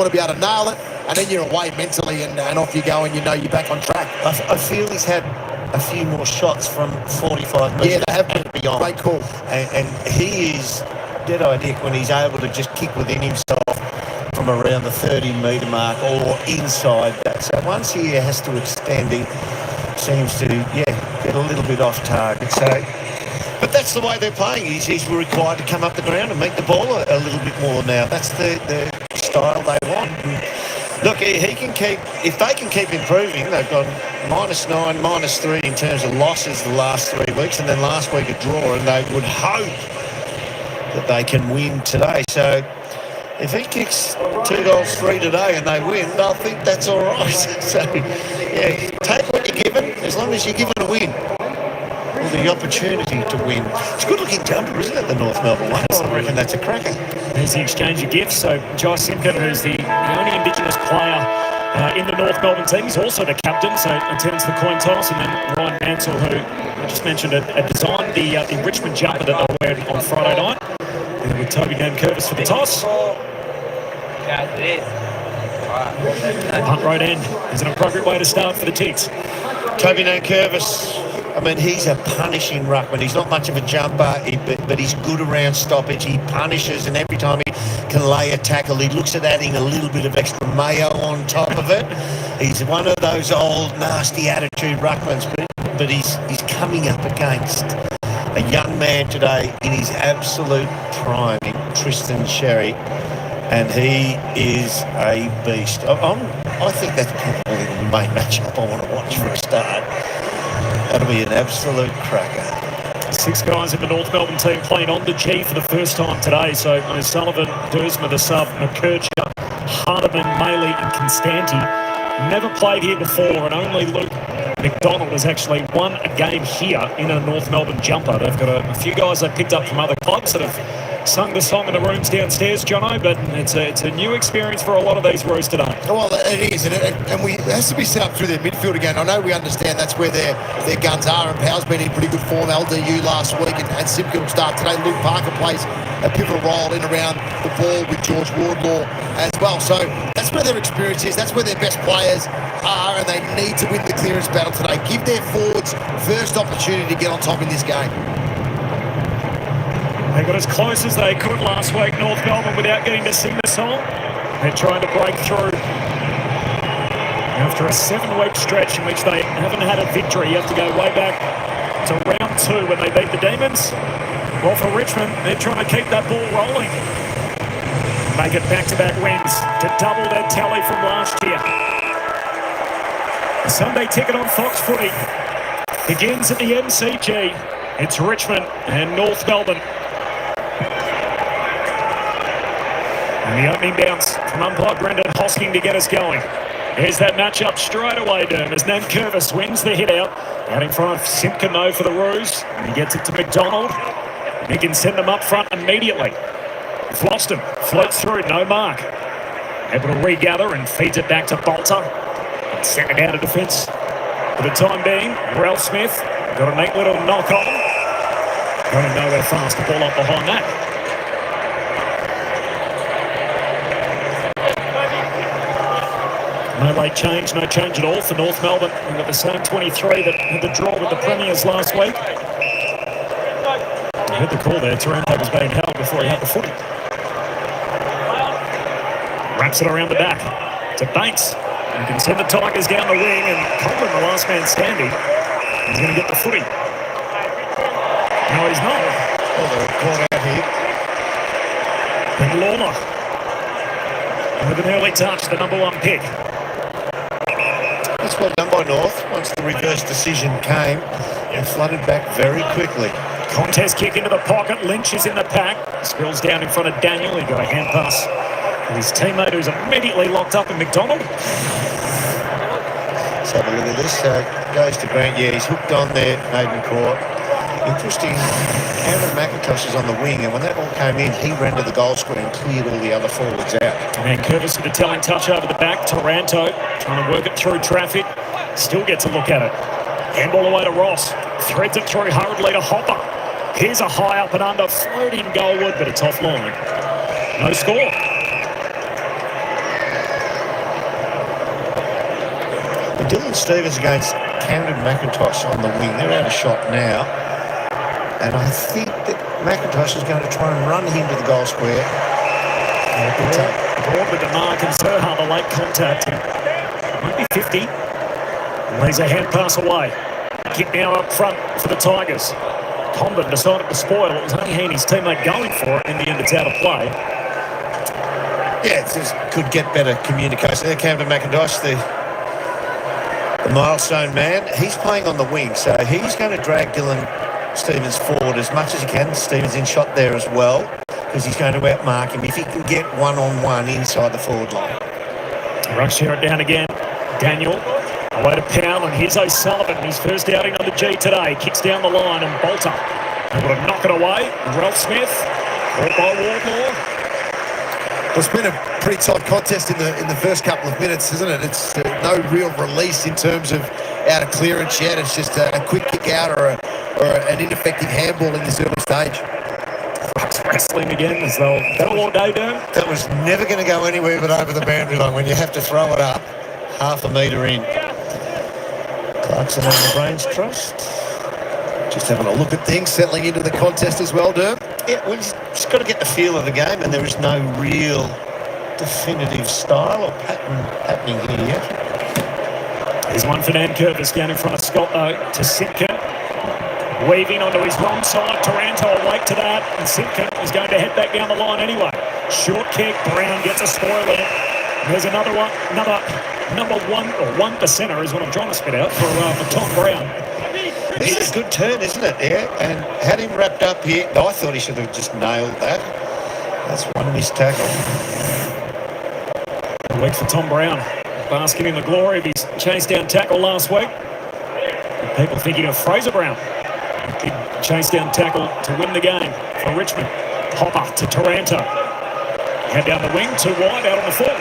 want to be able to nail it, and then you're away mentally, and off you go, and you know you're back on track. I feel he's had a few more shots from 45 metres. Yeah, they have been beyond. Great call. And he is dead idea when he's able to just kick within himself from around the 30-metre mark or inside that. So once he has to extend, he seems to, get a little bit off target. So, but that's the way they're playing. He's required to come up the ground and meet the ball a little bit more now. That's the style they want. And look, he can keep, if they can keep improving, they've got -9, -3 in terms of losses the last 3 weeks, and then last week a draw, and they would hope that they can win today. So if he kicks 2 goals 3 today and they win, they'll think that's all right. So, take what you're given, as long as you're given a win. Or the opportunity to win. It's a good-looking jumper, isn't it, the North Melbourne one? I reckon that's a cracker. There's the exchange of gifts. So Jai Simpkin, who's the only Indigenous player in the North Melbourne team, he's also the captain, so attends the coin toss. And then Ryan Mansell, who I just mentioned, designed the Richmond jumper that they'll wear on Friday night. And with Toby Curvis for the toss. Punt right end is an appropriate way to start for the Tigs. Toby Curvis, I mean, he's a punishing ruckman. He's not much of a jumper, but he's good around stoppage. He punishes, and every time he can lay a tackle, he looks at adding a little bit of extra mayo on top of it. He's one of those old, nasty attitude ruckmans, but he's coming up against a young man today in his absolute prime, in Tristan Sherry, and he is a beast. I think that's probably the main matchup I want to watch for a start. That'll be an absolute cracker. 6 guys in the North Melbourne team playing on the G for the first time today. So O'Sullivan, Dursma, the sub, McKercher, Hardiman, Maley and Constanti never played here before, and only Luke McDonald has actually won a game here in a North Melbourne jumper. They've got a few guys they picked up from other clubs that have sung the song in the rooms downstairs, Jono, but it's a new experience for a lot of these Roos today. Well, it is, and it has to be set up through their midfield again. I know we understand that's where their guns are, and Powell's been in pretty good form, LDU last week, and Simpkin will start today. Luke Parker plays a pivotal role in around the ball with George Wardlaw as well. So that's where their experience is, that's where their best players are, and they need to win the clearance battle today. Give their forwards first opportunity to get on top in this game. They got as close as they could last week, North Melbourne, without getting to sing the song. They're trying to break through. After a 7-week stretch in which they haven't had a victory, you have to go way back to round 2 when they beat the Demons. Well, for Richmond, they're trying to keep that ball rolling. Make it back-to-back wins to double their tally from last year. The Sunday ticket on Fox Footy begins at the MCG. It's Richmond and North Melbourne. And the opening bounce from umpire Brendan Hosking to get us going. Here's that matchup straight away, Derm, as Curvis wins the hit out in front of Simpkin, though, for the Roos. And he gets it to McDonald. He can send them up front immediately. Flossed him, floats through, no mark. Able to regather and feeds it back to Bolter. And sent it out of defence. For the time being, Ralph Smith got a neat little knock on. Going nowhere fast, the ball up behind that. No late change, no change at all for North Melbourne. We've got the same 23 that had the draw with the Premiers last week. I heard the call there. Taranto was being held before he had the footy. Wraps it around the back to Banks. You can send the Tigers down the wing, and Coleman, the last man standing, is going to get the footy. No, he's not. Well, they're caught out here. And Lawler with an early touch, the #1 pick. That's well done by North. Once the reverse decision came, and flooded back very quickly. Contest kick into the pocket. Lynch is in the pack. Spills down in front of Daniel. He got a hand pass with his teammate, who's immediately locked up in McDonald. Let's have a look at this. Goes to Grant. Yeah, he's hooked on there, Maiden Court. Interesting. Cameron McIntosh is on the wing, and when that ball came in, he ran to the goal square and cleared all the other forwards out. And Curtis with a telling touch over the back. Taranto trying to work it through traffic. Still gets a look at it. Handball away to Ross. Threads it through hurriedly to Hopper. Here's a high up and under floating goalward, but it's offline. No score. Dylan Stevens against Camden McIntosh on the wing. They're out of shot now. And I think that McIntosh is going to try and run him to the goal square. Broad with the mark and Zerha, the late contact. Might be 50. Lays a hand pass away. Kick now up front for the Tigers. Condon decided to spoil. It was only he and his teammate going for it. In the end, it's out of play. Yeah, it just could get better communication. There, Camden McIntosh, the milestone man. He's playing on the wing, so he's going to drag Dylan Stevens forward as much as he can. Stevens in shot there as well, because he's going to outmark him if he can get one-on-one inside the forward line. Rush here it down again. Daniel, away to Powell, and here's O'Sullivan. His first outing on the G today. Kicks down the line, and Bolter able to knock it away. Ralph Smith, caught by Wardlaw. It's been a pretty tight contest in the first couple of minutes, isn't it? It's no real release in terms of out of clearance yet. It's just a quick kick out or an ineffective handball in this early stage. Rucks wrestling again as though battle all day, Durham. That was never going to go anywhere but over the boundary line when you have to throw it up half a metre in. Clarkson and the Brains Trust. Just having a look at things, settling into the contest as well, Durham. Yeah, we've just got to get the feel of the game, and there is no real definitive style or pattern happening here yet. There's one for Dan Curtis down in front of Scott, though, to Simpkin. Weaving onto his wrong side. Taranto awake to that, and Simpkin is going to head back down the line anyway. Short kick. Brown gets a spoil in it. There's another one, number one percenter is what I'm trying to spit out for Tom Brown. This is a good turn, isn't it? Yeah, and had him wrapped up here. I thought he should have just nailed that. That's one missed tackle. A week for Tom Brown, basking in the glory of his chase down tackle last week. People thinking of Fraser Brown. Big chase down tackle to win the game for Richmond. Hopper to Taranto. Head down the wing, too wide, out on the foot.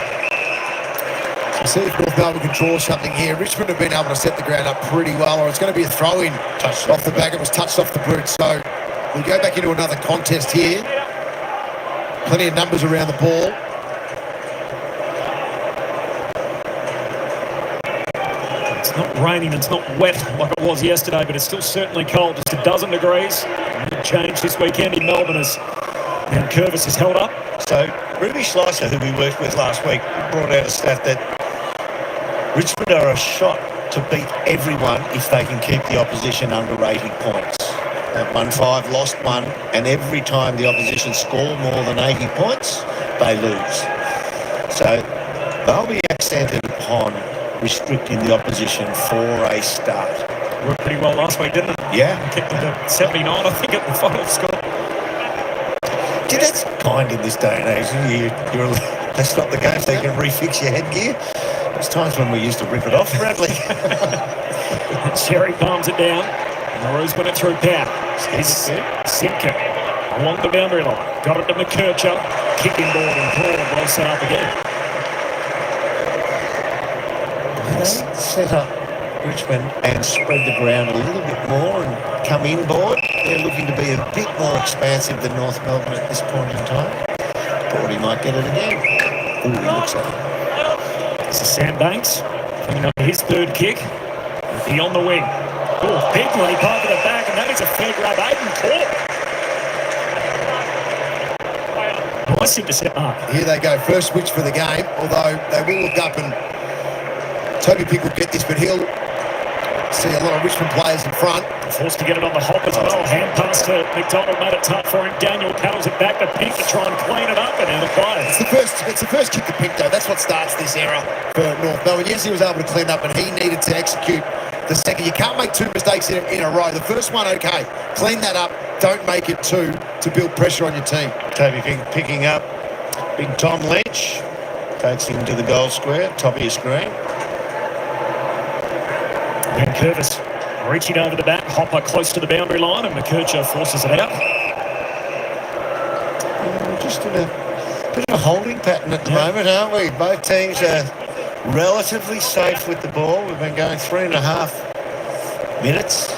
See if North Melbourne can draw something here. Richmond have been able to set the ground up pretty well, or it's going to be a throw-in off the back. It was touched off the boot, so we go back into another contest here. Plenty of numbers around the ball. It's not raining, it's not wet like it was yesterday, but it's still certainly cold, just a dozen degrees. It changed this weekend in Melbourne as Curvis is held up. So Ruby Schleicher, who we worked with last week, brought out a stat that Richmond are a shot to beat everyone if they can keep the opposition under 80 points. They've won 5, lost 1, and every time the opposition score more than 80 points, they lose. So they'll be accented upon restricting the opposition for a start. Worked pretty well last week, didn't it? Yeah. Kicked it to 79, I think, at the final score. Yeah, that's kind in this day and age. That's not the game, so you can refix your headgear. There's times when we used to rip it off, Bradley. Sherry palms it down. Maroons put it through Power. Simpkin along the boundary line. Got it to McKercher. Kicking board and Paul well set up again. Set up Richmond and spread the ground a little bit more and come inboard. They're looking to be a bit more expansive than North Melbourne at this point in time. Thought he might get it again. Ooh, he looks at it. This is Sam Banks coming up his third kick. He on the wing. Oh, big one. He parked at the back, and that is a fair grab. Aiden caught. Nice intercept mark. Here they go, first switch for the game, although they will look up and Toby Pick will get this, but he'll see a lot of Richmond players in front. Forced to get it on the hop as well. Hand pass to McDonald, made it tough for him. Daniel paddles it back to Pink to try and clean it up, and out of play. It's the first kick to Pink, though. That's what starts this era for North Melbourne. Yes, he was able to clean up, and he needed to execute the second. You can't make 2 mistakes in a row. The first one, okay. Clean that up. Don't make it 2 to build pressure on your team. Toby Pink picking up. Big Tom Lynch takes him to the goal square, top of your screen. And Curtis reaching over the back, Hopper close to the boundary line, and McKercher forces it out. We're just in a bit of a holding pattern at the moment, aren't we? Both teams are relatively safe with the ball. We've been going 3.5 minutes.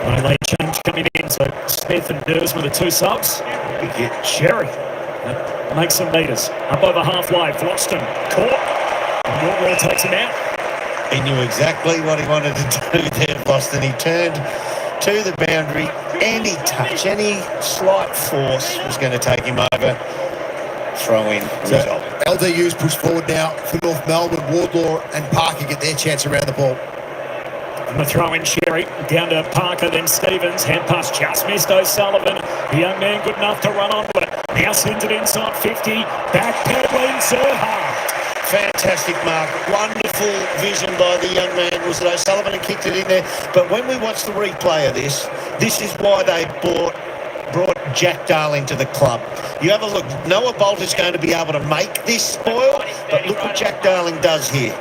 One late change coming in, so Smith and Dursman are the 2 subs. Big hit. Sherry makes some meters. Up over halfway, Floston caught. Wardlaw takes him out. He knew exactly what he wanted to do there, Boston. He turned to the boundary. Any touch, any slight force was going to take him over. Throw in. So LDU's pushed forward now for North Melbourne. Wardlaw and Parker get their chance around the ball. And the throw in Sherry, down to Parker, then Stevens. Hand pass just missed O'Sullivan. The young man good enough to run on with it. Now sends it inside 50. Backpedaling Zerha. Fantastic mark. Wonderful vision by the young man. Was it O'Sullivan who kicked it in there? But when we watch the replay of this is why they brought Jack Darling to the club. You have a look. Noah Bolt is going to be able to make this spoil, but look what Jack Darling does here.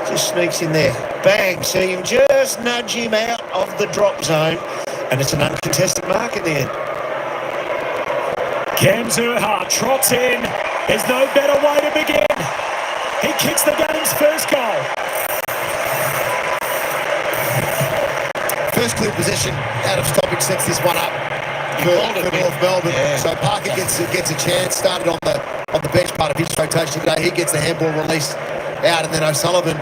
Just sneaks in there. Bang. See him just nudge him out of the drop zone, and it's an uncontested mark in the end. Cam Zerha trots in. There's no better way to begin. He kicks the game's first goal. First clear possession out of stoppage sets this one up for North Melbourne. Yeah. So Parker gets a chance. Started on the bench part of his rotation today. He gets the handball release out, and then O'Sullivan,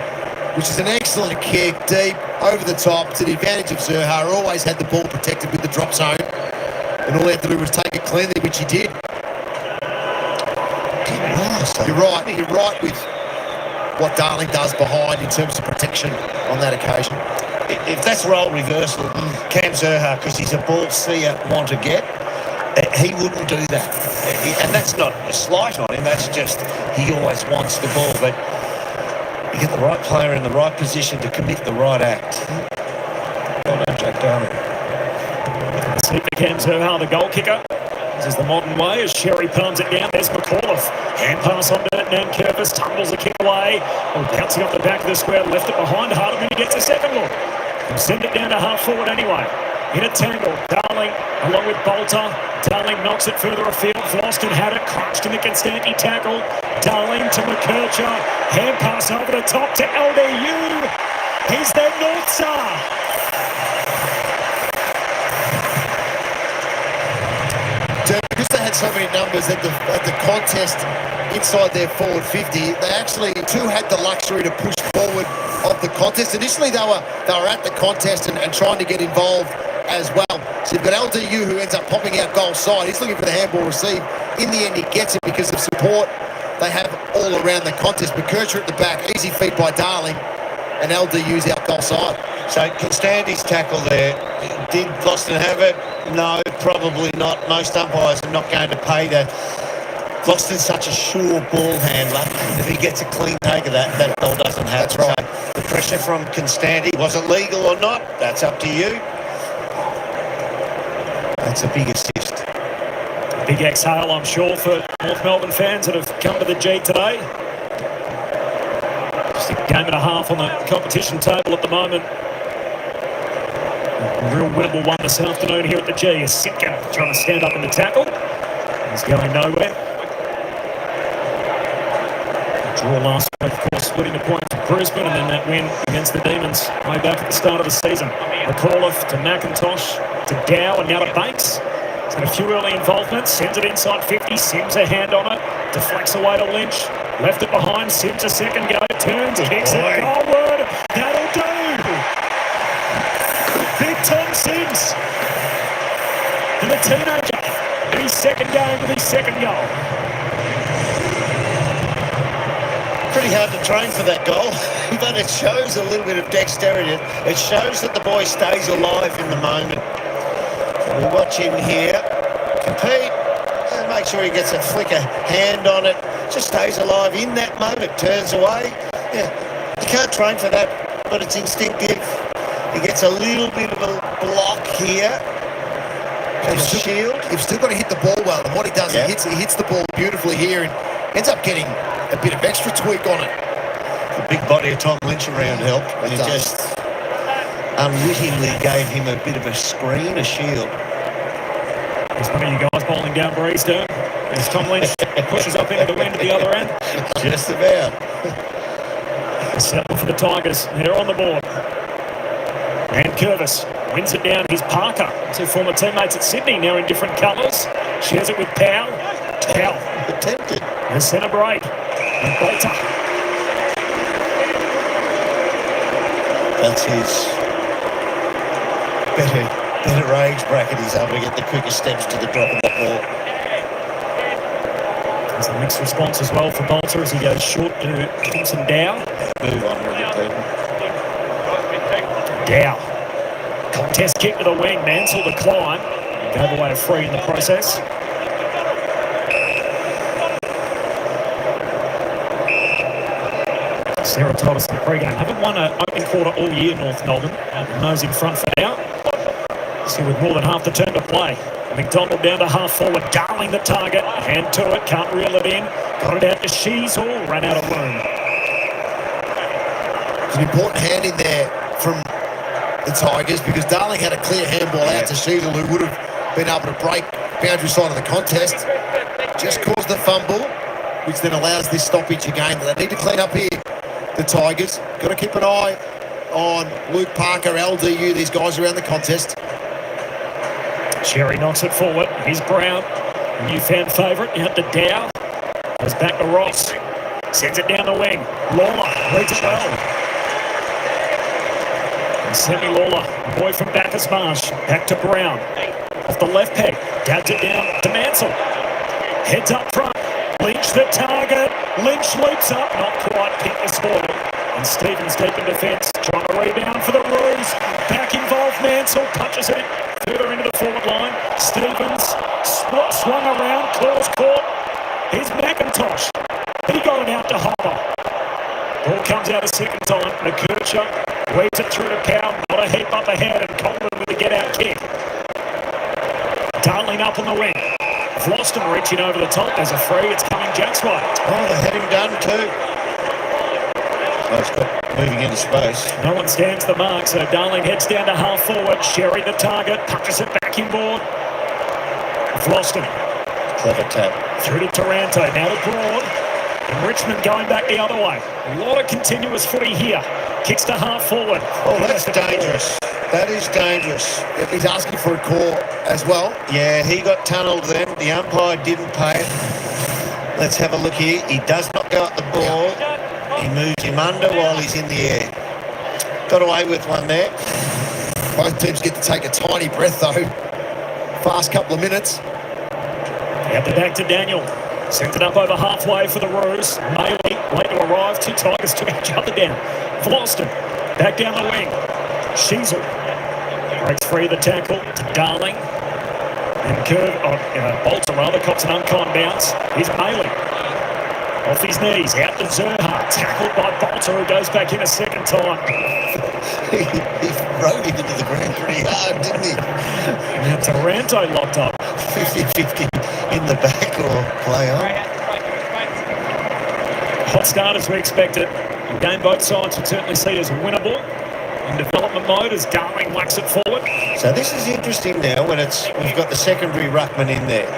which is an excellent kick, deep, over the top, to the advantage of Zerha. Always had the ball protected with the drop zone, and all he had to do was take it cleanly, which he did. You're right with what Darling does behind in terms of protection on that occasion. If that's role reversal, Cam Zerha, because he's a ball seer, want to get, he wouldn't do that. And that's not a slight on him, that's just he always wants the ball. But you get the right player in the right position to commit the right act. Well done, Jack Darling. See the Cam Zerha, the goal kicker. This is the modern way as Sherry palms it down. There's McAuliffe. Hand pass on to Nankervis. Tumbles the kick away. Oh, bouncing off the back of the square. Left it behind. Hardeman gets a second look. He'll send it down to half forward anyway. In a tangle. Darling along with Bolter. Darling knocks it further afield. Vlosten had it. Crunched in the Constanti tackle. Darling to McKercher. Hand pass over the top to LDU. He's their North Star. Because they had so many numbers at the contest inside their forward 50, they actually too had the luxury to push forward of the contest. Initially, they were at the contest and trying to get involved as well. So you've got LDU who ends up popping out goal side. He's looking for the handball receive. In the end, he gets it because of support they have all around the contest. McKercher at the back, easy feed by Darling, and LDU's out goal side. So Constanti's tackle there, did Boston have it? No, probably not. Most umpires are not going to pay that. Boston's such a sure ball handler. If he gets a clean take of that ball doesn't happen. That's right. So the pressure from Constanti, was it legal or not? That's up to you. That's a big assist. Big exhale, I'm sure, for North Melbourne fans that have come to the G today. Just a game and a half on the competition table at the moment. A real winnable one this afternoon here at the G. Is Sitka trying to stand up in the tackle. He's going nowhere. Draw last week, of course, splitting the points for Brisbane, and then that win against the Demons way back at the start of the season. McAuliffe to McIntosh to Dow and now to Banks. He's had a few early involvements. Sends it inside 50. Sims a hand on it. Deflects away to Lynch. Left it behind. Sims a second go. Turns, kicks it goalward. That'll do. Big Tom Sims. And the teenager. In his second game with his second goal. Pretty hard to train for that goal, but it shows a little bit of dexterity. It shows that the boy stays alive in the moment. So we watch him here compete and make sure he gets a flicker hand on it. Just stays alive in that moment, turns away. Yeah, you can't train for that, but it's instinctive. He gets a little bit of a block here. Shield. You've still got to hit the ball well, and what he does, he hits the ball beautifully here and ends up getting a bit of extra tweak on it. The big body of Tom Lynch around helped, and he just unwittingly gave him a bit of a screen, a shield. There's one of you guys bowling down Breezestone as Tom Lynch pushes up into the wind at the other end. Just about. Settle for the Tigers. They're on the board. And Curvis wins it down. Here's Parker. Two former teammates at Sydney, now in different colours. Shares it with Powell. Powell Attempted. and centre break. And Bolter That's his better age bracket. He's able to get the quickest steps to the drop of the ball. There's a mixed response as well for Bolter as he goes short to Thompson Dow. Move on with it, people. Dow. Contest kick to the wing. Mansell to climb. Gave away a free in the process. Sarah told us in the pre-game, haven't won an opening quarter all year, North Melbourne. Nose in front for now. See, with more than half the turn to play. McDonald down to half forward. Darling the target. Hand to it. Can't reel it in. Got it out to Sheasel. Ran out of room. It's an important hand in there from the Tigers because Darling had a clear handball out to Sheasel, who would have been able to break boundary side of the contest. Just caused the fumble, which then allows this stoppage again. They need to clean up here, the Tigers. Got to keep an eye on Luke Parker, LDU, these guys around the contest. Cherry knocks it forward. Here's Brown, newfound favourite, out to Dow. Goes back to Ross. Sends it down the wing. Lawler reads it well. And Sammy Lawler, boy from Bacchus Marsh, back to Brown. Off the left peg, dabs it down to Mansell. Heads up front. Lynch the target. Lynch leaps up, not quite pick the spoil. And Stevens deep in defence, trying to rebound for the Roos. Back involved Mansell, punches it further into the forward line. Stevens swung around, claws caught. Here's McIntosh. He got it out to Hopper. Ball comes out a second time. McKercher weaves it through to Cow. Not a heap up ahead, and Coleman with a get-out kick. Darling up on the wing. Floston reaching over the top. There's a free. It's coming Jack's way. Oh, they had him done too. Nice, moving into space. No one stands the mark, so Darling heads down to half forward. Sherry the target. Punches it back inboard. Floston. Clever tap. Through to Taranto. Now to Broad. And Richmond going back the other way. A lot of continuous footy here. Kicks to half forward. Oh, that's dangerous. That is dangerous. He's asking for a call as well. Yeah, he got tunnelled then. The umpire didn't pay it. Let's have a look here. He does not go at the ball. He moves him under while he's in the air. Got away with one there. Both teams get to take a tiny breath, though. Fast couple of minutes. Out the back to Daniel. Sent it up over halfway for the Roos. Maley, late to arrive. Two Tigers took each other down. Floston, back down the wing. Sheasel breaks free of the tackle to Darling. And Bolter rather cops an unkind bounce. Here's Maley. Off his knees, out to Zerha. Tackled by Bolter, who goes back in a second time. He rode him into the ground pretty hard, didn't he? Now Taranto locked up. 50-50 in the back or play on. Hot start as we expected. The game both sides would certainly see it as winnable. In development mode as Darling whacks it forward. So this is interesting now when we've got the secondary ruckman in there.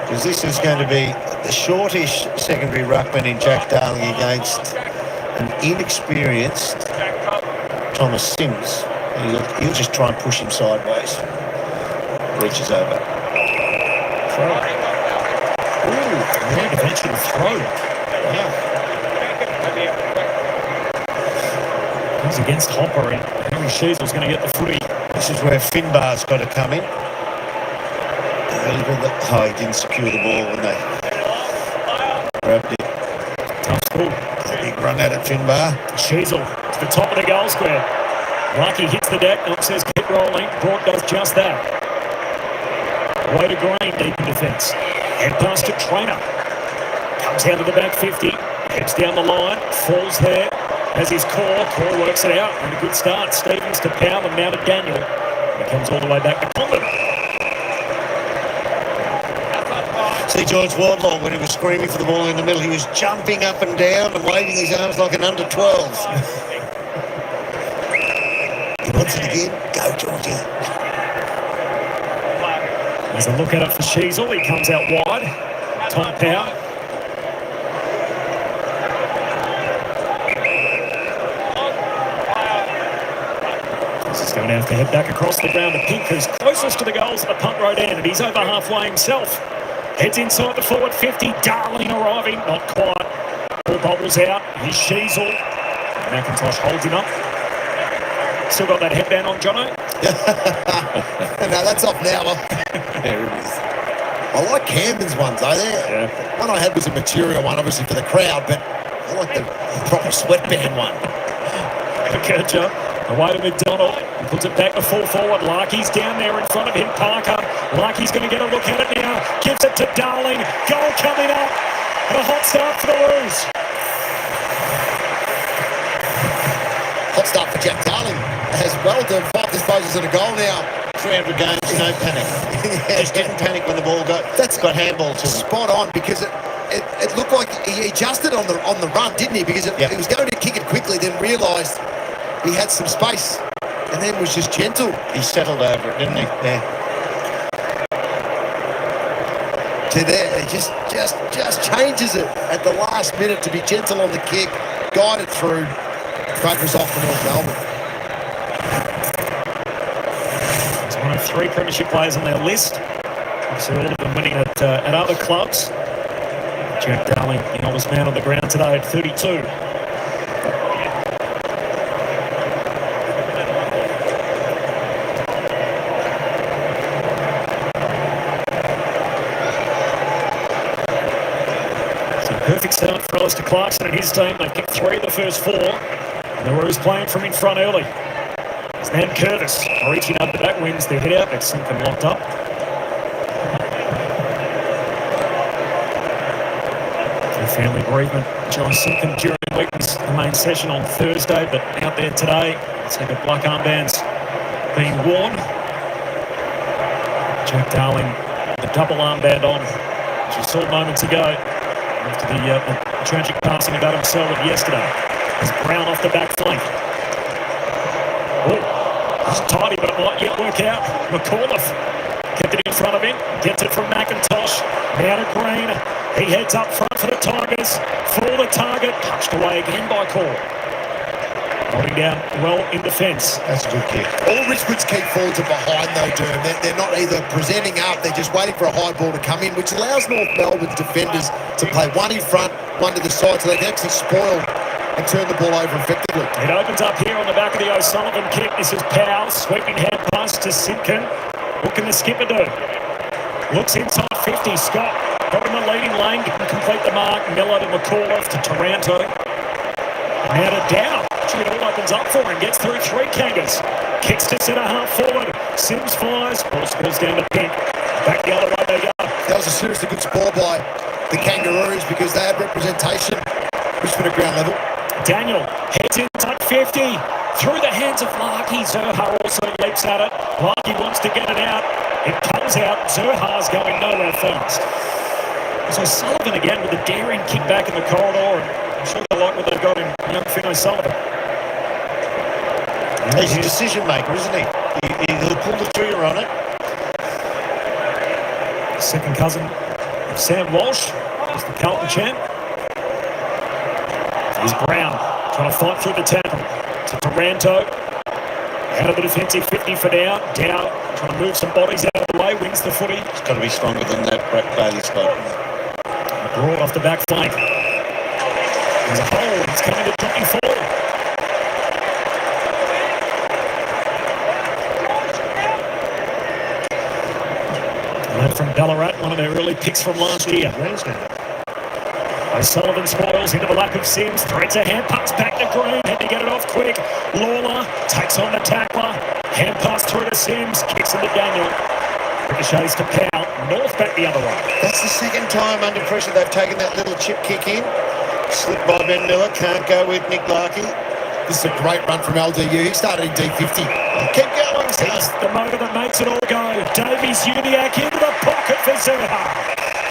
Because this is going to be the shortish secondary ruckman in Jack Darling against an inexperienced Thomas Sims. He'll just try and push him sideways. Reaches over. Throw. Ooh, great eventual throw. Wow. He's against Hopper and Henry Sheasel's going to get the footy. This is where Finbar's got to come in. Oh, he didn't secure the ball when they grabbed it. Tough school. A big run at it, Finbar. Sheasel to the top of the goal square. Lucky hits the deck. Knox says keep rolling. Broad does just that. Way to Green deep in defence. Head pass to Trainer. Comes down to the back 50. Heads down the line. Falls there. Has his core. Core works it out. And a good start. Stevens to Powell and now to Daniel. He comes all the way back to Condon. See George Wardlaw when he was screaming for the ball in the middle. He was jumping up and down and waving his arms like an under-12. He wants it again. Go, Georgie. There's a look at it for Sheasel. He comes out wide. Tom Powell. He's going to have to head back across the ground to Pink, who's closest to the goals at the punt road end, and he's over halfway himself. Heads inside the forward 50. Darling arriving. Not quite. Ball bobbles out. Here's Sheasel. McIntosh holds him up. Still got that headband on, Jono? No, that's off now. There it is. I like Camden's ones, though. Yeah. One I had was a material one, obviously, for the crowd, but I like the proper sweatband one. Kircher away to McDonald. He puts it back to full forward. Larky's down there in front of him. Parker. Larky's going to get a look at it now. Gives it to Darling. Goal coming up. And a hot start for the Roos. Hot start for Jack Darling as well. Done 5 disposals and a goal now. 300 games, no panic. Just didn't panic when the ball got handball to him. Spot on, because it looked like he adjusted on the run, didn't he? Because he was going to kick it quickly, then realised he had some space, and then was just gentle. He settled over it, didn't he? Yeah. To there, he just changes it at the last minute to be gentle on the kick, guided through. Great result for North Melbourne. He's one of 3 premiership players on their list. Obviously, all of them winning at other clubs. Jack Darling, the oldest man on the ground today at 32. Perfect start for Alistair Clarkson and his team. They've kicked 3 of the first 4. And the Roos playing from in front early. It's Nan Curtis reaching up the back, wins the hit out. That's something locked up. The family bereavement. John Simpkin during the week was the main session on Thursday, but out there today. Let's see the black armbands being worn. Jack Darling, the double armband on, which you saw moments ago. After the tragic passing of Adam Selwyn yesterday. It's Brown off the back flank. Oh, it's tidy, but it might yet work out. McAuliffe kept it in front of him. Gets it from McIntosh. Now to Green. He heads up front for the Tigers. For the target. Punched away again by Call. Holding down well in defence. That's a good kick. All Richmond's key forwards are behind, though, Durham. They're not either presenting up, they're just waiting for a high ball to come in, which allows North Melbourne's defenders to play one in front, one to the side, so they can actually spoil and turn the ball over effectively. It opens up here on the back of the O'Sullivan kick. This is Powell, sweeping hand pass to Simpkin. What can the skipper do? Looks inside 50. Scott got in the leading lane, didn't complete the mark. Miller to McAuliffe to Taranto. Now to Dow. It all opens up for him. Gets through 3 Kangas. Kicks to centre half forward. Sims flies. Ball spills down to Pink. Back the other way they go. That was a seriously good score by the Kangaroos because they had representation. Richmond at ground level. Daniel heads inside 50. Through the hands of Larky. Zerha also leaps at it. Larky wants to get it out. It comes out. Zerha's going nowhere fast. So Sullivan again with a daring kick back in the corridor. I'm sure they like what they've got in young Finn O'Sullivan. He's a decision maker, isn't he? He'll pull the trigger on it. Second cousin of Sam Walsh, is the Carlton champ. Here's Brown trying to fight through the tackle to Taranto. Out of the defensive 50 for Dow. Dow trying to move some bodies out of the way, wins the footy. It's got to be stronger than that Brett Bailey spot. Broad off the back flank. There's a hole. It's coming to Johnny Ford. Led from Ballarat, one of their early picks from last year. O'Sullivan spoils into the lap of Sims. Threads a hand pass back to Green. Had to get it off quick. Lawler takes on the tackler. Hand pass through to Sims. Kicks into Daniel. Ricochets to Powell. North back the other way. That's the second time under pressure they've taken that little chip kick in. Slipped by Ben Miller. Can't go with Nick Larky. This is a great run from LDU. He started in D50. Keep going, He's the motor that makes it all go. Davies Uniac into the pocket for Zerha.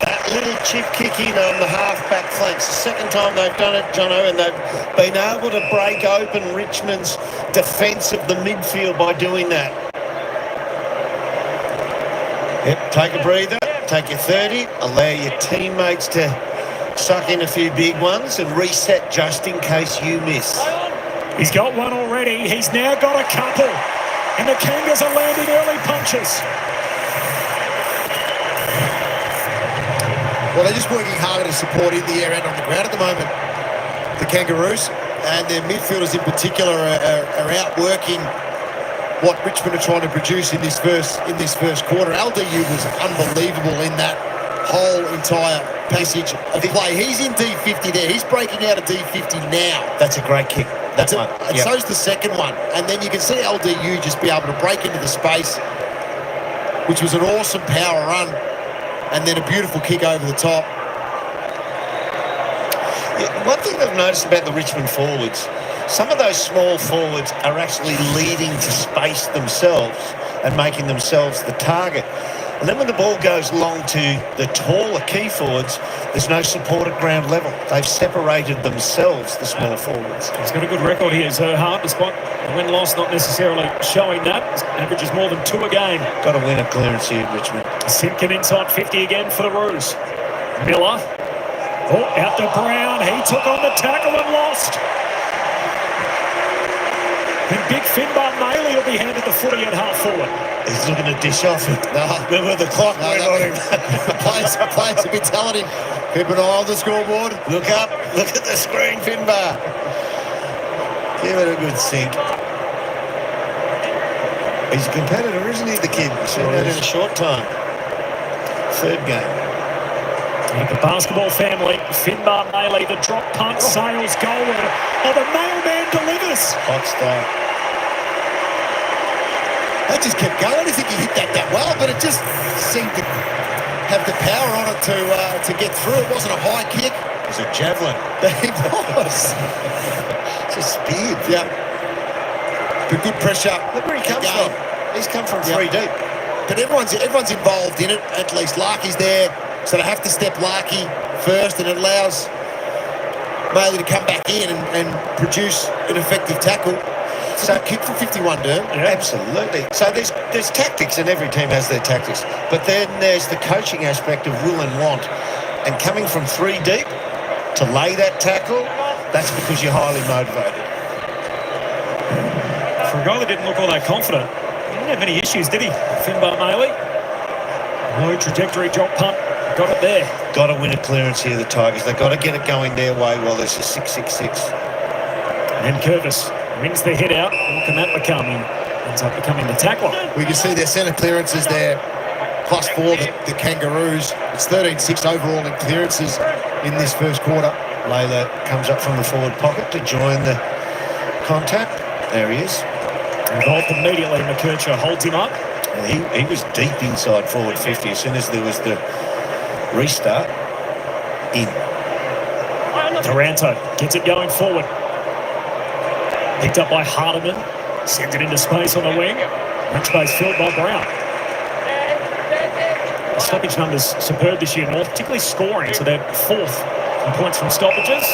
That little chip kick in on the half-back flanks. The second time they've done it, Jono, and they've been able to break open Richmond's defence of the midfield by doing that. Yep, take a breather, take your 30, allow your teammates to suck in a few big ones and reset just in case you miss. He's got one already. He's now got a couple. And the Kangas are landing early punches. Well, they're just working harder to support in the air and on the ground at the moment. The Kangaroos. and their midfielders in particular are outworking what Richmond are trying to produce in this first quarter. LDU was unbelievable in that whole entire passage of play. He's in D50 there. He's breaking out of D50 now. That's a great kick. That one. And so's the second one. And then you can see LDU just be able to break into the space, which was an awesome power run, and then a beautiful kick over the top. Yeah, one thing I've noticed about the Richmond forwards, some of those small forwards are actually leading to space themselves and making themselves the target. And then when the ball goes long to the taller key forwards, there's no support at ground level. They've separated themselves, the small forwards. He's got a good record here, Hart, despite the win-loss not necessarily showing that. His average is more than 2 a game. Got to win a clearance here, Richmond. Simpkin inside 50 again for the Roos. Miller. Oh, out to Brown. He took on the tackle and lost. And big Finbar Maley will be handed the footy at half forward. He's looking to dish off it. Remember the clock went on him. Players have been telling him, keep an eye on the scoreboard. Look up, look at the screen, Finbar. Give it a good sink. He's a competitor, isn't he, the kid? He's seen that in a short time. Third game. And the basketball family, Finbar Maley, the drop punt, sails goalward. Oh, the mailman delivers. Hot start. That just kept going. I didn't think he hit that well, but it just seemed to have the power on it to get through. It wasn't a high kick. It was a javelin. It was. Just speared. Yeah. But good pressure. Look where he comes from. He's come from 3 deep. But everyone's involved in it. At least Larky's there, so they have to step Larky first, and it allows Maley to come back in and produce an effective tackle. So kick for 51, Durham. Yeah. Absolutely. So there's tactics, and every team has their tactics. But then there's the coaching aspect of will and want. And coming from 3 deep to lay that tackle, that's because you're highly motivated. For a guy that didn't look all that confident, he didn't have any issues, did he? Finbar Maley. No trajectory drop punt. Got it there. Got to win a clearance here, the Tigers. They've got to get it going their way while there's a 6-6-6. And Curvis wins the hit out. What can that become? He ends up becoming the tackler. We can see their centre clearances there, +4, the Kangaroos. It's 13-6 overall in clearances in this first quarter. Layla comes up from the forward pocket to join the contact. There he is. Involved immediately. McKercher holds him up. He was deep inside forward 50 as soon as there was the restart. In. Taranto gets it going forward. Picked up by Hardiman. Sends it into space on the wing. That space filled by Brown. The stoppage numbers superb this year, North, particularly scoring. So they're 4th in points from stoppages.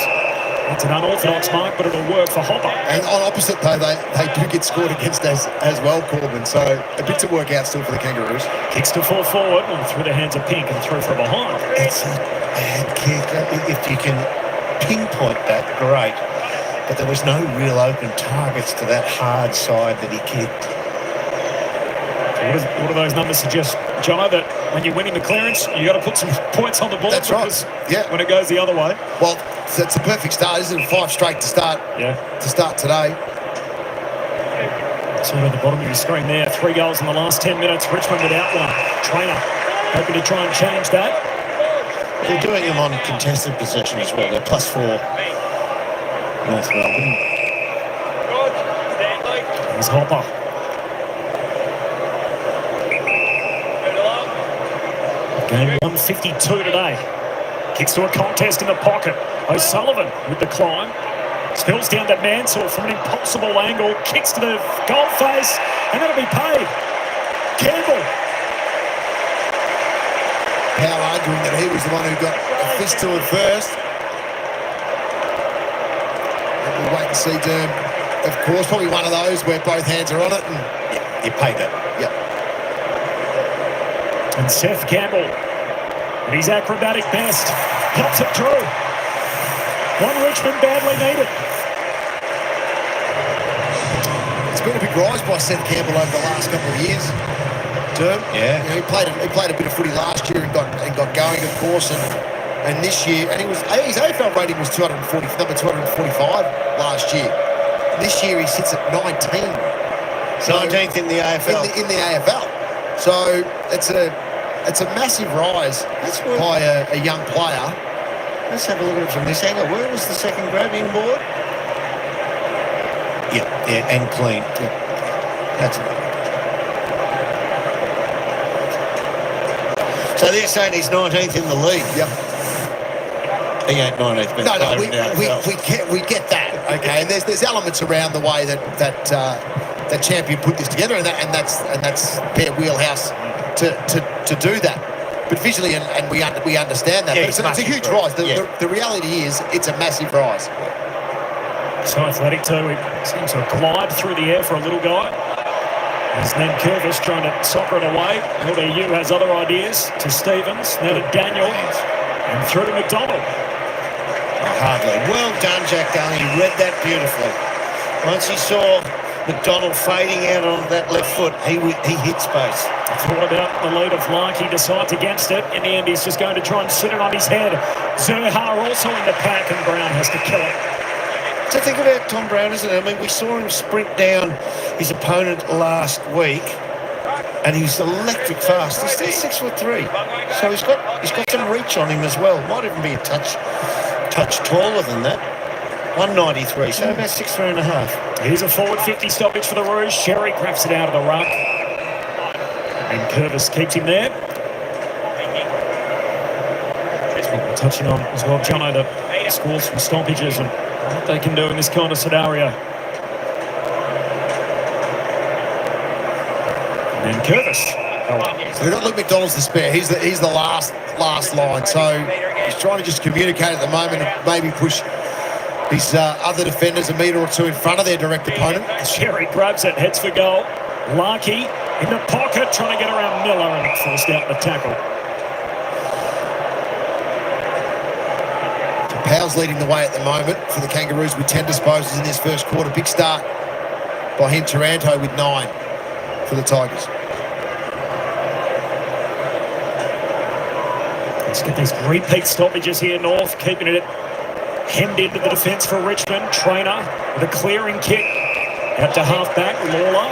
It's an unorthodox mark, but it'll work for Hopper. And on opposite, though, they do get scored against as well, Corbin. So a bit to work out still for the Kangaroos. Kicks to full forward and through the hands of Pink and through from behind. It's a bad kick. If you can pinpoint that, great. But there was no real open targets to that hard side that he kicked. What do those numbers suggest, Jono, that when you're winning the clearance, you got to put some points on the board? That's right. Yeah. When it goes the other way. Well, it's a perfect start, isn't it? 5 straight to start. Yeah. To start today. So at the bottom of your screen there, 3 goals in the last 10 minutes. Richmond without one. Trainer hoping to try and change that. They're doing them on contested possession as well. They're +4. North Melbourne. Here's Hopper. Game 152 today. Kicks to a contest in the pocket. O'Sullivan with the climb. Spills down to Mansell from an impossible angle. Kicks to the goal face. And that'll be paid. Campbell. Powell arguing that he was the one who got a fist to it first. We'll wait and see, Derm. Of course, probably one of those where both hands are on it. And Yeah, you paid that. yeah. And Seth Campbell, at his acrobatic best, pops it through. One Richmond badly needed. It's been a big rise by Seth Campbell over the last couple of years. Derm. Yeah. You know, he played a bit of footy last year and got going, of course, and And this year, and his AFL rating was 240, number 245 last year. This year he sits at 19. 19th in the AFL. In the AFL. So it's a massive rise by a young player. Let's have a look at it from this angle. Where was the second grab inboard? Yeah, and clean. Yeah. That's it. So they're saying he's 19th in the league. Yep. He ain't 19th. No, we get that. Okay, and there's elements around the way that champion put this together, and that's their wheelhouse to do that. But visually, and we understand that. Yeah, but it's a huge rise. The reality is, it's a massive rise. So athletic too. He seems to glide through the air for a little guy. As then Curvis trying to soccer it away. LDU has other ideas to Stevens. Now to Daniel. And through to McDonald. Hardly. Well done, Jack Daly. He read that beautifully. Once he saw McDonald fading out on that left foot, he hit space. Thought about the lead of Lark. He decides against it. In the end, he's just going to try and sit it on his head. Zerhar also in the pack, and Brown has to kill it. To think about Tom Brown, isn't it? I mean, we saw him sprint down his opponent last week, and he's electric fast. He's still 6'3", so he's got some reach on him as well. Might even be a touch taller than that. 193, so about 6'3.5". Here's a forward 50 stoppage for the Rouge. Sherry grabs it out of the ruck, and Curvis keeps him there. That's what we're touching on as well, Jono, the scores from stoppages and what they can do in this kind of scenario. And then Curvis. So we've got Luke McDonald's to spare. He's the last line. So he's trying to just communicate at the moment and maybe push his other defenders a metre or two in front of their direct opponent. Sherry grabs it, heads for goal. Larky in the pocket, trying to get around Miller, and forced out the tackle. Powell's leading the way at the moment for the Kangaroos with 10 disposals in this first quarter. Big start by him. Taranto with 9 for the Tigers. Let's get these repeat stoppages here, North, keeping it hemmed into the defence for Richmond. Trainer with a clearing kick out to half-back. Lawler,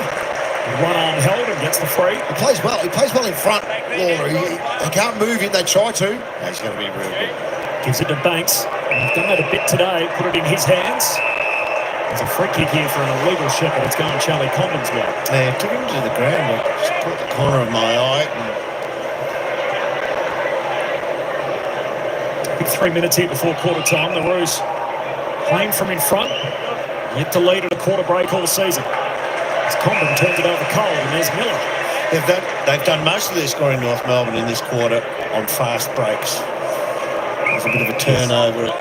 one arm held and gets the free. He plays well. He plays well in front, Lawler. They can't move him. They try to. That's going to be real good. Gives it to Banks. He's done that a bit today. Put it in his hands. There's a free kick here for an illegal shepherd. It's going Charlie Condon's way. Yeah, took him to the ground. I just caught the corner of my eye. Big 3 minutes here before quarter time. The Roos playing from in front. Yet to lead at a quarter break all season. As Condon turns it over cold, and there's Miller. They've done most of their scoring, North Melbourne, in this quarter on fast breaks. There's a bit of a turnover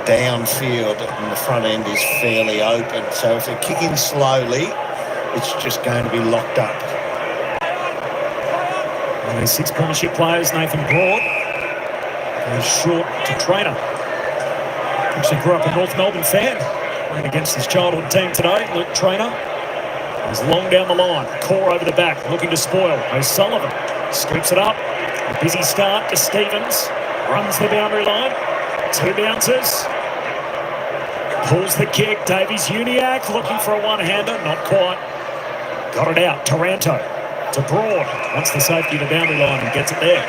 downfield, and the front end is fairly open. So if they're kicking slowly, it's just going to be locked up. And there's 6 premiership players. Nathan Broad goes short to Trainer. Actually grew up a North Melbourne fan. Playing against his childhood team today. Luke Trainer is long down the line. Core over the back, looking to spoil. O'Sullivan scoops it up. A busy start to Stevens. Runs the boundary line. 2 bounces. Pulls the kick. Davies Uniacke looking for a one-hander. Not quite. Got it out. Taranto to Broad. Wants the safety of the boundary line and gets it there.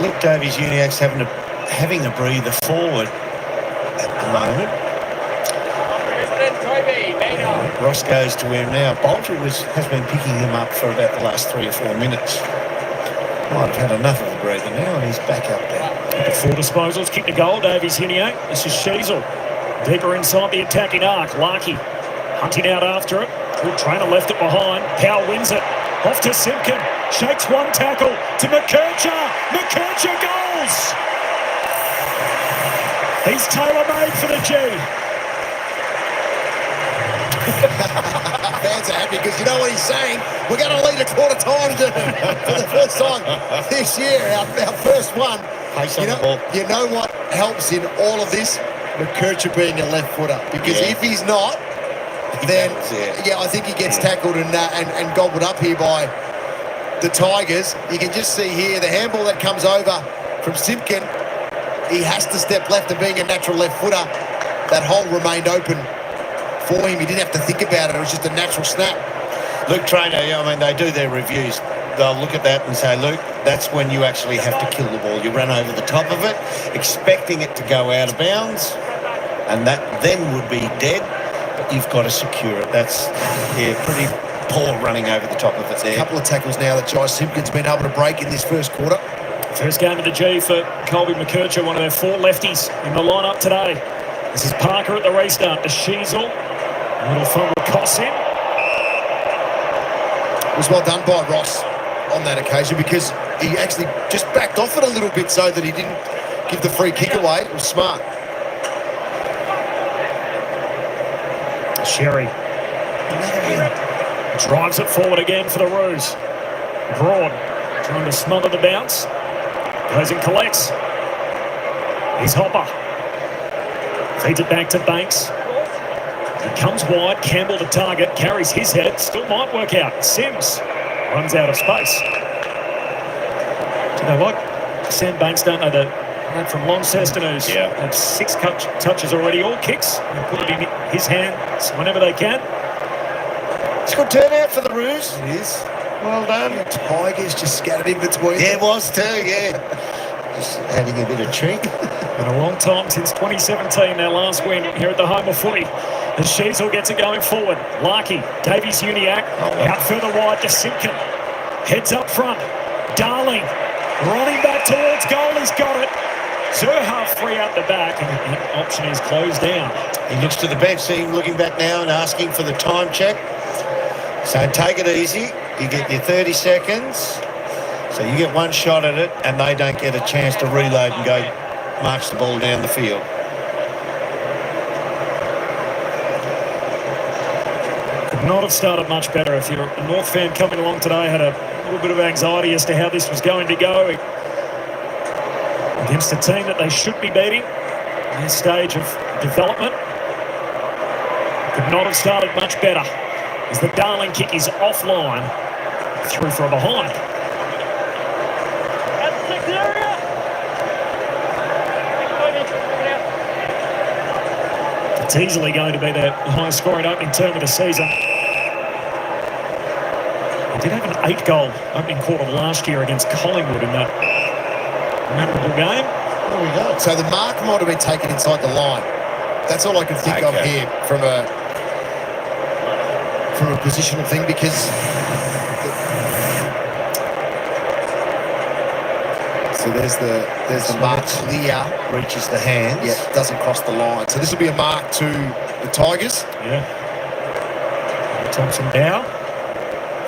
Look, Davies Uniacke's having a breather forward at the moment. Ross goes to him now. Bolter has been picking him up for about the last 3 or 4 minutes. Might have had enough of a breather now, and he's back up there. The 4 disposals, kick to goal. Davies Uniacke. This is Sheasel. Deeper inside the attacking arc. Larky hunting out after it. Good Trainer left it behind. Powell wins it. Off to Simpkin. Shakes one tackle to McKercher. McKercher goals! He's tailor-made for the G. Fans are happy because you know what he's saying. We're going to lead a quarter time for the first time this year. Our first one. You know what helps in all of this? McKercher being a left footer. Because if he's not, then I think he gets tackled and gobbled up here by the Tigers. You can just see here the handball that comes over from Simpkin. He has to step left, and being a natural left footer, that hole remained open for him. He didn't have to think about it. It was just a natural snap. Luke Trainer, I mean, they do their reviews. They'll look at that and say, Luke, that's when you actually have to kill the ball. You run over the top of it, expecting it to go out of bounds, and that then would be dead, but you've got to secure it. That's pretty poor running over the top of it there. A couple of tackles now that Jai Simpkin's been able to break in this first quarter. First game of the G for Colby McKercher, one of their 4 lefties in the lineup today. This is Parker at the restart to Sheasel. A little fun with Cossin. It was well done by Ross on that occasion, because he actually just backed off it a little bit so that he didn't give the free kick away. It was smart. Sherry drives it forward again for the Roos. Broad trying to smother the bounce. Goes and collects. Here's Hopper. Feeds it back to Banks. He comes wide. Campbell the target. Carries his head. Still might work out. Sims runs out of space. Do you know what? Sam Banks don't know that from Launceston, who's had 6 touches already, all kicks, and put it in his hands whenever they can. It's a good turnout for the Roos. It is. Well done. Tigers just scattered in between. Yeah, it was too, Just having a bit of cheek. Been a long time since 2017, their last win here at the home of footy. As Sheasel gets it going forward. Larkey, Davies Uniac, out further wide to Simpkin. Heads up front. Darling, running back towards goal. He's got it. Zerha free out the back, and the option is closed down. He looks to the bench, seeing looking back now and asking for the time check. So take it easy. You get your 30 seconds. So you get one shot at it, and they don't get a chance to reload and go march the ball down the field. Could not have started much better. If you're a North fan coming along today, had a little bit of anxiety as to how this was going to go against a team that they should be beating in this stage of development. Could not have started much better, as the Darling kick is offline, through from behind. It's easily going to be the highest scoring opening term of the season. They did have an 8-goal opening quarter last year against Collingwood in that memorable game. There we go. So the mark might have been taken inside the line. That's all I can think of here from a positional thing, because so there's the mark clear, reaches the hands. Yeah, doesn't cross the line. So this will be a mark to the Tigers. Yeah. Thompson Dow.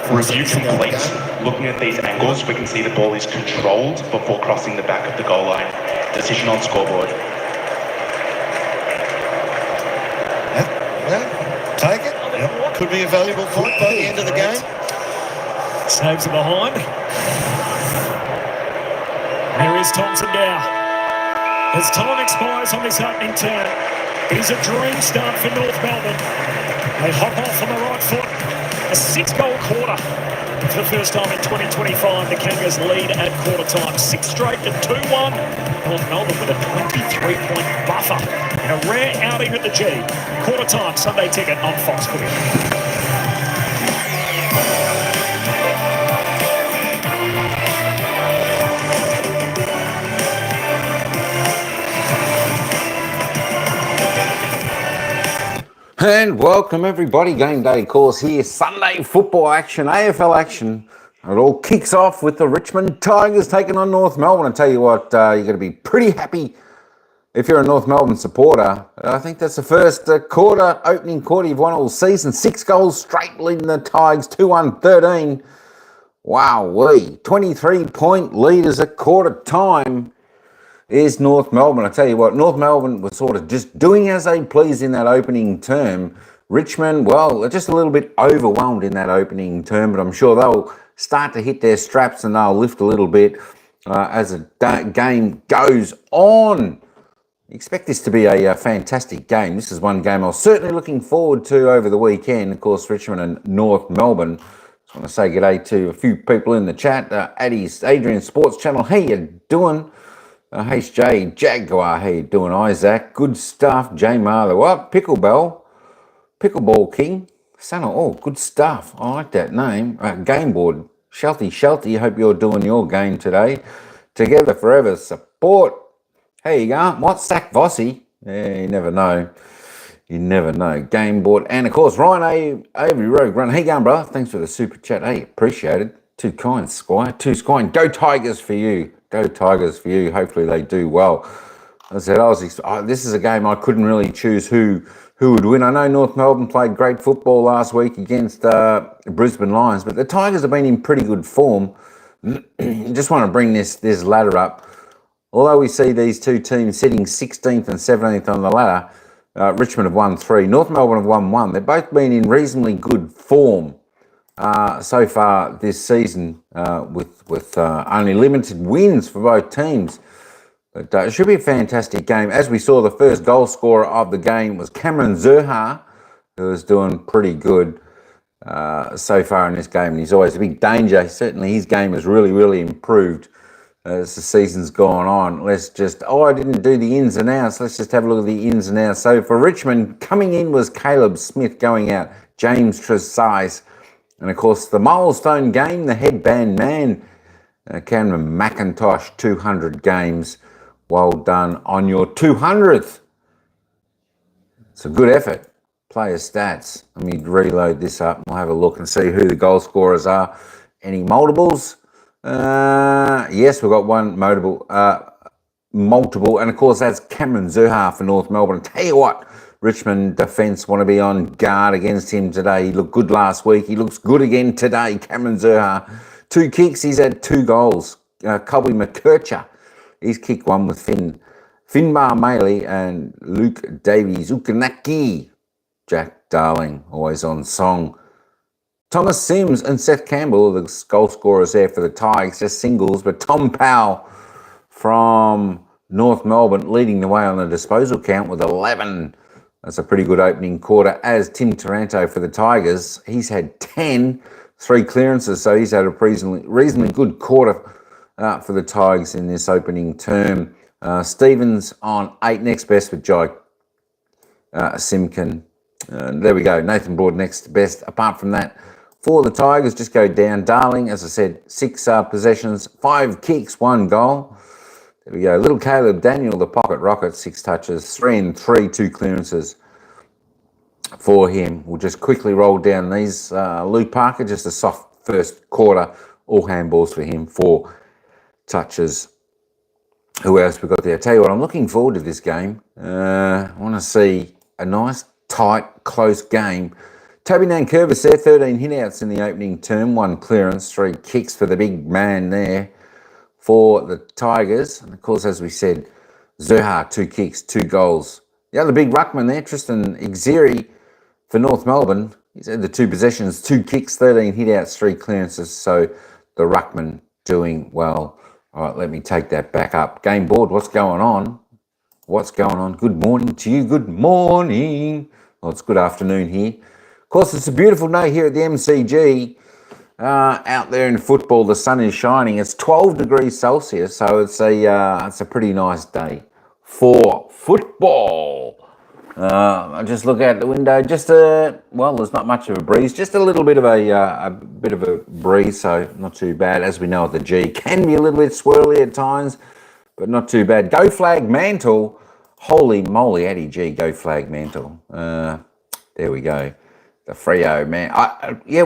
Review complete. Looking at these angles, we can see the ball is controlled before crossing the back of the goal line. Decision on scoreboard. Yeah. Take it. Yep. Could be a valuable point by the end of the game. Saves it behind. There is Thompson Dow. As time expires on this opening turn, it is a dream start for North Melbourne. They hop off on the right foot. A 6-goal quarter. For the first time in 2025, the Kangas lead at quarter time. 6 straight to 2-1. North Melbourne with a 23-point buffer in a rare outing at the G. Quarter time, Sunday ticket on Fox Footy. And welcome everybody, game day course here, Sunday football action, AFL action. It all kicks off with the Richmond Tigers taking on North Melbourne. I tell you what, you're going to be pretty happy if you're a North Melbourne supporter. I think that's the first opening quarter you've won all season. 6 goals straight leading the Tigers, 2-1-13. Wow-wee, 23-point leaders at quarter time is North Melbourne. I tell you what, North Melbourne was sort of just doing as they pleased in that opening term. Richmond, well, they're just a little bit overwhelmed in that opening term, but I'm sure they'll start to hit their straps and they'll lift a little bit as the game goes on. Expect this to be a fantastic game. This is one game I was certainly looking forward to over the weekend. Of course, Richmond and North Melbourne. Just want to say g'day to a few people in the chat. Addy's Adrian Sports Channel, how you doing? HJ Jaguar, how you doing, Isaac? Good stuff. J Marler, what? Pickleball King. Son of, oh, good stuff. I like that name. Game board. Shelty, hope you're doing your game today. Together forever support. How you going? What? Sack Vossi? Yeah, you never know. You never know. Game board. And of course, Ryan Avery Rogue Run. How you going, brother? Thanks for the super chat. Hey, appreciate it. Too kind, Squire. Too kind. Go Tigers for you. Go Tigers for you. Hopefully they do well. I said, this is a game I couldn't really choose who would win. I know North Melbourne played great football last week against Brisbane Lions, but the Tigers have been in pretty good form. Just want to bring this ladder up. Although we see these two teams sitting 16th and 17th on the ladder, Richmond have won 3, North Melbourne have won 1. They've both been in reasonably good form so far this season, with only limited wins for both teams. But it should be a fantastic game. As we saw, the first goal scorer of the game was Cameron Zurhaar, who is doing pretty good so far in this game. And he's always a big danger. Certainly his game has really, really improved as the season's gone on. Let's just, I didn't do the ins and outs. Let's just have a look at the ins and outs. So for Richmond, coming in was Caleb Smith, going out James Trezise. And of course, the milestone game, the headband man, Cameron McIntosh, 200 games. Well done on your 200th. It's a good effort. Player stats. Let me reload this up. We'll have a look and see who the goal scorers are. Any multiples? Yes, we've got one multiple. And of course, that's Cameron Zurhaar for North Melbourne. I tell you what, Richmond defence want to be on guard against him today. He looked good last week. He looks good again today. Cameron Zurhaar. 2 kicks. He's had 2 goals. Colby McKercher. He's kicked one with Finbar Maley and Luke Davies. Ukanaki. Jack Darling, always on song. Thomas Sims and Seth Campbell are the goal scorers there for the Tigers, just singles. But Tom Powell from North Melbourne leading the way on the disposal count with 11. That's a pretty good opening quarter. As Tim Taranto for the Tigers, he's had 10, 3 clearances, so he's had a reasonably good quarter for the Tigers in this opening term. Stevens on 8, next best with Jai Simkin. There we go. Nathan Broad next best. Apart from that, for the Tigers, just go down. Darling, as I said, 6 possessions, 5 kicks, 1 goal. There we go. Little Caleb Daniel, the pocket rocket, 6 touches, 3 and 3, 2 clearances for him. We'll just quickly roll down these. Luke Parker, just a soft first quarter, all handballs for him, 4 touches. Who else we got there? I tell you what, I'm looking forward to this game. I want to see a nice, tight, close game. Toby Nankervis there, 13 hitouts in the opening term, 1 clearance, 3 kicks for the big man there for the Tigers. And of course, as we said, Zurhaar, 2 kicks, 2 goals. The other big ruckman there, Tristan Xeri for North Melbourne. He's had the 2 possessions, 2 kicks, 13 hitouts, 3 clearances. So the ruckman doing well. All right, let me take that back up. Game board, what's going on? What's going on? Good morning to you. Good morning. Well, it's good afternoon here. Of course, it's a beautiful day here at the MCG. Out there in football, the sun is shining. It's 12 degrees Celsius, so it's a pretty nice day for football. I just look out the window. Well, there's not much of a breeze. Just a little bit of a breeze, so not too bad. As we know at the G, can be a little bit swirly at times, but not too bad. Go Flag Mantle. Holy moly, Eddie G, Go Flag Mantle. There we go. The Freo, man.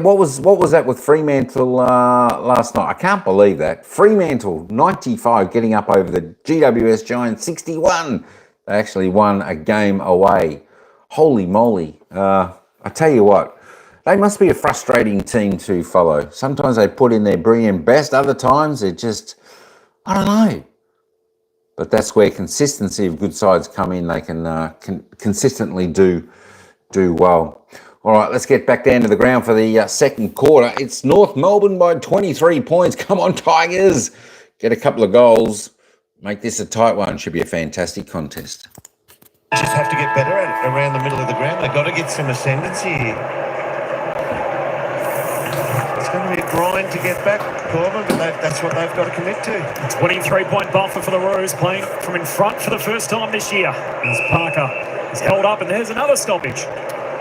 What was that with Fremantle last night? I can't believe that. Fremantle, 95, getting up over the GWS Giants, 61. They actually won a game away. Holy moly. I tell you what, they must be a frustrating team to follow. Sometimes they put in their brilliant best. Other times it just, I don't know. But that's where consistency of good sides come in. They can consistently do well. All right, let's get back down to the ground for the second quarter. It's North Melbourne by 23 points. Come on, Tigers. Get a couple of goals. Make this a tight one. Should be a fantastic contest. Just have to get better at around the middle of the ground. They've got to get some ascendancy here. It's going to be grind to get back, Corbin, but that's what they've got to commit to. 23-point buffer for the Roos, playing from in front for the first time this year. As Parker is held up, and there's another stoppage.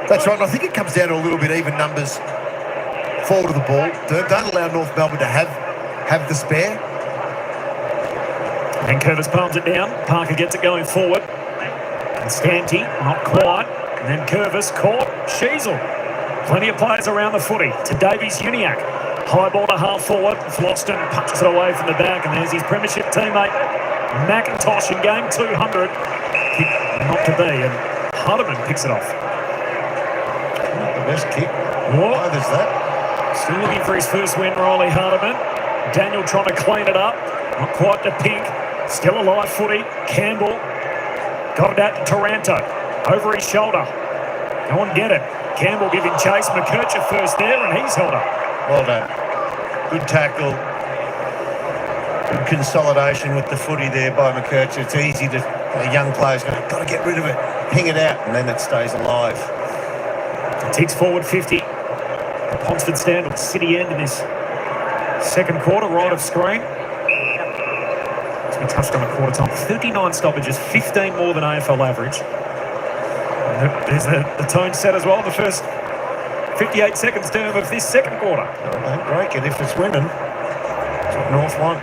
That's right, and I think it comes down to a little bit even numbers forward of the ball. Don't allow North Melbourne to have the spare. And Curvis palms it down. Parker gets it going forward. And Stanty, not quite. And then Curvis caught. Sheasel. Plenty of players around the footy. To Davies Uniac. High ball to half forward. Floston punches it away from the back. And there's his premiership teammate, McIntosh, in game 200. Kick not to be. And Hardiman picks it off. The best kick. What? There's that. Still looking for his first win, Riley Hardiman. Daniel trying to clean it up. Not quite to Pink. Still a live footy. Campbell got it at Taranto. Over his shoulder. Go and get it. Campbell giving chase. McKercher first there, and he's held up. Well done. Good tackle. Good consolidation with the footy there by McKercher. It's easy to, young players go, got to get rid of it. Ping it out, and then it stays alive. Ticks forward 50. Ponsford stand at City end in this second quarter, right of screen. As we touched on at quarter time, 39 stoppages, 15 more than AFL average. And there's the tone set as well, the first 58 seconds term of this second quarter. Don't break it if it's winning. That's what North want.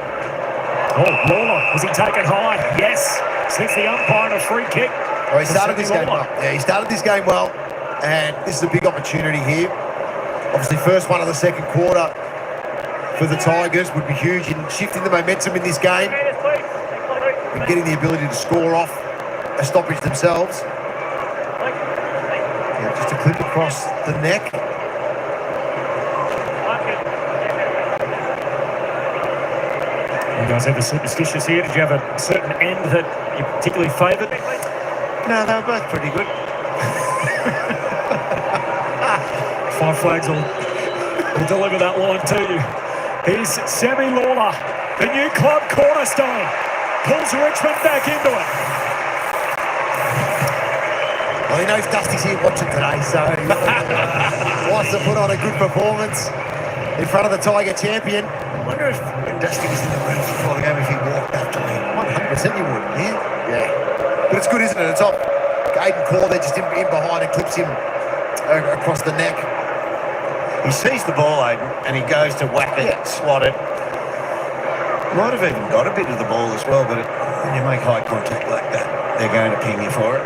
Oh, Lawler, was he taken high? Yes. Slips the umpire in a free kick. Oh, he started this game well. Yeah, he started this game well, and this is a big opportunity here. Obviously, first one of the second quarter for the Tigers would be huge in shifting the momentum in this game and getting the ability to score off a stoppage themselves. Yeah, just a clip across the neck. You guys ever superstitious here? Did you have a certain end that you particularly favoured? No, they were both pretty good. Five Flags will deliver that line to you. Here's Sammy Lawler, the new club cornerstone. Pulls Richmond back into it. Well, he knows Dusty's here watching today, so he wants to put on a good performance in front of the Tiger champion. I wonder if when Dusty was in the room before the game, if he walked up to him. 100% you would, yeah? Yeah. But it's good, isn't it? It's off. Aiden Core there just in behind and clips him across the neck. He sees the ball, Aiden, and he goes to whack it, swat it. Might have even got a bit of the ball as well, but when you make high contact like that, they're going to ping you for it.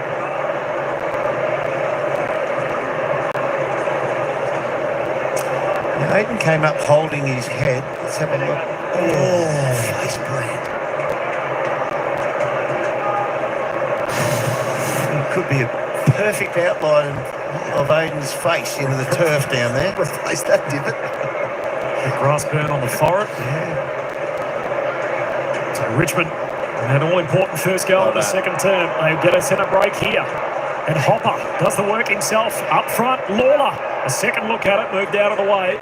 Now, Aiden came up holding his head. Let's have a look. Oh, face plant. It could be a perfect outline of Aiden's face into the turf down there. Replace that divot. The grass burn on the forehead. Yeah. So Richmond, an all-important first goal of the second term. They get a centre break here. And Hopper does the work himself. Up front, Lawler. A second look at it, moved out of the way.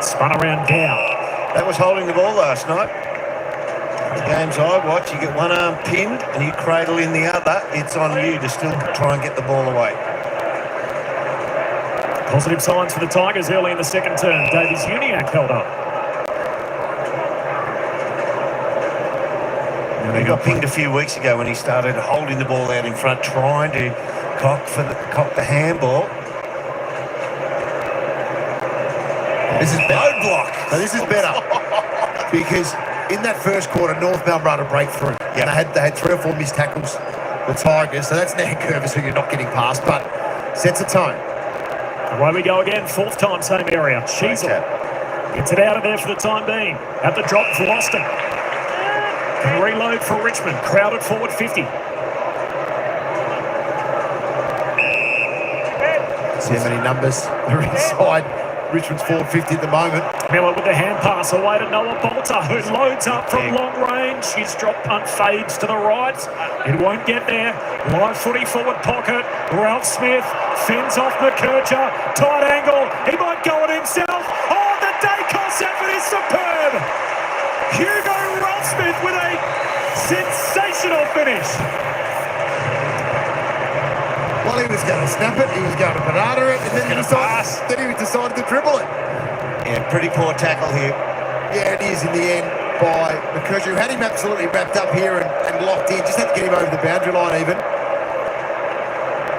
Spun around down. That was holding the ball last night. The games I watch, you get one arm pinned and you cradle in the other. It's on you to still try and get the ball away. Positive signs for the Tigers early in the second term. Davies Uniac held up. He got pinged a few weeks ago when he started holding the ball out in front, trying to cock the handball. This is better. Block. So this is better because in that first quarter, North Melbourne had a breakthrough. Yeah. And they had 3 or 4 missed tackles, the Tigers. So that's now Curvis who you're not getting past, but sets a tone. Away we go again, fourth time, same area. Sheasel gets it out of there for the time being. At the drop for Austin. Can reload for Richmond. Crowded forward 50. See how many numbers are inside Richmond's forward 50 at the moment. Miller with the hand pass away to Noah Bolter, who loads up from long range. His drop punt fades to the right. It won't get there. Live footy forward pocket. Ralph Smith fends off McKercher. Tight angle. He might go it himself. Oh, the Dacos effort is superb. Hugo Ralph Smith with a sensational finish. Well, he was going to snap it, he was going to banana it, and then he decided to dribble it. Yeah, pretty poor tackle here. Yeah, it is in the end by McCurdy, who had him absolutely wrapped up here and locked in. Just had to get him over the boundary line even.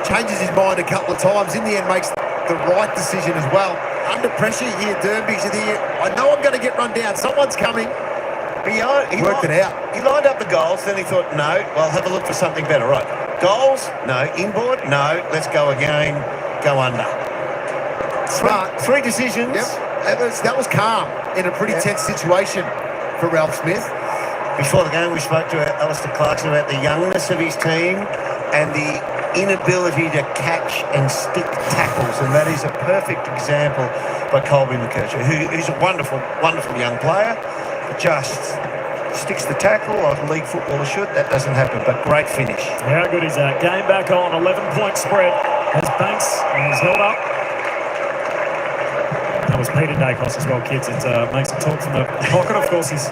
Changes his mind a couple of times. In the end, makes the right decision as well. Under pressure here, Derby's here. I know I'm going to get run down. Someone's coming. He Worked it out. He lined up the goals, then he thought, no, well, have a look for something better. Right, goals? No. Inboard? No. Let's go again. Go under. Smart. Three decisions. Yep. That was calm in a pretty tense situation for Ralph Smith. Before the game, we spoke to Alistair Clarkson about the youngness of his team and the inability to catch and stick tackles, and that is a perfect example by Colby McCurdy, who's a wonderful, wonderful young player, but just sticks the tackle like a league footballer should. That doesn't happen, but great finish. How good is that? Game back on, 11-point spread as Banks is held up. That was Peter Dacos as well, kids. It makes a talk from the pocket. Of course, he's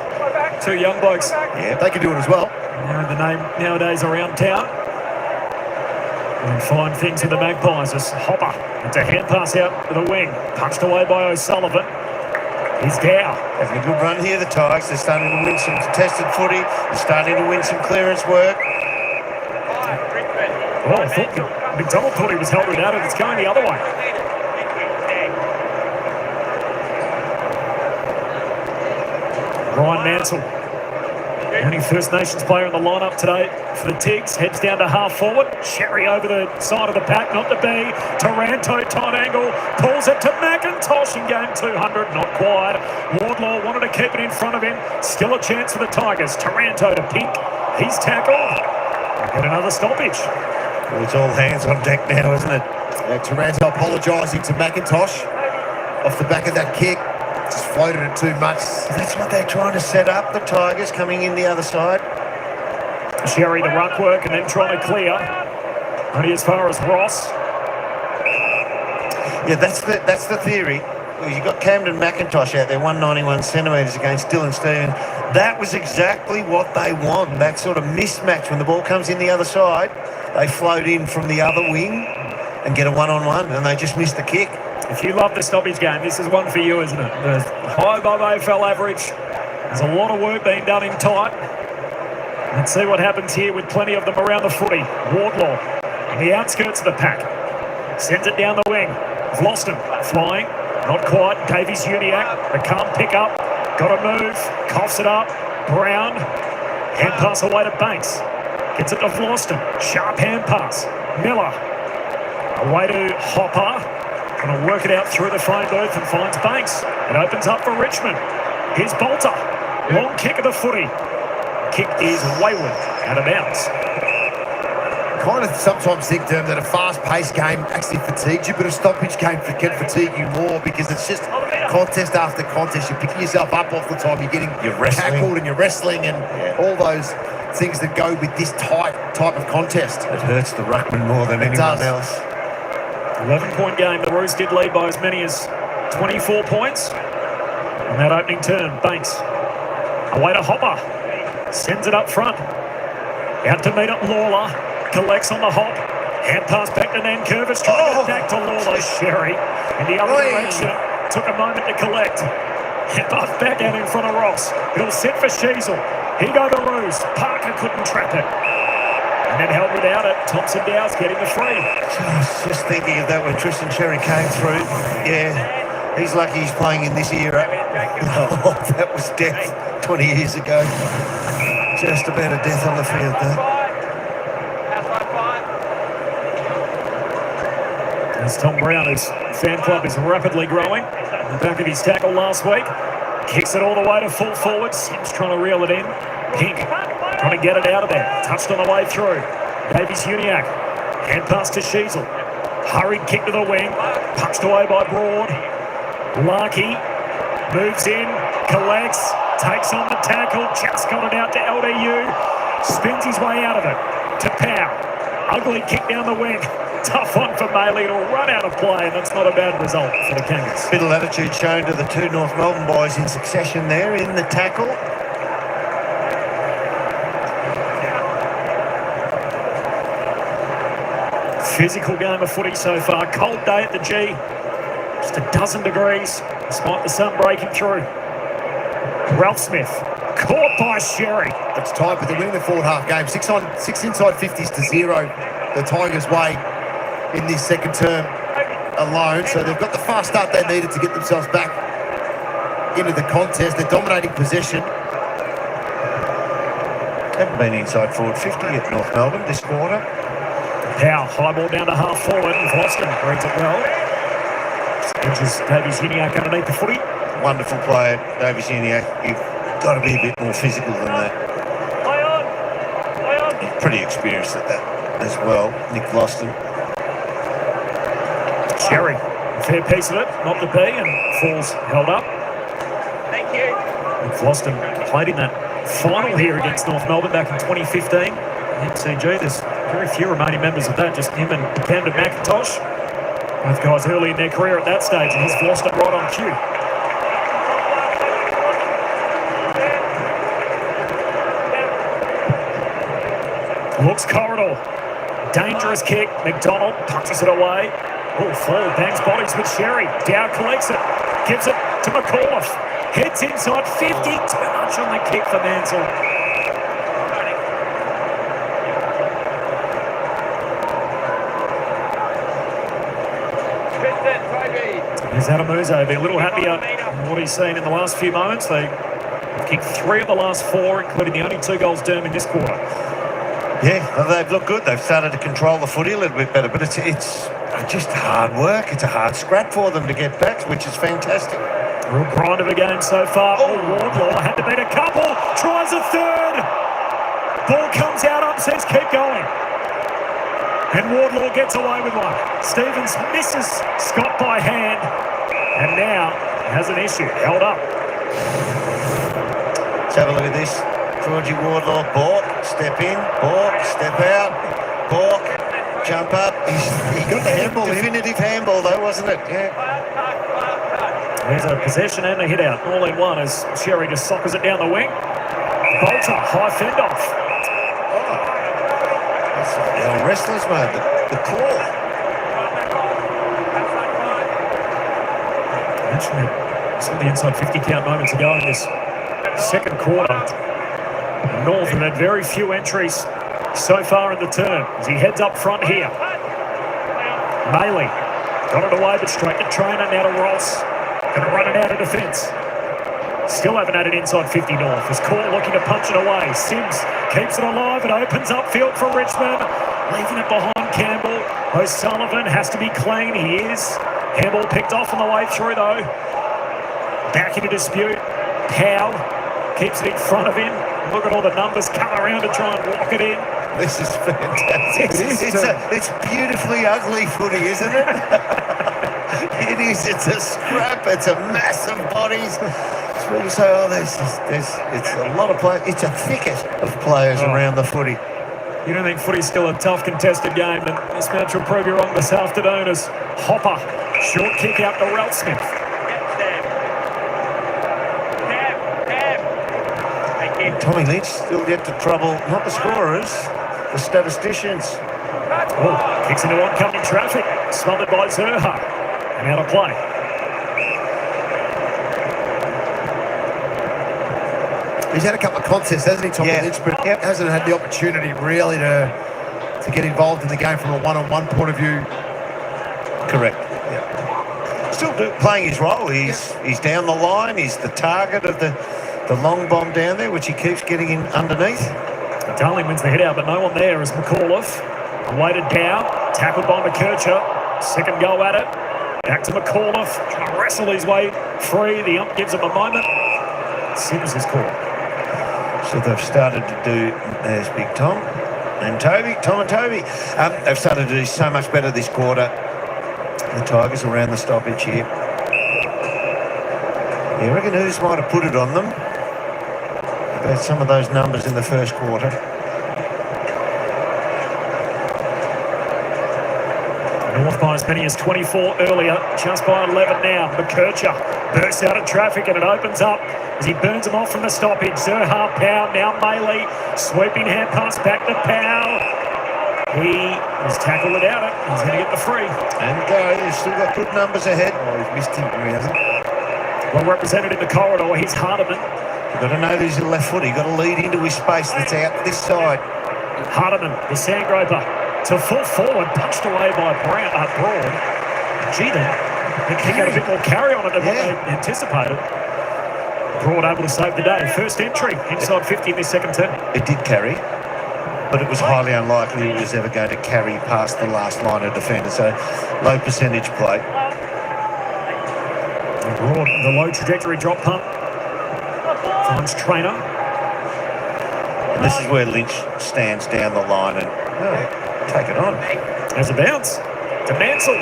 two young blokes. Yeah, they can do it as well. They're the name nowadays around town. And fine things with the Magpies as Hopper. It's a hand pass out to the wing. Punched away by O'Sullivan. He's Gow. Having a good run here, the Tigers. They're starting to win some contested footy. They're starting to win some clearance work. Oh, I thought McDonald thought he was held without it. It's going the other way. Ryan Mansell, only First Nations player in the lineup today for the Tigs, heads down to half forward. Sherry over the side of the pack, not to be. Taranto, tight angle, pulls it to McIntosh in game 200, not quite. Wardlaw wanted to keep it in front of him. Still a chance for the Tigers. Taranto to Pink. He's tackled. Get another stoppage. Well, it's all hands on deck now, isn't it? Yeah, Taranto apologising to McIntosh off the back of that kick. Just floated it too much. That's what they're trying to set up, the Tigers coming in the other side. Sherry the ruck work and then trying to clear. Only as far as Ross. Yeah, that's the theory. Well, you've got Camden McIntosh out there, 191 centimetres against Dylan Stevens. That was exactly what they want, that sort of mismatch. When the ball comes in the other side, they float in from the other wing and get a one-on-one, and they just miss the kick. If you love the stoppage game, this is one for you, isn't it? The high above AFL average. There's a lot of work being done in tight. Let's see what happens here with plenty of them around the footy. Wardlaw on the outskirts of the pack. Sends it down the wing. We've lost him. Flying. Not quite. Davies Uniac. They can't pick up. Got to move. Coughs it up. Brown. Hand pass away to Banks. Gets it to Vlosten. Sharp hand pass. Miller. Away to Hopper. Going to work it out through the phone booth and finds Banks. It opens up for Richmond. Here's Bolter. Long kick of the footy. Kick is wayward, out of bounds. Kind of sometimes think, Derm, that a fast-paced game actually fatigues you, but a stoppage game can fatigue you more because it's just contest after contest. You're picking yourself up off the time. You're getting tackled and you're wrestling and all those things that go with this type of contest. It hurts the ruckman more than anyone else. 11-point game. The Roos did lead by as many as 24 points. On that opening turn, Banks away to Hopper. Sends it up front. Out to meet up Lawler. Collects on the hop. Hand pass back to Nankervis. Trying to get back to Lawler. Sherry in the other direction. Took a moment to collect. Hand pass back out in front of Ross. It'll sit for Sheasel. Here go the Roos. Parker couldn't trap it. And then held without it. Thompson Dow's getting the free. Just thinking of that when Tristan Sherry came through. Yeah, he's lucky he's playing in this era. Oh, that was death 20 years ago. Just about a death on the field there. As Tom Brown, his fan club is rapidly growing. On the back of his tackle last week. Kicks it all the way to full forward. Sims trying to reel it in. Pink trying to get it out of there. Touched on the way through. Davies Uniac. Hand pass to Sheasel. Hurried kick to the wing. Punched away by Broad. Larkey moves in. Collects. Takes on the tackle. Just got it out to LDU. Spins his way out of it. To Pow. Ugly kick down the wing. Tough one for Maley. It'll run out of play, and that's not a bad result for the Kangas. Bit of latitude shown to the two North Melbourne boys in succession there in the tackle. Physical game of footy so far. Cold day at the G. Just a dozen degrees. despite the sun breaking through. Ralph Smith, caught by Sherry. It's tight, but they're winning the forward half game. Six inside 50s to 0. The Tigers' way in this second term alone. So they've got the fast start they needed to get themselves back into the contest. They're dominating possession. Haven't been inside forward 50 at North Melbourne this quarter. Powell, high ball down to half forward, and Boston reads it well. Edges Davies Uniacke underneath the footy. Wonderful player, Davies Uniacke. You've got to be a bit more physical than that. He's pretty experienced at that as well, Nick Gloston. Sherry, a fair piece of it, not to be, and falls held up. Thank you. Nick Gloston played in that final here against North Melbourne back in 2015. MCG, there's very few remaining members of that, just him and Camden McIntosh. Both guys early in their career at that stage, and he's Gloston right on cue. Looks corridor. Dangerous kick. McDonald punches it away. Oh, fall. Bangs bodies with Sherry. Dow collects it. Gives it to McAuliffe. Heads inside 50. Too much on the kick for Mansell. There's Adamuzo. Be a little happier than what he's seen in the last few moments. They kicked 3 of the last 4, including the only 2 goals Durham in this quarter. Yeah, well, they've looked good. They've started to control the footy a little bit better, but it's just hard work. It's a hard scrap for them to get back, which is fantastic. Real grind of a game so far. Oh, Wardlaw had to beat a couple. Tries a third. Ball comes out, up, says keep going. And Wardlaw gets away with one. Stevens misses Scott by hand. And now has an issue. Held up. Let's have a look at this. Georgie Wardlaw, Bork, step in, Bork, step out, Bork, jump up. He got the handball. Definitive handball though, wasn't it? Yeah. There's a possession and a hit out, all in one as Sherry just soccers it down the wing. Bolter, high fend off. Oh, that's the old wrestlers mode, the claw. Mentioned some of the inside 50 count moments ago in this second quarter. North have had very few entries so far in the term as he heads up front here. Maley got it away, but straight to Trainer, now to Ross. Going to run it out of defence. Still haven't had it inside 50 North. His Call looking to punch it away. Sims keeps it alive. It opens up field for Richmond. Leaving it behind Campbell. O'Sullivan has to be clean. He is. Handball picked off on the way through though. Back into dispute. Powell keeps it in front of him. Look at all the numbers come around to try and lock it in. This is fantastic. It's beautifully ugly footy, isn't it? It is. It's a scrap. It's a massive bodies. It's when you say, oh, it's a lot of players. It's a thicket of players around the footy. You don't think footy's still a tough contested game, then this match will prove you wrong this afternoon as Hopper, short kick out to Ralph Smith. Tommy Lynch still yet to trouble, not the scorers, the statisticians. Oh, kicks into oncoming traffic, smothered by Zerha, and out of play. He's had a couple of contests, hasn't he, Tommy Lynch, but hasn't had the opportunity really to get involved in the game from a one-on-one point of view. Correct. Yeah. Still playing his role. He's down the line. He's the target of the long bomb down there, which he keeps getting in underneath. Darling wins the hit out, but no one there as McAuliffe. Awaited down, tackled by McKercher. Second go at it. Back to McAuliffe, trying to wrestle his way free. The ump gives him a moment. Sims is caught. So they've started to do, there's Big Tom and Toby, Tom and Toby. They've started to do so much better this quarter. The Tigers around the stoppage here. You reckon who's might have put it on them? About some of those numbers in the first quarter. North by as many as 24 earlier, just by 11 now. McKercher bursts out of traffic and it opens up as he burns them off from the stoppage. Zerha, Powell, now Maley. Sweeping hand pass back to Powell. He has tackled without it. He's going to get the free. And he's still got good numbers ahead. Oh, he's missed him, he hasn't. well represented in the corridor. He's Hardiman. You've got to know there's a left foot. You've got to lead into his space that's out this side. Hardiman, the Sandgroper, to full forward, punched away by Broad. Gee, they can get a bit more carry on it than what they anticipated. Broad able to save the day. First entry inside 50 in this second term. It did carry, but it was highly unlikely it was ever going to carry past the last line of defenders. So low percentage play. Broad, the low trajectory drop punt. Finds Trainer. And this is where Lynch stands down the line and take it on. As a bounce to Mansell.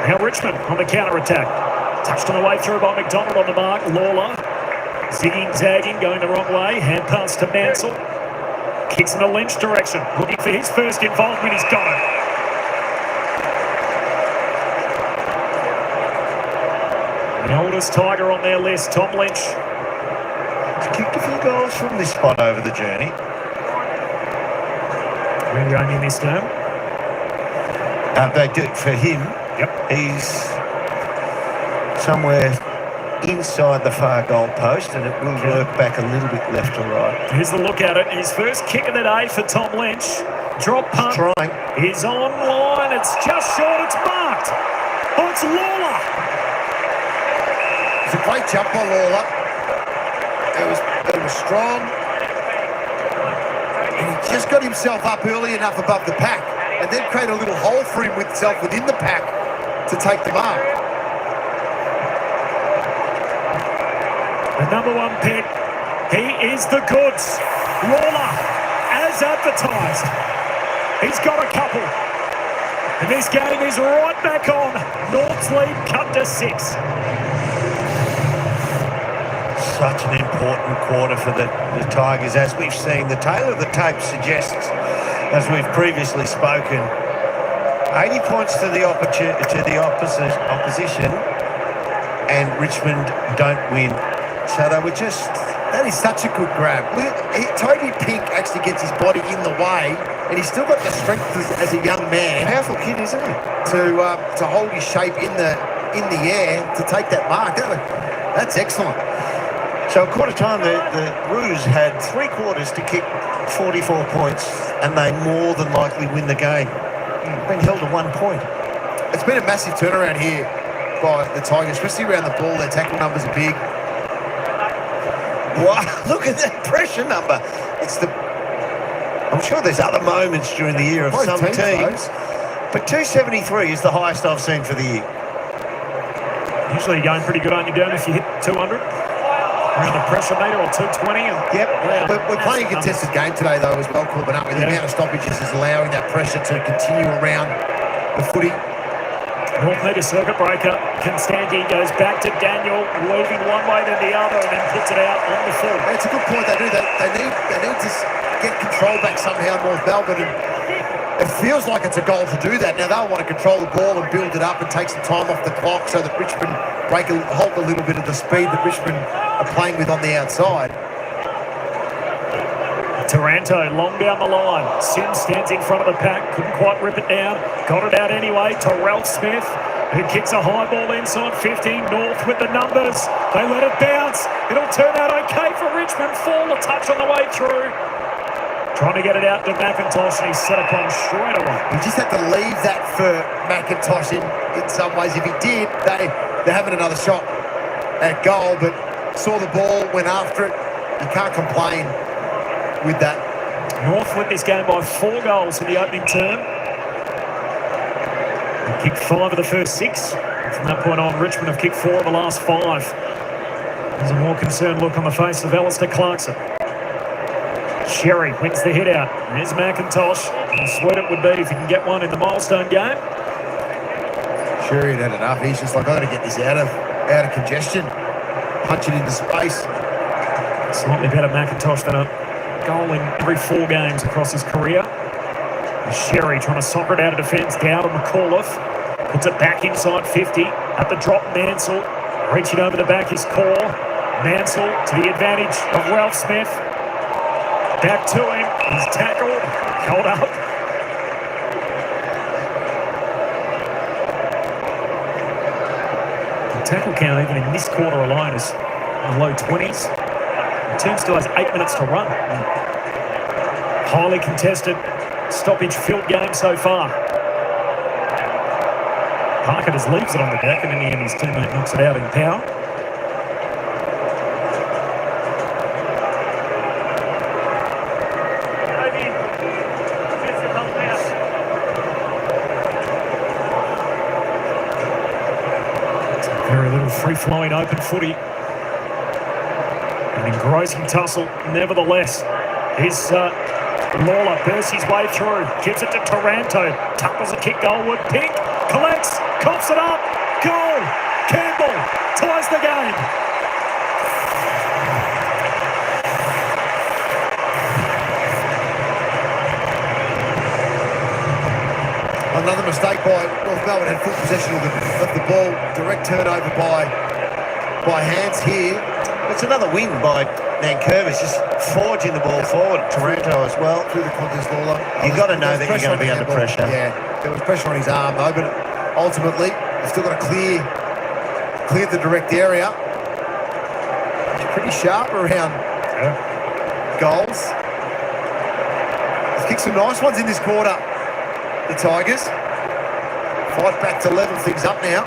Now Richmond on the counter-attack. Touched on the way through by McDonald on the mark. Lawler zigging, zagging, going the wrong way. Hand pass to Mansell. Kicks in the Lynch direction. Looking for his first involvement. He's got it. The oldest Tiger on their list, Tom Lynch. He's kicked a few goals from this spot over the journey. Really only in this term. They do it for him. Yep. He's somewhere inside the far goal post, and it will work back a little bit left to right. Here's the look at it. His first kick of the day for Tom Lynch. Drop punt. Trying. He's on line. It's just short. It's marked. Oh, it's Lawler. It's a great jump by Lawler. It was strong. And he just got himself up early enough above the pack and then create a little hole for himself within the pack to take the mark. The number one pick. He is the goods. Lawler, as advertised. He's got a couple. And this game is right back on. North's lead cut to 6. Such an important quarter for the Tigers. As we've seen, the tail of the tape suggests, as we've previously spoken, 80 points to the opposition, and Richmond don't win. So they were just... That is such a good grab. Toby Pink actually gets his body in the way, and he's still got the strength as a young man. Powerful kid, isn't he? To hold his shape in the air to take that mark. That's excellent. So at quarter time, the Roos had 3 quarters to kick 44 points, and they more than likely win the game. Been held to 1 point. It's been a massive turnaround here by the Tigers, especially around the ball. Their tackle numbers are big. Wow, look at that pressure number. I'm sure there's other moments during the year of some teams, but 273 is the highest I've seen for the year. Usually you're going pretty good on your down if you hit 200. Around the pressure meter or 220. Yep. We're playing a contested game today, though, as well, Corbin, up with the amount of stoppages is allowing that pressure to continue around the footy. North meter circuit breaker. Constanti goes back to Daniel, weaving one way then the other, and then puts it out on the full. It's a good point. They need to get control back somehow, North Melbourne, and it feels like it's a goal to do that. Now they'll want to control the ball and build it up and take some time off the clock so that Richmond hold a little bit of the speed that Richmond are playing with on the outside. Taranto long down the line. Sims stands in front of the pack, couldn't quite rip it down, got it out anyway to Ralph Smith, who kicks a high ball inside 50. North with the numbers, they let it bounce. It'll turn out okay for Richmond. Fall a touch on the way through. Trying to get it out to McIntosh, and he's set upon straight away. He just had to leave that for McIntosh in some ways. If he did, they're having another shot at goal, but saw the ball, went after it. You can't complain with that. North win this game by 4 goals in the opening term. They kicked 5 of the first 6. From that point on, Richmond have kicked 4 of the last 5. There's a more concerned look on the face of Alistair Clarkson. Sherry wins the hit out. There's McIntosh. And sweet it would be if he can get one in the milestone game. Sherry had enough. He's just like, I've got to get this out of congestion. Punch it into space. Slightly better McIntosh than a goal in every 4 games across his career. Sherry trying to soccer it out of defence. Down on McAuliffe. Puts it back inside 50. At the drop, Mansell. Reaching over the back is Core. Mansell to the advantage of Ralph Smith. Back to him. He's tackled. Held up. tackle count even in this quarter alone is in the low 20s. The team still has 8 minutes to run. Highly contested, stoppage-filled game so far. Parker just leaves it on the deck, and in the end his teammate knocks it out in power. Very little free-flowing open footy. An engrossing tussle, nevertheless. Here's Lawler bursts his way through, gives it to Taranto, tackles a kick goalward, Pink collects, coughs it up, goal! Campbell ties the game. Another mistake by North Melbourne, had full possession of the ball, direct turnover by hands here. It's another win by Nankervis, just forging the ball forward. Taranto as well. Through the contest, Lawler. You've got to know that you're going to be under pressure. Yeah, there was pressure on his arm though, but ultimately, he's still got to clear the direct area. He's pretty sharp around goals. He's kicked some nice ones in this quarter. The Tigers fight back to level things up now.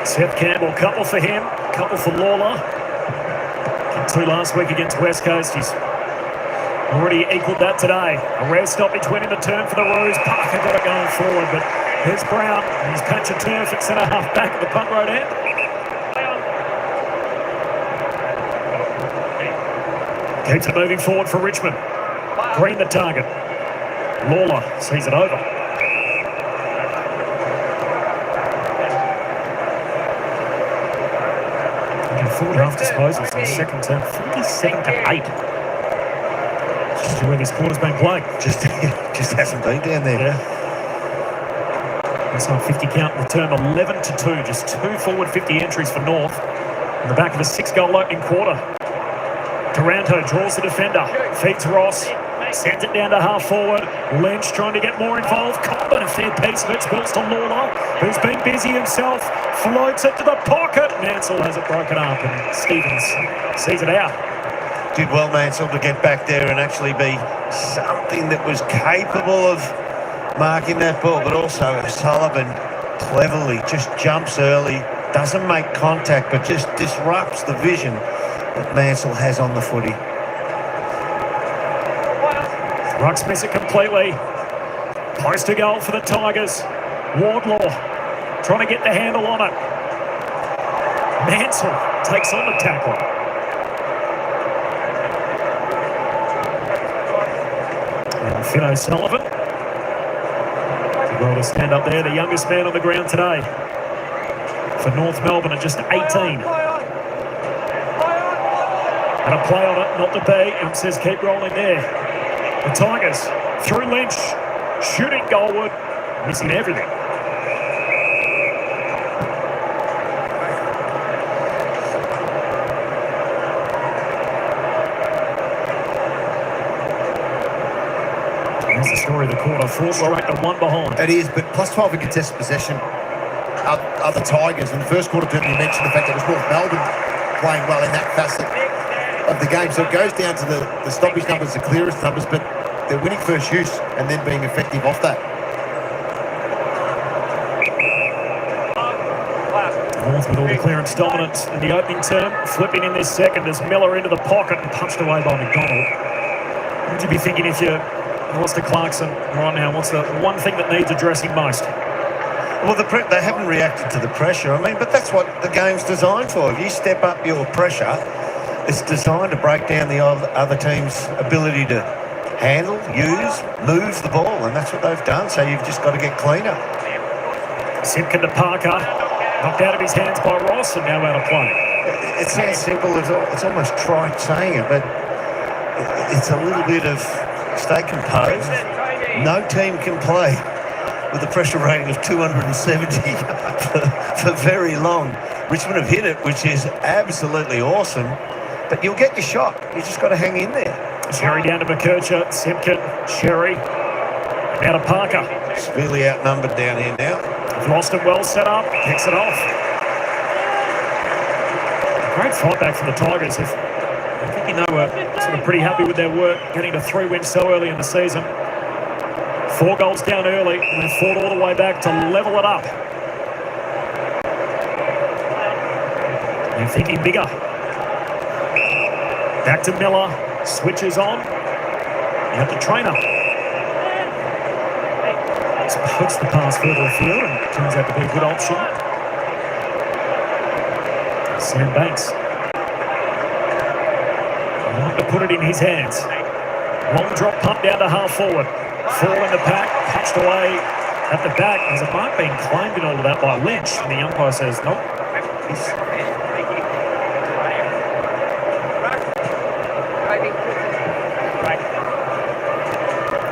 Seth Campbell, couple for him, couple for Lawler. Kicked 2 last week against West Coast. He's already equalled that today. A rare stoppage went in the turn for the Roos. Parker got it going forward, but here's Brown. He's patch of turf at centre half back at the punt road end. Keeps it moving forward for Richmond. Green the target. Lawler sees it over. Forward half disposals in the second term, 47-8. Just where this quarter's been played. Just hasn't been down there. Yeah. That's on 50 count in the term, 11-2. Just 2 forward 50 entries for North. On the back of a 6-goal opening quarter. Taranto draws the defender, feeds Ross, sends it down to half forward. Lynch trying to get more involved. Coleman, a fair piece of it, spills to Lawler, who's been busy himself. Floats it to the pocket. Mansell has it broken up, and Stevens sees it out. Did well, Mansell, to get back there and actually be something that was capable of marking that ball, but also Sullivan cleverly just jumps early, doesn't make contact, but just disrupts the vision that Mansell has on the footy. Rucks miss it completely. Poster goal for the Tigers. Wardlaw trying to get the handle on it. Mansell takes on the tackle. And Finn O'Sullivan. Well to stand up there, the youngest man on the ground today. For North Melbourne at just 18. And a play on it, not to be. Says keep rolling there. The Tigers through Lynch, shooting goalward, missing everything. That's the story of the quarter. 4 straight to 1 behind. It is, but plus 12 in contested possession are the Tigers. In the first quarter, you mentioned the fact that it was North Melbourne playing well in that facet of the game. So it goes down to the stoppage numbers, the clearest numbers, but they're winning first use and then being effective off that. North with all the clearance dominance in the opening term, flipping in this second as Miller into the pocket and punched away by McDonald. What would you be thinking if you lost to Clarkson right now? What's the one thing that needs addressing most? Well, they haven't reacted to the pressure. I mean, but that's what the game's designed for. If you step up your pressure, it's designed to break down the other team's ability to handle, use, move the ball, and that's what they've done. So you've just got to get cleaner. Simpkin to Parker, knocked out of his hands by Ross, and now out of play. It sounds simple, it's almost trite saying it, but it's a little bit of stay composed. No team can play with a pressure rating of 270 for very long. Richmond have hit it, which is absolutely awesome. but you'll get your shot. You just got to hang in there. Cherry down to McKercher, Simpkin, Cherry, now to Parker. Severely outnumbered down here now. They've lost it well set up, kicks it off. Great fight back from the Tigers. I think they were sort of pretty happy with their work, getting to 3 wins so early in the season. 4 goals down early, and they fought all the way back to level it up. They're thinking bigger. Back to Miller, switches on. Out to Trainer. Puts the pass further afield and turns out to be a good option. Sam Banks. Want to put it in his hands. Long drop punt down to half forward. 4 in the pack, punched away at the back. There's a mark being claimed in all of that by Lynch, and the umpire says, nope.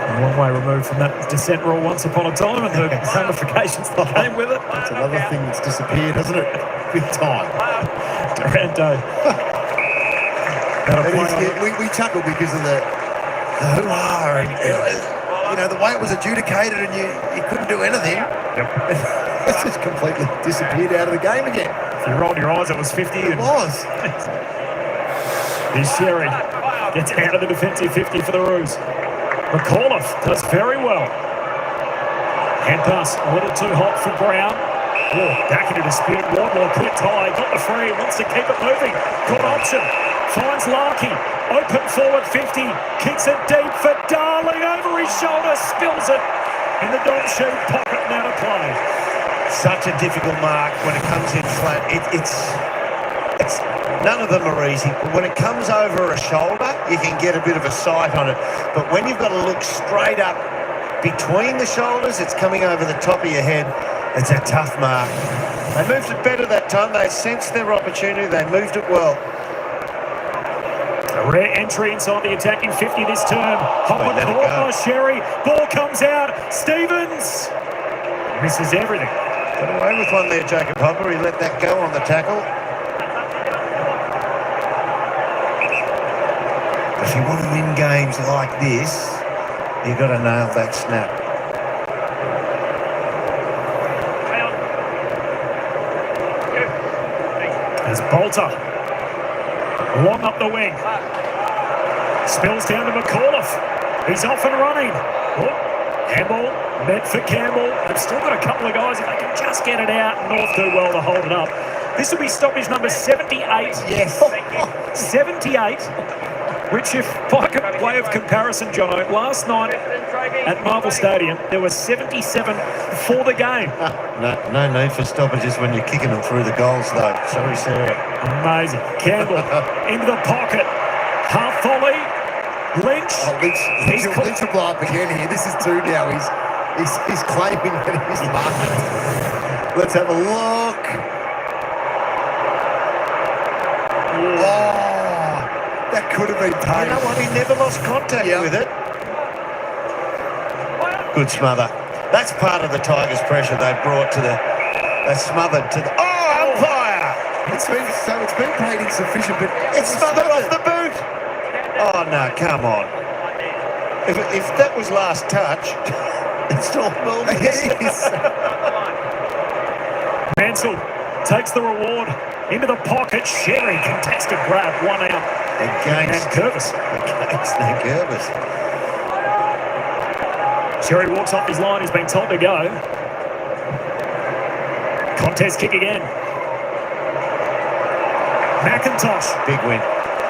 A long way removed from that dissent rule once upon a time, and the ramifications that came with it. That's another thing that's disappeared, hasn't it? Big time. Durando. We chuckle because of the hoo-ha and you know, the way it was adjudicated and you couldn't do anything. Yep. It's just completely disappeared out of the game again. If you rolled your eyes, it was 50. It was. Here's Sherry. Gets out of the defensive 50 for the Roos. McAuliffe does very well. Hand pass a little too hot for Brown. Oh, back into dispute. Wardlaw quit tie. Got the free. Wants to keep it moving. Good option. Finds Larkey. Open forward 50. Kicks it deep for Darling. Over his shoulder. Spills it in the dog sheet pocket. Now to play. Such a difficult mark when it comes in flat. It's none of them are easy. But when it comes over a shoulder, you can get a bit of a sight on it. But when you've got to look straight up between the shoulders, it's coming over the top of your head. It's a tough mark. They moved it better that time. They sensed their opportunity. They moved it well. A rare entry inside the attacking 50 this term. Hopper caught by Sherry. Ball comes out. Stevens misses everything. Got away with one there, Jacob Hopper. He let that go on the tackle. If you want to win games like this, you've got to nail that snap. There's Bolter. Long up the wing. Spills down to McAuliffe. He's off and running. Oh, handball meant for Campbell. They've still got a couple of guys. If they can just get it out, North do well to hold it up. This will be stoppage number 78. Yes. 78. Which, if by way of comparison, Jono, last night at Marvel Stadium, there were 77 for the game. No need for stoppages when you're kicking them through the goals, though. Sorry, Sarah. Amazing. Campbell into the pocket. Half volley. Lynch. Lynch will blow up again here. This is 2 now. He's claiming that he's marked. Let's have a look. Oh. That could have been paid. You know what? He never lost contact with it. Good smother. That's part of the Tigers' pressure they brought to the... They smothered to the... Oh, umpire! It's been paid insufficient, but It's smothered off the boot! Oh, no, come on. If that was last touch, it's normal. it is. Mansell takes the reward into the pocket. Sherry contested grab, 1 out. Against Curvis. Nick Curvis. Sherry walks off his line. He's been told to go. Contest kick again. McIntosh. Big win.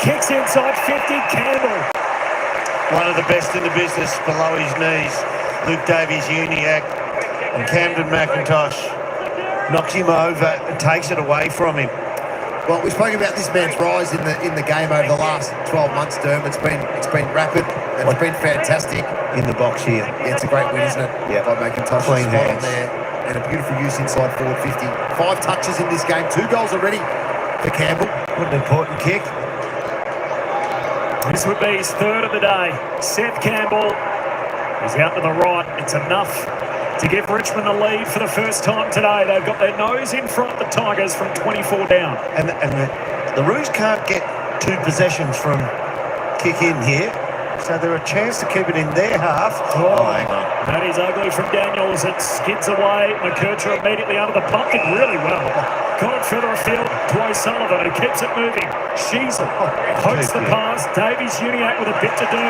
Kicks inside 50. Campbell. One of the best in the business below his knees. Luke Davies, Uniac, and Camden McIntosh knocks him over and takes it away from him. Well, we spoke about this man's rise in the game over the last 12 months, Derm. It's been rapid and it's been fantastic. In the box here. Yeah, it's a great win, isn't it? Yeah. By McIntosh. Clean Spot on hands. there. And a beautiful use inside forward 50. 5 touches in this game. 2 goals already for Campbell. What an important kick. This would be his 3rd of the day. Seth Campbell is out to the right. It's enough to give Richmond the lead for the first time today. They've got their nose in front, the Tigers, from 24 down. And the Roos can't get 2 possessions from kick in here. So they're a chance to keep it in their half. Oh, hang on. that is ugly from Daniels. It skids away. McKercher immediately under the pump. Did really well. Got it further afield to O'Sullivan, who keeps it moving. Sheasel pokes the pass. Davies Uniac with a bit to do.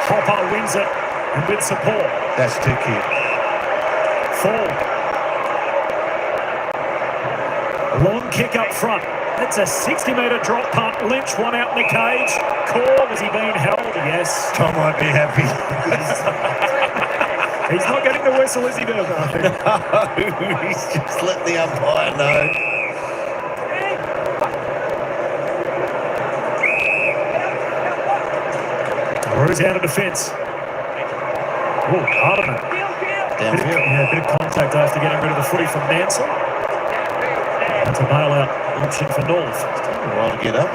Hopper wins it, and with support. That's too cute. Fall. Long kick up front. It's a 60-metre drop punt. Lynch one out in the cage. Core, was he being held? Yes. Tom might be happy. He's not getting the whistle, is he, Durban? No, he's just let the umpire know. Ruse out of defence. Oh, Hardeman. Downfield. A bit of contact after getting rid of the footy from Mansell. That's a bailout option for North. Taking a while to get up,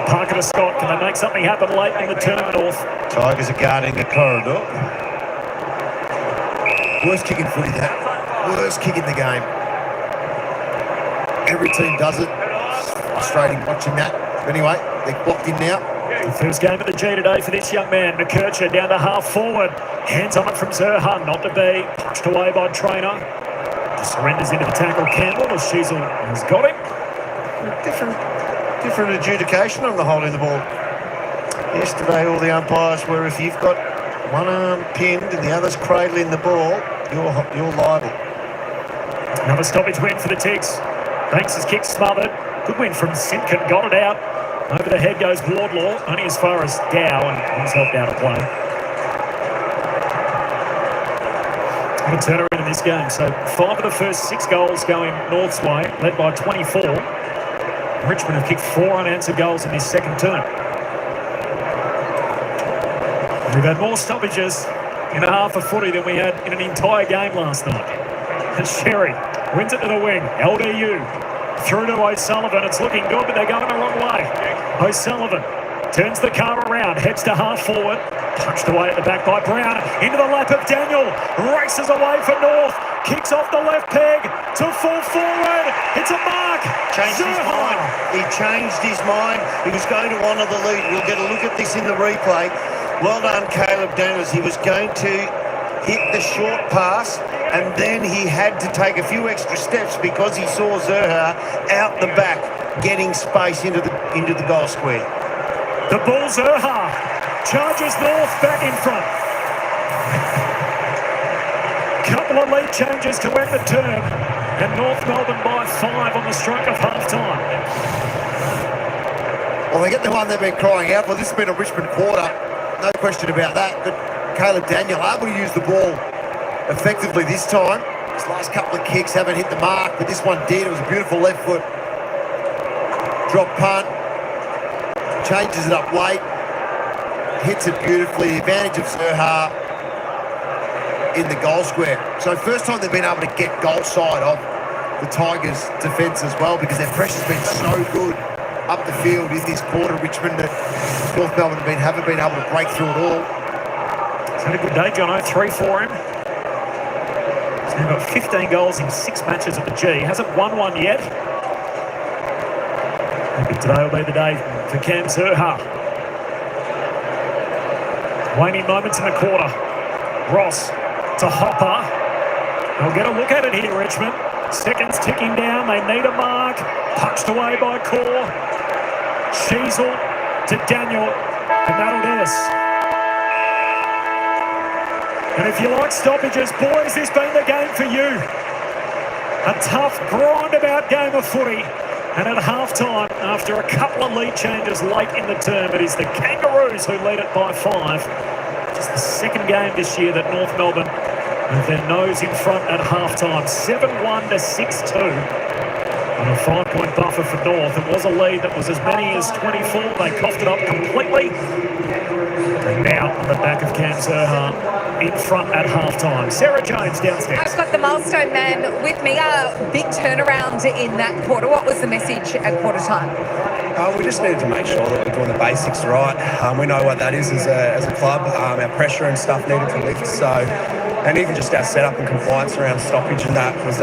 Parker to Scott. Can they make something happen late in the term, North? Tigers are guarding the corridor. Worst kick in footy, that. Worst kick in the game. Every team does it. It's frustrating watching that. But anyway, they're blocked in now. The first game of the G today for this young man. McKercher down to half forward. Hands on it from Zerha. Not to be. Punched away by Trainer. Surrenders into the tackle. Campbell as Sheasel has got him. Different adjudication on the holding the ball. Yesterday, all the umpires were, if you've got one arm pinned and the other's cradling the ball, you're liable. Another stoppage win for the Tigs. Banks' kick smothered. Good win from Simpkin. Got it out. Over the head goes Wardlaw. Only as far as Dow, and he's helped out of play. What a turnaround in this game. So 5 of the first 6 goals going North's way, led by 24. Richmond have kicked 4 unanswered goals in this second term. We've had more stoppages in a half of footy than we had in an entire game last night. And Sherry wins it to the wing. LDU through to O'Sullivan. It's looking good, but they're going the wrong way. O'Sullivan turns the car around, heads to half forward. Punched away at the back by Brown. Into the lap of Daniel. Races away for North. Kicks off the left peg to full forward. It's a mark. Changed his mind. He changed his mind. He was going to honour the lead. We'll get a look at this in the replay. Well done, Caleb Daniels. He was going to hit the short pass, and then he had to take a few extra steps because he saw Zerha out the back getting space into the goal square. The ball, Zerha charges North back in front. Couple of lead changes to end the term, and North Melbourne by 5 on the stroke of half-time. Well, they get the one they've been crying out for. This has been a Richmond quarter. No question about that. But Caleb Daniel able to use the ball effectively this time. His last couple of kicks haven't hit the mark, but this one did. It was a beautiful left foot drop punt. Changes it up late. Hits it beautifully. The advantage of Zerha in the goal square. So first time they've been able to get goal side of the Tigers' defence as well, because their pressure's been so good up the field in this quarter. Richmond that North Melbourne haven't been able to break through at all. He's had a good day, Jono. 3 for him. He's now got 15 goals in 6 matches at the G. Hasn't won one yet. Maybe today will be the day for Cam Zerha. Waning moments in the quarter. Ross to Hopper. They'll get a look at it here, Richmond. Seconds ticking down. They need a mark. Punched away by Core. Sheasel to Daniel. And that'll do us. And if you like stoppages, boys, this been the game for you. A tough, grind-about game of footy. And at half-time, after a couple of lead changes late in the term, it is the Kangaroos who lead it by 5. Just the second game this year that North Melbourne with their nose in front at half-time. 7-1 to 6-2. And a 5-point buffer for North. It was a lead that was as many as 24. They coughed it up completely. And now on the back of Cam Zerha in front at half-time. Sarah Jones downstairs. I've got the milestone man with me. A big turnaround in that quarter. What was the message at quarter time? We just needed to make sure that we're doing the basics right. We know what that is as a club. Our pressure and stuff needed to lift. So And even just our setup and compliance around stoppage and that was,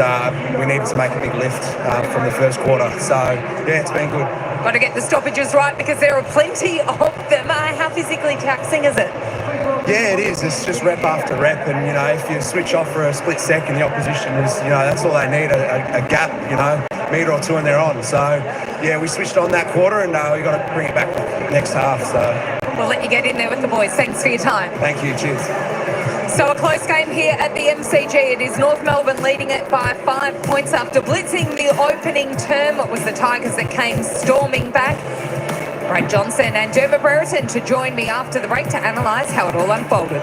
we needed to make a big lift from the first quarter. So, yeah, it's been good. Got to get the stoppages right because there are plenty of them. How physically taxing is it? Yeah, it is. It's just rep after rep. And, you know, if you switch off for a split second, the opposition is, you know, that's all they need, a gap, you know, metre or two and they're on. So, yeah, we switched on that quarter and we got to bring it back next half. So we'll let you get in there with the boys. Thanks for your time. Thank you. Cheers. So a close game here at the MCG. It is North Melbourne leading it by 5 points after blitzing the opening term. It was the Tigers that came storming back. Brad Johnson and Dermot Brereton to join me after the break to analyse how it all unfolded.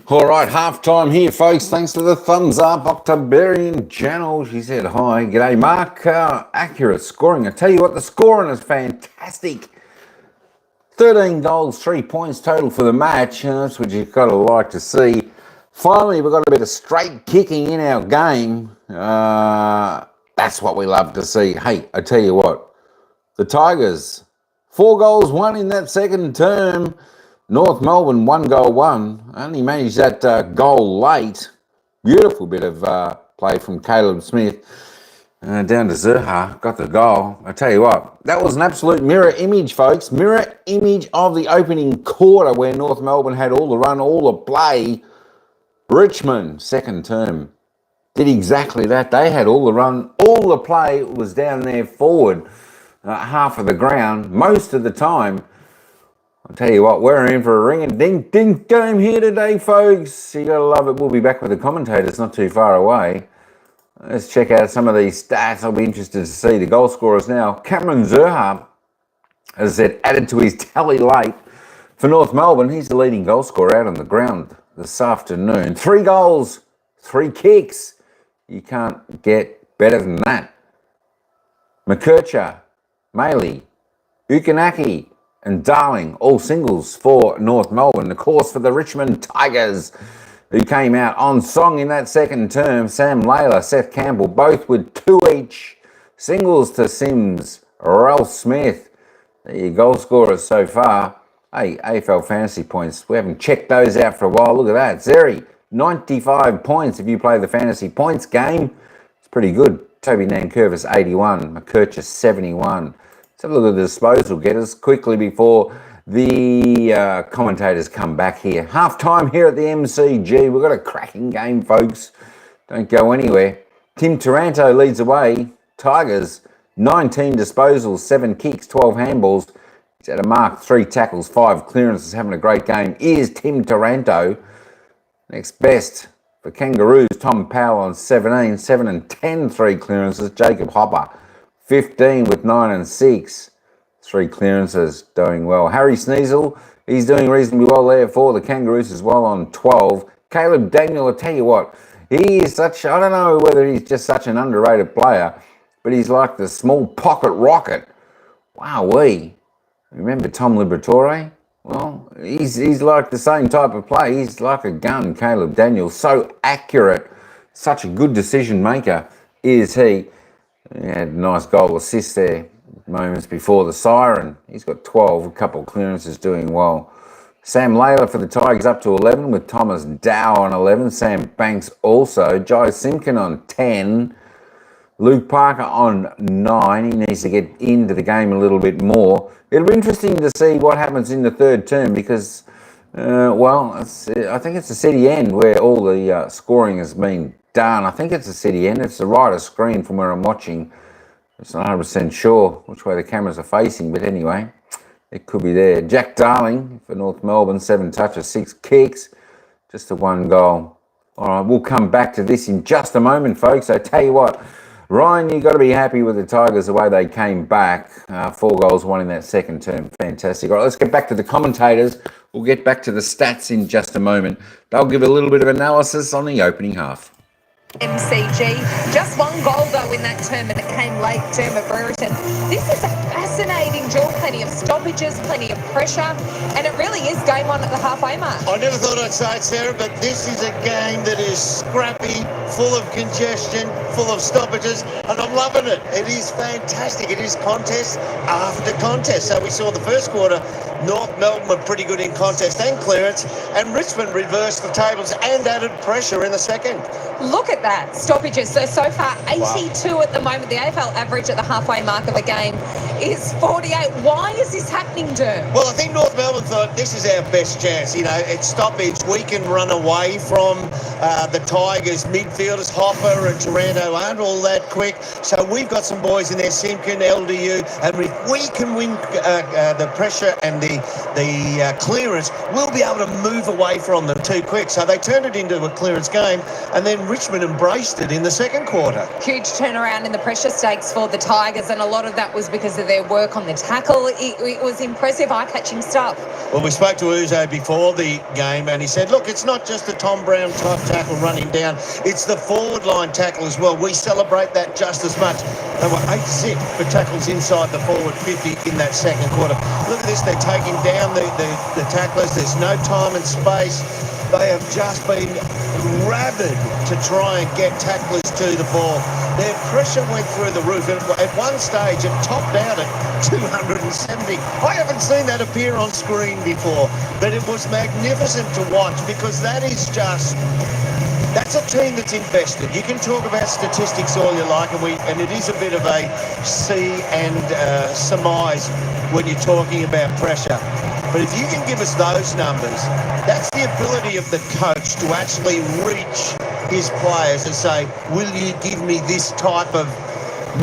All right, half-time here, folks. Thanks for the thumbs up. Octoberian Channel, she said hi. G'day, Mark. Accurate scoring. I tell you what, the scoring is fantastic. 13 goals, 3 points total for the match. That's what you've got to like to see. Finally, we've got a bit of straight kicking in our game. That's what we love to see. Hey, I tell you what, the Tigers, 4 goals, 1 in that second term. North Melbourne, 1 goal, 1. Only managed that goal late. Beautiful bit of play from Caleb Smith. Down to Zerha, got the goal. I tell you what, that was an absolute mirror image, folks. Mirror image of the opening quarter where North Melbourne had all the run, all the play. Richmond, second term, did exactly that. They had all the run, all the play was down there forward, half of the ground, most of the time. I'll tell you what, we're in for a ring-a-ding-ding game here today, folks. You gotta love it. We'll be back with the commentators not too far away. Let's check out some of these stats. I'll be interested to see the goal scorers now. Cameron Zerha, as I said, added to his tally late for North Melbourne. He's the leading goal scorer out on the ground this afternoon. 3 goals, 3 kicks. You can't get better than that. McKercher, Maley, Ukanaki, and Darling, all singles for North Melbourne. Of course, for the Richmond Tigers, who came out on song in that second term, Sam Layla, Seth Campbell, both with 2 each. Singles to Sims, Ralph Smith. The goal scorers so far. Hey, AFL fantasy points. We haven't checked those out for a while. Look at that. Zeri, 95 points if you play the fantasy points game. It's pretty good. Toby Nankervis, 81. McKercher, 71. Let's have a look at the disposal getters quickly before the commentators come back here. Half-time here at the MCG. We've got a cracking game, folks. Don't go anywhere. Tim Taranto leads away. Tigers, 19 disposals, 7 kicks, 12 handballs. He's had a mark, 3 tackles, 5 clearances, having a great game. Is Tim Taranto. Next best for Kangaroos, Tom Powell on 17, 7 and 10, 3 clearances. Jacob Hopper, 15 with 9 and 6. 3 clearances, doing well. Harry Sneasel, he's doing reasonably well there for the Kangaroos as well on 12. Caleb Daniel, I'll tell you what, he is such, I don't know whether he's just such an underrated player, but he's like the small pocket rocket. Wowee. Remember Tom Liberatore? Well, he's like the same type of play. He's like a gun, Caleb Daniel. So accurate, such a good decision maker is he. He had a nice goal assist there moments before the siren. He's got 12, a couple of clearances, doing well. Sam Layla for the Tigers up to 11 with Thomas Dow on 11. Sam Banks also. Jai Simpkin on 10. Luke Parker on 9. He needs to get into the game a little bit more. It'll be interesting to see what happens in the third term because, I think it's the city end where all the scoring has been done. I think it's the city end. It's the right of screen from where I'm watching. It's not 100% sure which way the cameras are facing, but anyway, it could be there. Jack Darling for North Melbourne, 7 touches, 6 kicks, just a 1 goal. All right, we'll come back to this in just a moment, folks. I tell you what, Ryan, you've got to be happy with the Tigers, the way they came back. 4 goals, 1 in that second term. Fantastic. All right, let's get back to the commentators. We'll get back to the stats in just a moment. They'll give a little bit of analysis on the opening half. MCG. Just one goal though in that term, and it came late. Dermot Brereton. This is a fascinating draw. Plenty of stoppages, plenty of pressure, and it really is game on at the halfway mark. I never thought I'd say it, Sarah, but this is a game that is scrappy, full of congestion, full of stoppages, and I'm loving it. It is fantastic. It is contest after contest. So we saw the first quarter, North Melbourne were pretty good in contest and clearance, and Richmond reversed the tables and added pressure in the second. Look at that, stoppages. So far, 82 at the moment. The AFL average at the halfway mark of a game is 48. Why is this happening, Derm? Well, I think North Melbourne thought this is our best chance. You know, it's stoppage. We can run away from the Tigers. Midfielders, Hopper and Taranto aren't all that quick. So we've got some boys in there, Simpkin, LDU, and if we can win the pressure and the clearance, we'll be able to move away from them too quick. So they turned it into a clearance game, and then Richmond embraced it in the second quarter. Huge turnaround in the pressure stakes for the Tigers, and a lot of that was because of their work on the tackle. It was impressive, eye-catching stuff. Well, we spoke to Uzo before the game, and he said, look, it's not just the Tom Brown type tackle running down, it's the forward line tackle as well. We celebrate that just as much. They were 8 zip for tackles inside the forward 50 in that second quarter. Look at this, they're taking down the tacklers. There's no time and space. They have just been rabid to try and get tacklers to the ball. Their pressure went through the roof. At one stage, it topped out at 270. I haven't seen that appear on screen before, but it was magnificent to watch because that is just... That's a team that's invested. You can talk about statistics all you like, and it is a bit of a see and surmise when you're talking about pressure. But if you can give us those numbers, that's the ability of the coach to actually reach his players and say, will you give me this type of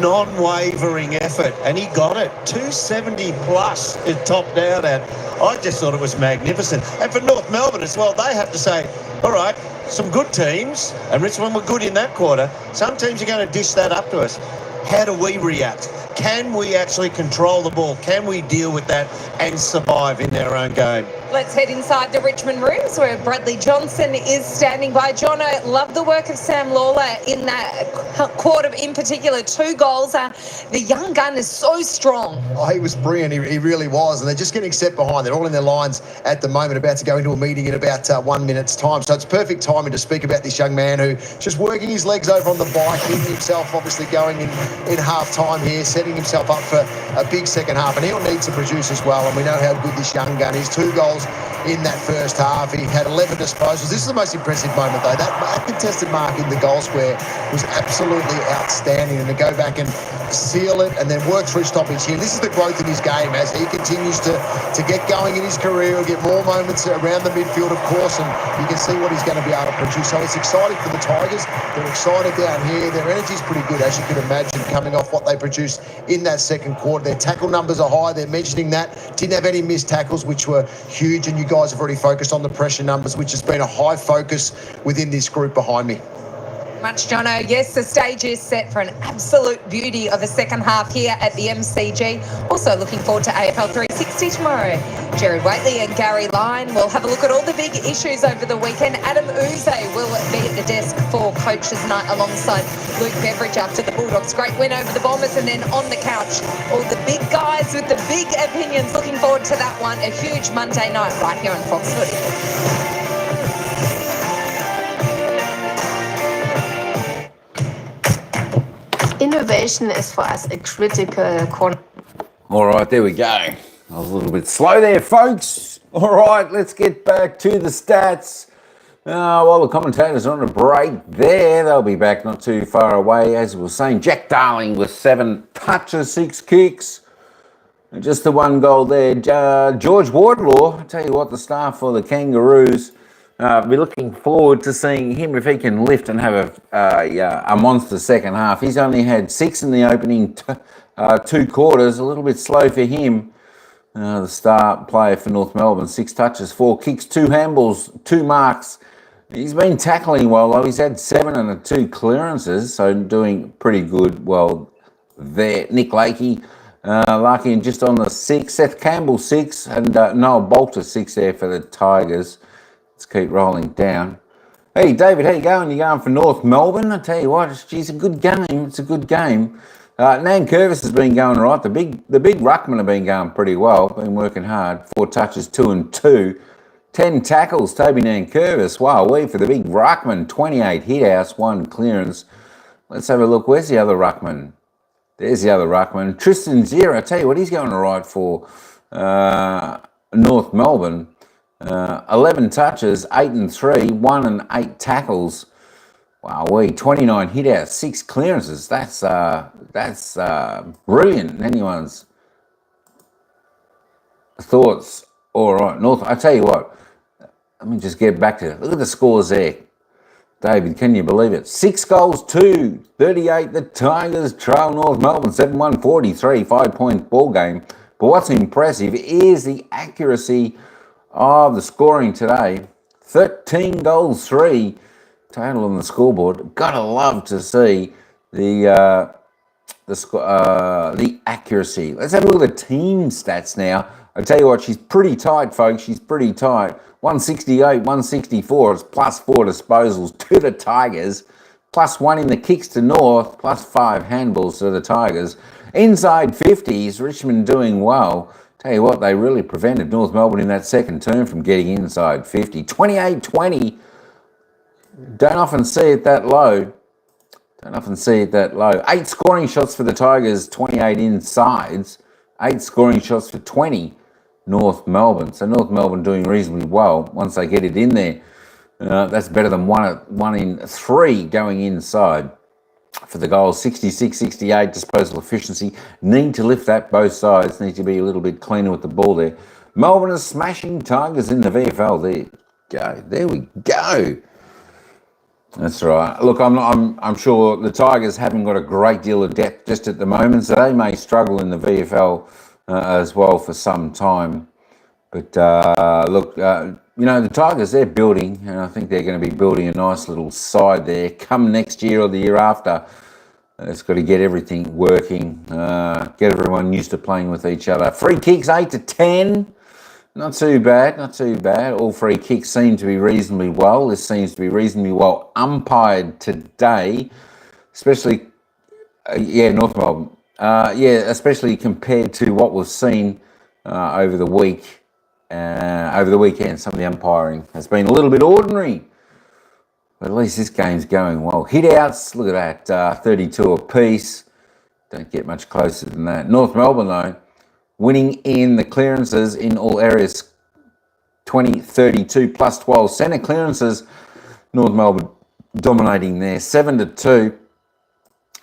non-wavering effort? And he got it. 270 plus it topped out at. I just thought it was magnificent. And for North Melbourne as well, they have to say, all right, some good teams, and Richmond were good in that quarter. Some teams are going to dish that up to us. How do we react? Can we actually control the ball? Can we deal with that and survive in their own game? Let's head inside the Richmond rooms where Bradley Johnson is standing by. Jono, love the work of Sam Lawler in that quarter in particular. 2 goals. The young gun is so strong. Oh, he was brilliant. He really was. And they're just getting set behind. They're all in their lines at the moment, about to go into a meeting in about 1 minute's time. So it's perfect timing to speak about this young man who just working his legs over on the bike, hitting himself, obviously going in half-time here, setting himself up for a big second half. And he'll need to produce as well. And we know how good this young gun is. 2 goals in that first half. He had 11 disposals. This is the most impressive moment, though. That contested mark in the goal square was absolutely outstanding. And to go back and seal it and then work through stoppage here. This is the growth in his game as he continues to get going in his career. He'll get more moments around the midfield, of course, and you can see what he's going to be able to produce. So it's exciting for the Tigers. They're excited down here. Their energy's pretty good, as you could imagine, coming off what they produced in that second quarter. Their tackle numbers are high. They're mentioning that. Didn't have any missed tackles, which were huge, and you guys have already focused on the pressure numbers, which has been a high focus within this group behind me. Much, Jono. Yes, the stage is set for an absolute beauty of a second half here at the MCG. Also looking forward to AFL 360 tomorrow. Jared Waitley and Gary Lyon will have a look at all the big issues over the weekend. Adam Uze will be at the desk for Coaches Night alongside Luke Beveridge after the Bulldogs' great win over the Bombers, and then on the couch, all the big guys with the big opinions. Looking forward to that one. A huge Monday night right here on Fox Footy. Innovation is for us a critical corner. All right, there we go. I was a little bit slow there, folks. All right, let's get back to the stats. While the commentators are on a break there, they'll be back not too far away. As we were saying, Jack Darling with 7 touches, 6 kicks. And just the 1 goal there. George Wardlaw, I tell you what, the star for the Kangaroos. Be looking forward to seeing him if he can lift and have a monster second half. He's only had 6 in the opening 2 quarters, a little bit slow for him. The star player for North Melbourne, 6 touches, 4 kicks, 2 handballs, 2 marks. He's been tackling well, though. He's had 7 and 2 clearances, so doing pretty good. Well, there, Nick Lakey, lucky and just on the 6. Seth Campbell, 6, and Noel Bolter, 6 there for the Tigers. Let's keep rolling down. Hey, David, how you going? You going for North Melbourne? I tell you what, it's a good game. It's a good game. Nan Curvis has been going right. The big ruckmen have been going pretty well. Been working hard. 4 touches, 2 and 2. 10 tackles, Toby Nankervis. Wow, for the big ruckman. 28 hit-outs, 1 clearance. Let's have a look. Where's the other ruckman? There's the other ruckman. Tristan Zera, I tell you what, he's going all right for North Melbourne. 11 touches, 8 and 3, 1 and 8 tackles. Wow, 29 hit-outs, 6 clearances. That's brilliant. Anyone's thoughts? All right, North. I tell you what. Let me just get back to look at the scores there. David, can you believe it? 6 goals, 2, 38. The Tigers trail North Melbourne 7-1, 43, 5-point ball game. But what's impressive is the accuracy of the scoring today. 13 goals, 3 total on the scoreboard. Gotta love to see the accuracy. Let's have a look at the team stats now. I tell you what, she's pretty tight, folks. She's pretty tight. 168, 164. It's plus 4 disposals to the Tigers. Plus 1 in the kicks to North. Plus 5 handballs to the Tigers. Inside 50s, Richmond doing well. Tell you what, they really prevented North Melbourne in that second term from getting inside 50. 28-20. Don't often see it that low. 8 scoring shots for the Tigers, 28 insides. 8 scoring shots for 20 North Melbourne. So North Melbourne doing reasonably well once they get it in there. That's better than 1 in 3 going inside. For the goals, 66, 68 disposal efficiency. Need to lift that both sides. Need to be a little bit cleaner with the ball there. Melbourne is smashing Tigers in the VFL. There we go. That's right. Look, I'm sure the Tigers haven't got a great deal of depth just at the moment, so they may struggle in the VFL as well for some time. But look, the Tigers, they're building, and I think they're going to be building a nice little side there. Come next year or the year after, it's got to get everything working, get everyone used to playing with each other. Free kicks, 8-10. Not too bad. All free kicks seem to be reasonably well. This seems to be reasonably well umpired today, especially, North Melbourne. Especially compared to what was seen over the week. Over the weekend, some of the umpiring has been a little bit ordinary. But at least this game's going well. Hit-outs, look at that, 32 apiece. Don't get much closer than that. North Melbourne, though, winning in the clearances in all areas, 20, 32, plus 12. Centre clearances, North Melbourne dominating there, 7-2.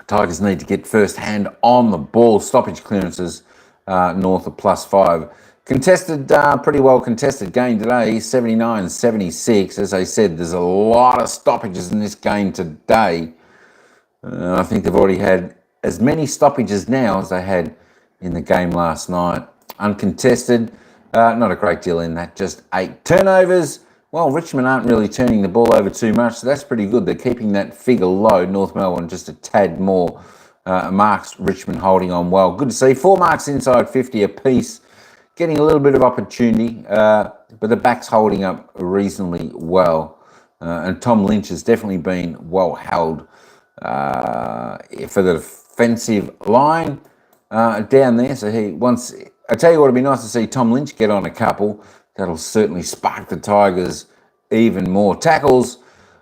Tigers need to get first hand on the ball. Stoppage clearances, North of plus 5. Contested, pretty well contested game today, 79-76. As I said, there's a lot of stoppages in this game today. I think they've already had as many stoppages now as they had in the game last night. Uncontested, not a great deal in that, just 8 turnovers. Well, Richmond aren't really turning the ball over too much, so that's pretty good. They're keeping that figure low. North Melbourne just a tad more marks. Richmond holding on well. Good to see. 4 marks inside 50 apiece. Getting a little bit of opportunity, but the back's holding up reasonably well. And Tom Lynch has definitely been well held for the defensive line down there. So I tell you what, it'd be nice to see Tom Lynch get on a couple. That'll certainly spark the Tigers even more. Tackles,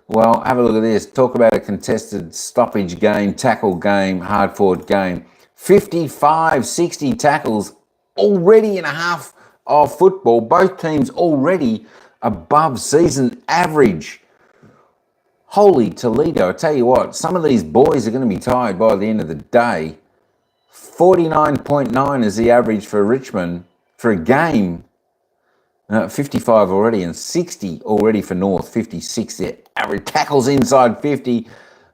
well, have a look at this. Talk about a contested stoppage game, tackle game, hard-fought game. 55, 60 tackles already in a half of football. Both teams already above season average. Holy Toledo, I tell you what, some of these boys are going to be tired by the end of the day. 49.9 is the average for Richmond for a game. 55 already and 60 already for North. 56 the average. Tackles inside 50.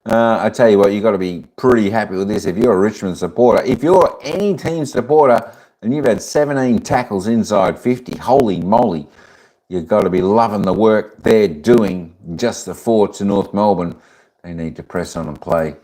I tell you what, you've got to be pretty happy with this if you're a Richmond supporter. If you're any team supporter and you've had 17 tackles inside 50, holy moly, you've got to be loving the work they're doing. Just the 4 to North Melbourne. They need to press on and play.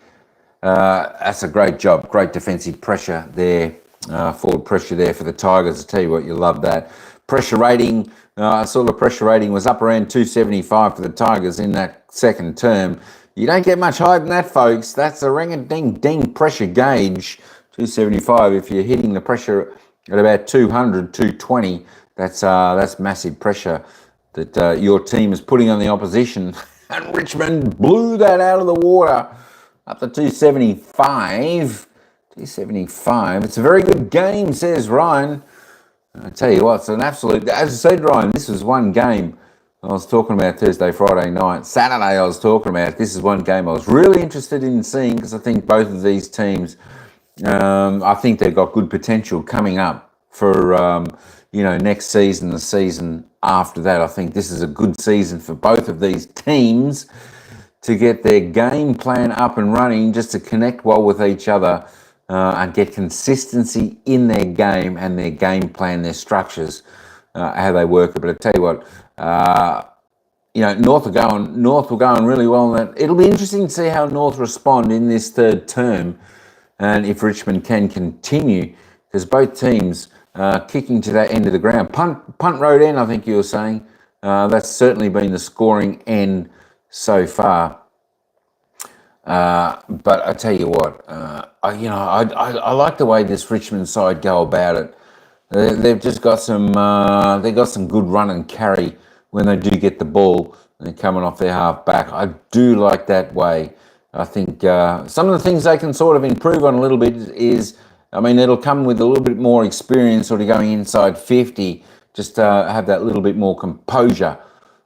That's a great job. Great defensive pressure there Forward pressure there for the Tigers. I tell you what, you love that. Pressure rating, I saw the pressure rating was up around 275 for the Tigers in that second term. You don't get much higher than that, folks. That's a ring-a-ding-ding pressure gauge. 275, if you're hitting the pressure at about 200, 220, that's massive pressure that your team is putting on the opposition. And Richmond blew that out of the water up to 275. 275. It's a very good game, says Ryan. I tell you what, it's an absolute... As I said, Ryan, this was one game I was talking about Thursday, Friday night. Saturday I was talking about. This is one game I was really interested in seeing because I think both of these teams, I think they've got good potential coming up for, next season, the season after that. I think this is a good season for both of these teams to get their game plan up and running, just to connect well with each other and get consistency in their game and their game plan, their structures, how they work it. But I tell you what, North were going really well. And it'll be interesting to see how North respond in this third term, and if Richmond can continue, because both teams kicking to that end of the ground. Punt road end, I think you were saying. That's certainly been the scoring end so far. But I tell you what, I like the way this Richmond side go about it. They've just got some good run and carry when they do get the ball and they're coming off their half back. I do like that way. I think some of the things they can sort of improve on a little bit is, it'll come with a little bit more experience, sort of going inside 50, just have that little bit more composure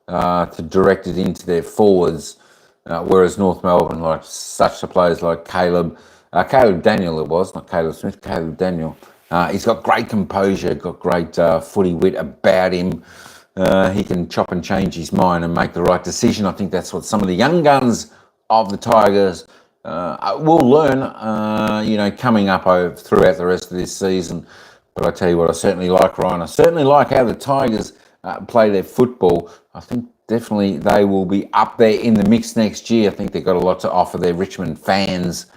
to direct it into their forwards. Whereas North Melbourne, like such players like Caleb Daniel, it was, not Caleb Smith, Caleb Daniel. He's got great composure, got great footy wit about him. He can chop and change his mind and make the right decision. I think that's what some of the young guns of the Tigers will learn, coming up throughout the rest of this season. But I tell you what, I certainly like Ryan. I certainly like how the Tigers play their football. I think definitely they will be up there in the mix next year. I think they've got a lot to offer their Richmond fans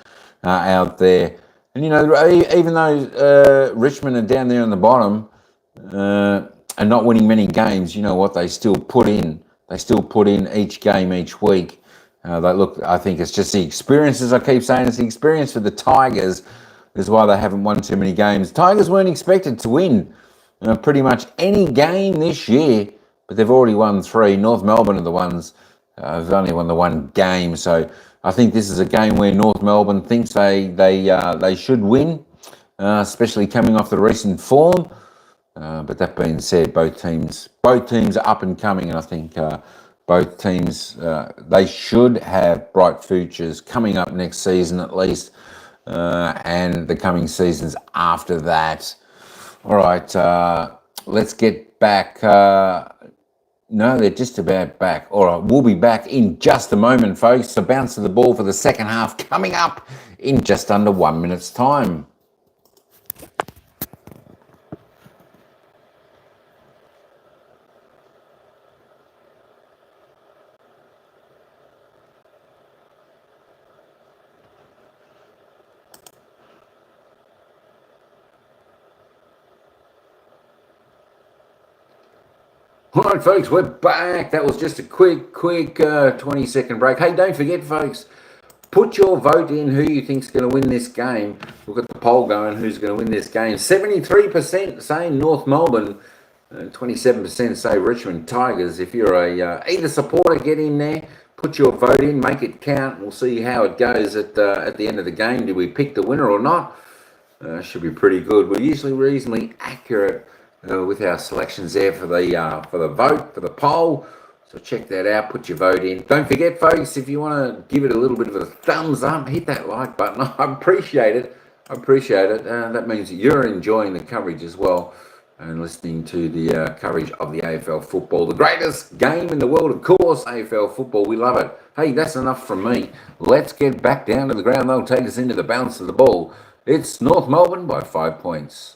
out there. And, even though Richmond are down there on the bottom and not winning many games, you know what, they still put in. They still put in each game, each week. I think it's just the experience, as I keep saying, it's the experience for the Tigers is why they haven't won too many games. Tigers weren't expected to win pretty much any game this year, but they've already won 3. North Melbourne are the ones who've only won the one game. So I think this is a game where North Melbourne thinks they should win, especially coming off the recent form. But that being said, both teams are up and coming, and I think both teams they should have bright futures coming up next season at least, and the coming seasons after that. All right, let's get back. No, they're just about back. All right, we'll be back in just a moment, folks. The bounce of the ball for the second half coming up in just under 1 minute's time. All right, folks, we're back. That was just a quick 20-second break. Hey, don't forget, folks, put your vote in who you think's going to win this game. We've got the poll going, who's going to win this game. 73% say North Melbourne, 27% say Richmond Tigers. If you're a either supporter, get in there, put your vote in, make it count. We'll see how it goes at the end of the game. Do we pick the winner or not? Should be pretty good. We're usually reasonably accurate with our selections there for the vote, for the poll. So check that out, put your vote in. Don't forget, folks, if you want to give it a little bit of a thumbs up, hit that like button. I appreciate it. That means that you're enjoying the coverage as well and listening to the coverage of the AFL football. The greatest game in the world, of course, AFL football. We love it. Hey, that's enough from me. Let's get back down to the ground. They'll take us into the bounce of the ball. It's North Melbourne by 5 points.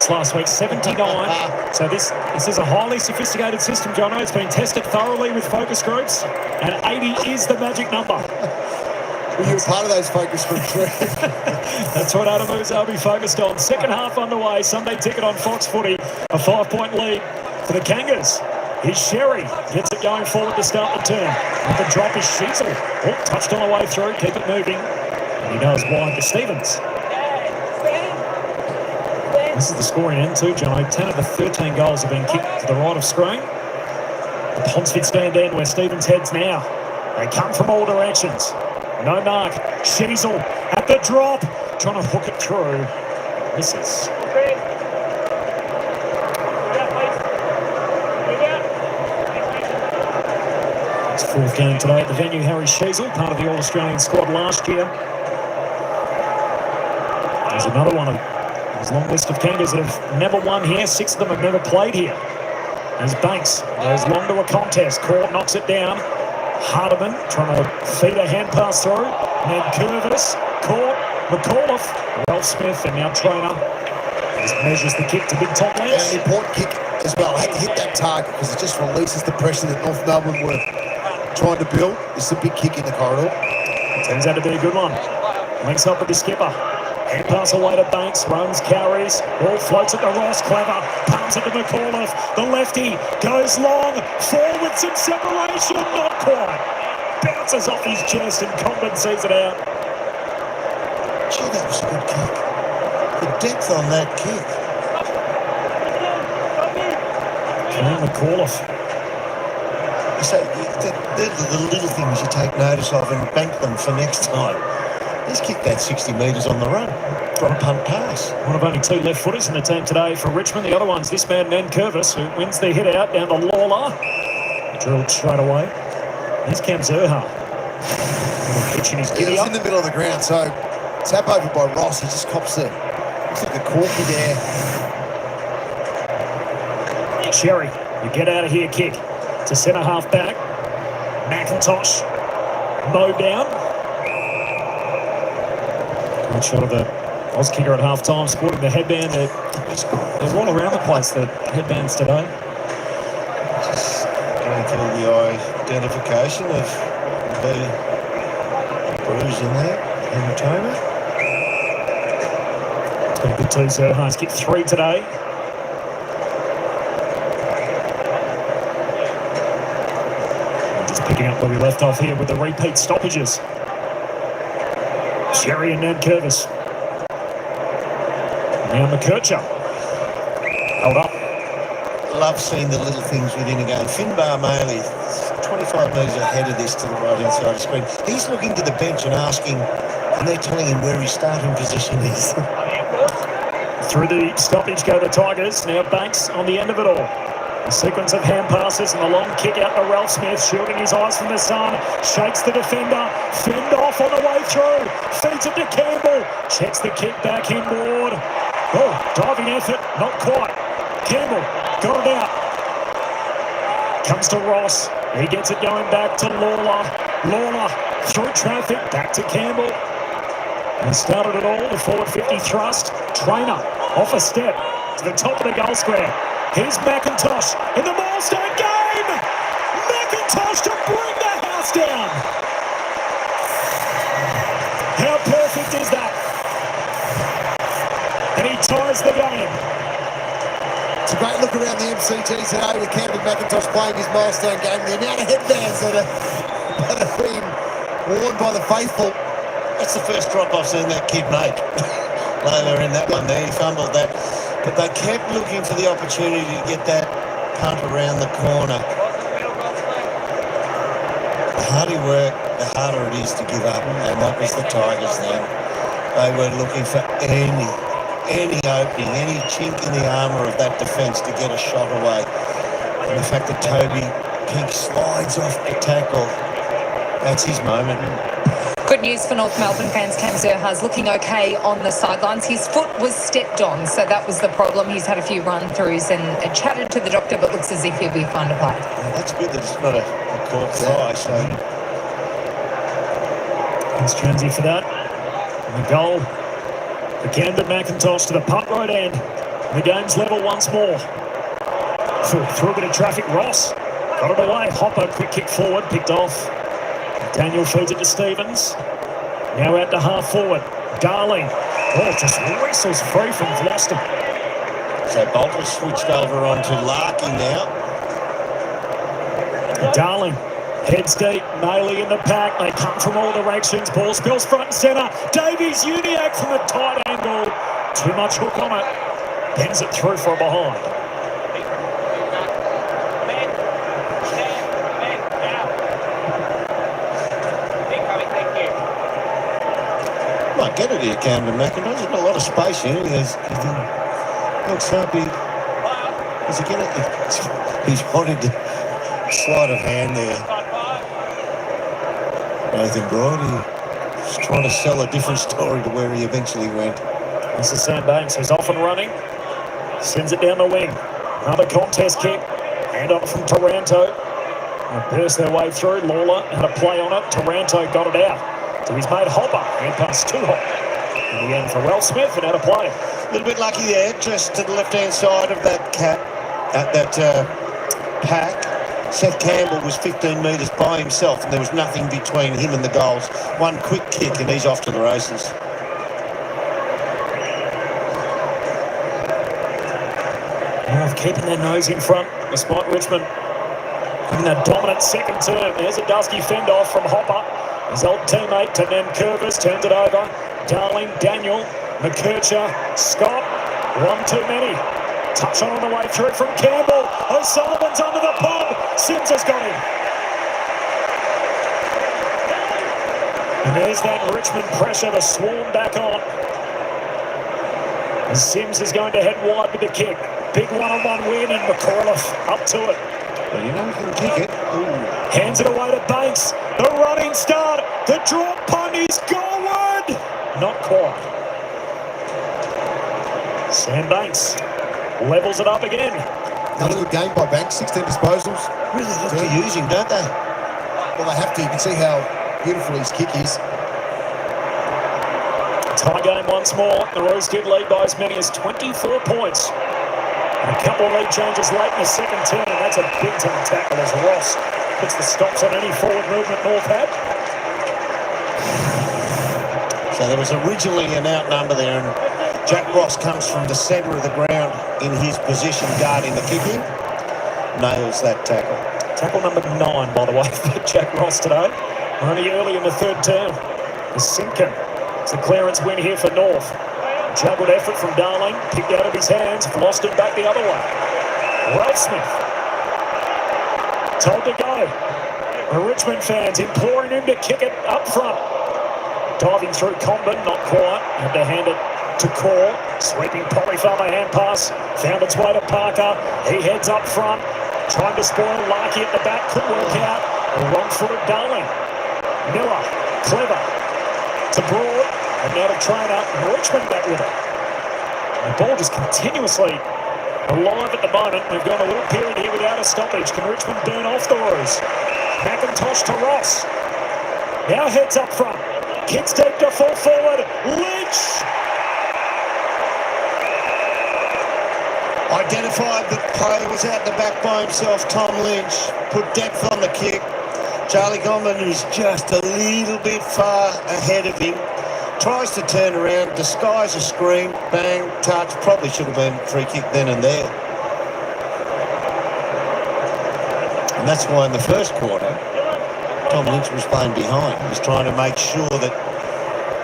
Last week, 79. So this is a highly sophisticated system, Jono. It's been tested thoroughly with focus groups, and 80 is the magic number. Well, you were part of those focus groups. That's what Adam Uzo will be focused on. Second half underway. Sunday ticket on Fox Footy. A 5-point lead for the Kangas. Here's Sherry. Gets it going forward to start the turn. With the drop is Sheasel. Oh, touched on the way through. Keep it moving. And he goes wide to Stevens. This is the scoring end too, Johnny. 10 of the 13 goals have been kicked to the right of screen. The Ponsford stand end where Stevens heads now. They come from all directions. No mark. Sheasel at the drop. Trying to hook it through. Misses. It's fourth game today at the venue. Harry Sheasel, part of the All-Australian squad last year. There's another one of his long list of Kangas that have never won here. 6 of them have never played here. There's Banks. Goes long to a contest. Court knocks it down. Hardiman trying to feed a hand pass through. Ned Curvis. Court. McAuliffe. Ralph Smith and now trainer. Just measures the kick to Big Tom Lance. An important kick as well. Had to hit that target because it just releases the pressure that North Melbourne were trying to build. It's a big kick in the corridor. Turns out to be a good one. Links up with the skipper. Hand pass away to Banks, runs, carries, ball floats at the Ross, clever, pumps it to McAuliffe, the lefty goes long, forward with some separation, not quite, bounces off his chest and Condon sees it out. Gee, that was a good kick. The depth on that kick. McAuliffe. So they're the little things you take notice of and bank them for next time. He's kicked that 60 metres on the run from punt pass. One of only 2 left footers in the team today for Richmond. The other one's this man, Nen Curvis, who wins the hit out down to Lawler. Drilled straight away. There's Cam Zerha. Pitching his giddy He's up. in the middle of the ground, so tap over by Ross. He just cops the, looks like a corky there. Sherry, you get out of here kick to centre half back. McIntosh mowed down. Good shot of the Oz kicker at half time, sporting the headband. They're all around the place, the headbands today. Just going through the identification of the bruise in there, hematoma. It's been a good 2 Zerha's kicked 3 today. Just picking up where we left off here with the repeat stoppages. Sherry and Ned Curvis. Now McKercher. Held up. Love seeing the little things within a game. Finbar Maley, 25 metres ahead of this to the right-hand side of the screen. He's looking to the bench and asking, and they're telling him where his starting position is. Through the stoppage go the Tigers. Now Banks on the end of it all. A sequence of hand passes and a long kick out to Ralph Smith, shielding his eyes from the sun. Shakes the defender. Fend off on the way through. Feeds it to Campbell. Checks the kick back inboard. Oh, diving effort. Not quite. Campbell got it out. Comes to Ross. He gets it going back to Lawler. Lawler through traffic. Back to Campbell. And started it all. The forward 50 thrust. Trainer off a step to the top of the goal square. Here's McIntosh in the milestone game. McIntosh to bring the house down. How perfect is that? And he ties the game. It's a great look around the MCG today with Campbell McIntosh playing his milestone game. The amount of headbands that are being worn by the faithful. That's the first drop I've seen that kid make. Layla in that one there, he fumbled that. But they kept looking for the opportunity to get that punt around the corner. The harder you work, the harder it is to give up. And that was the Tigers then. They were looking for any opening, any chink in the armour of that defence to get a shot away. And the fact that Toby Pink slides off the tackle, that's his moment. Good news for North Melbourne fans. Cam Zerha's looking okay on the sidelines. His foot was stepped on, so that was the problem. He's had a few run-throughs and chatted to the doctor, but looks as if he'll be fine to play. Well, that's good that it's not a caught fly, so... Thanks, Jonesy, for that. And the goal for Camden McIntosh to the punt right end. The game's level once more. Through a bit of traffic, Ross got it away. Hopper, quick kick forward, picked off. Daniel feeds it to Stevens. Now out to half forward. Darling. Oh, just wrestles free from Gloucester. So Bolter switched over onto Larky now. Darling. Heads deep, Maley in the pack. They come from all directions. Ball spills front and centre. Davies Uniac from a tight angle. Too much hook on it. Bends it through for a behind. Might get it here, Camden McIntosh. There's not a lot of space here. Looks like is he getting it? He's wanting to sleight of hand there. Nathan Brody is trying to sell a different story to where he eventually went. This is Sam Banks, who's off and running. Sends it down the wing. Another contest kick. Hand up from Taranto. They burst their way through. Lawler had a play on it. Taranto got it out to his mate Hopper. Hand pass to Hopper. In the end for Ralph Smith and out of play. A little bit lucky there, just to the left-hand side of that pack. Seth Campbell was 15 metres by himself and there was nothing between him and the goals. One quick kick and he's off to the races. North keeping their nose in front despite Richmond in that dominant second term. There's a dusky fend off from Hopper. His old teammate to Curvis turns it over. Darling, Daniel, McKercher, Scott. One too many. Touch on the way through from Campbell. O'Sullivan's under the pump. Sims has got him. And there's that Richmond pressure to swarm back on. And Sims is going to head wide with the kick. Big one-on-one win and McAuliffe up to it. Well, you know he can kick it. Ooh. Hands it away to Banks. The running start. The drop punt is goalward. Not quite. Sam Banks levels it up again. Another good game by Banks, 16 disposals. Really look to use him, don't they? Well, they have to. You can see how beautiful his kick is. Tie game once more. The Roos did lead by as many as 24 points. And a couple of lead changes late in the second term, and that's a big-time tackle as Ross puts the stops on any forward movement North had. So there was originally an outnumber there, and Jack Ross comes from the centre of the ground in his position guarding the kicking. Nails that tackle. Tackle number 9, by the way, for Jack Ross today. Only early in the third term. The Simpkin. It's a clearance win here for North. Juggled effort from Darling. Picked out of his hands. Lost it back the other way. Ralph Smith. Told to go. The Richmond fans imploring him to kick it up front. Diving through Comben, not quite. Had to hand it to Core. Sweeping Polyfarmer hand pass. Found its way to Parker. He heads up front. Trying to spoil Larky at the back. Couldn't work out. A wrong-footed Darling. Miller. Clever. To Broad. And now to Trainer. Richmond back with it. The ball just continuously alive at the moment. We've got a little period here without a stoppage. Can Richmond burn off the Roos? McIntosh to Ross. Now heads up front. Kicks deep to full forward. Lynch! Identified the player was out the back by himself, Tom Lynch. Put depth on the kick. Charlie Goldman is just a little bit far ahead of him. Tries to turn around, disguise a screen, bang, touch. Probably should have been free kick then and there. And that's why in the first quarter, Tom Lynch was playing behind. He was trying to make sure that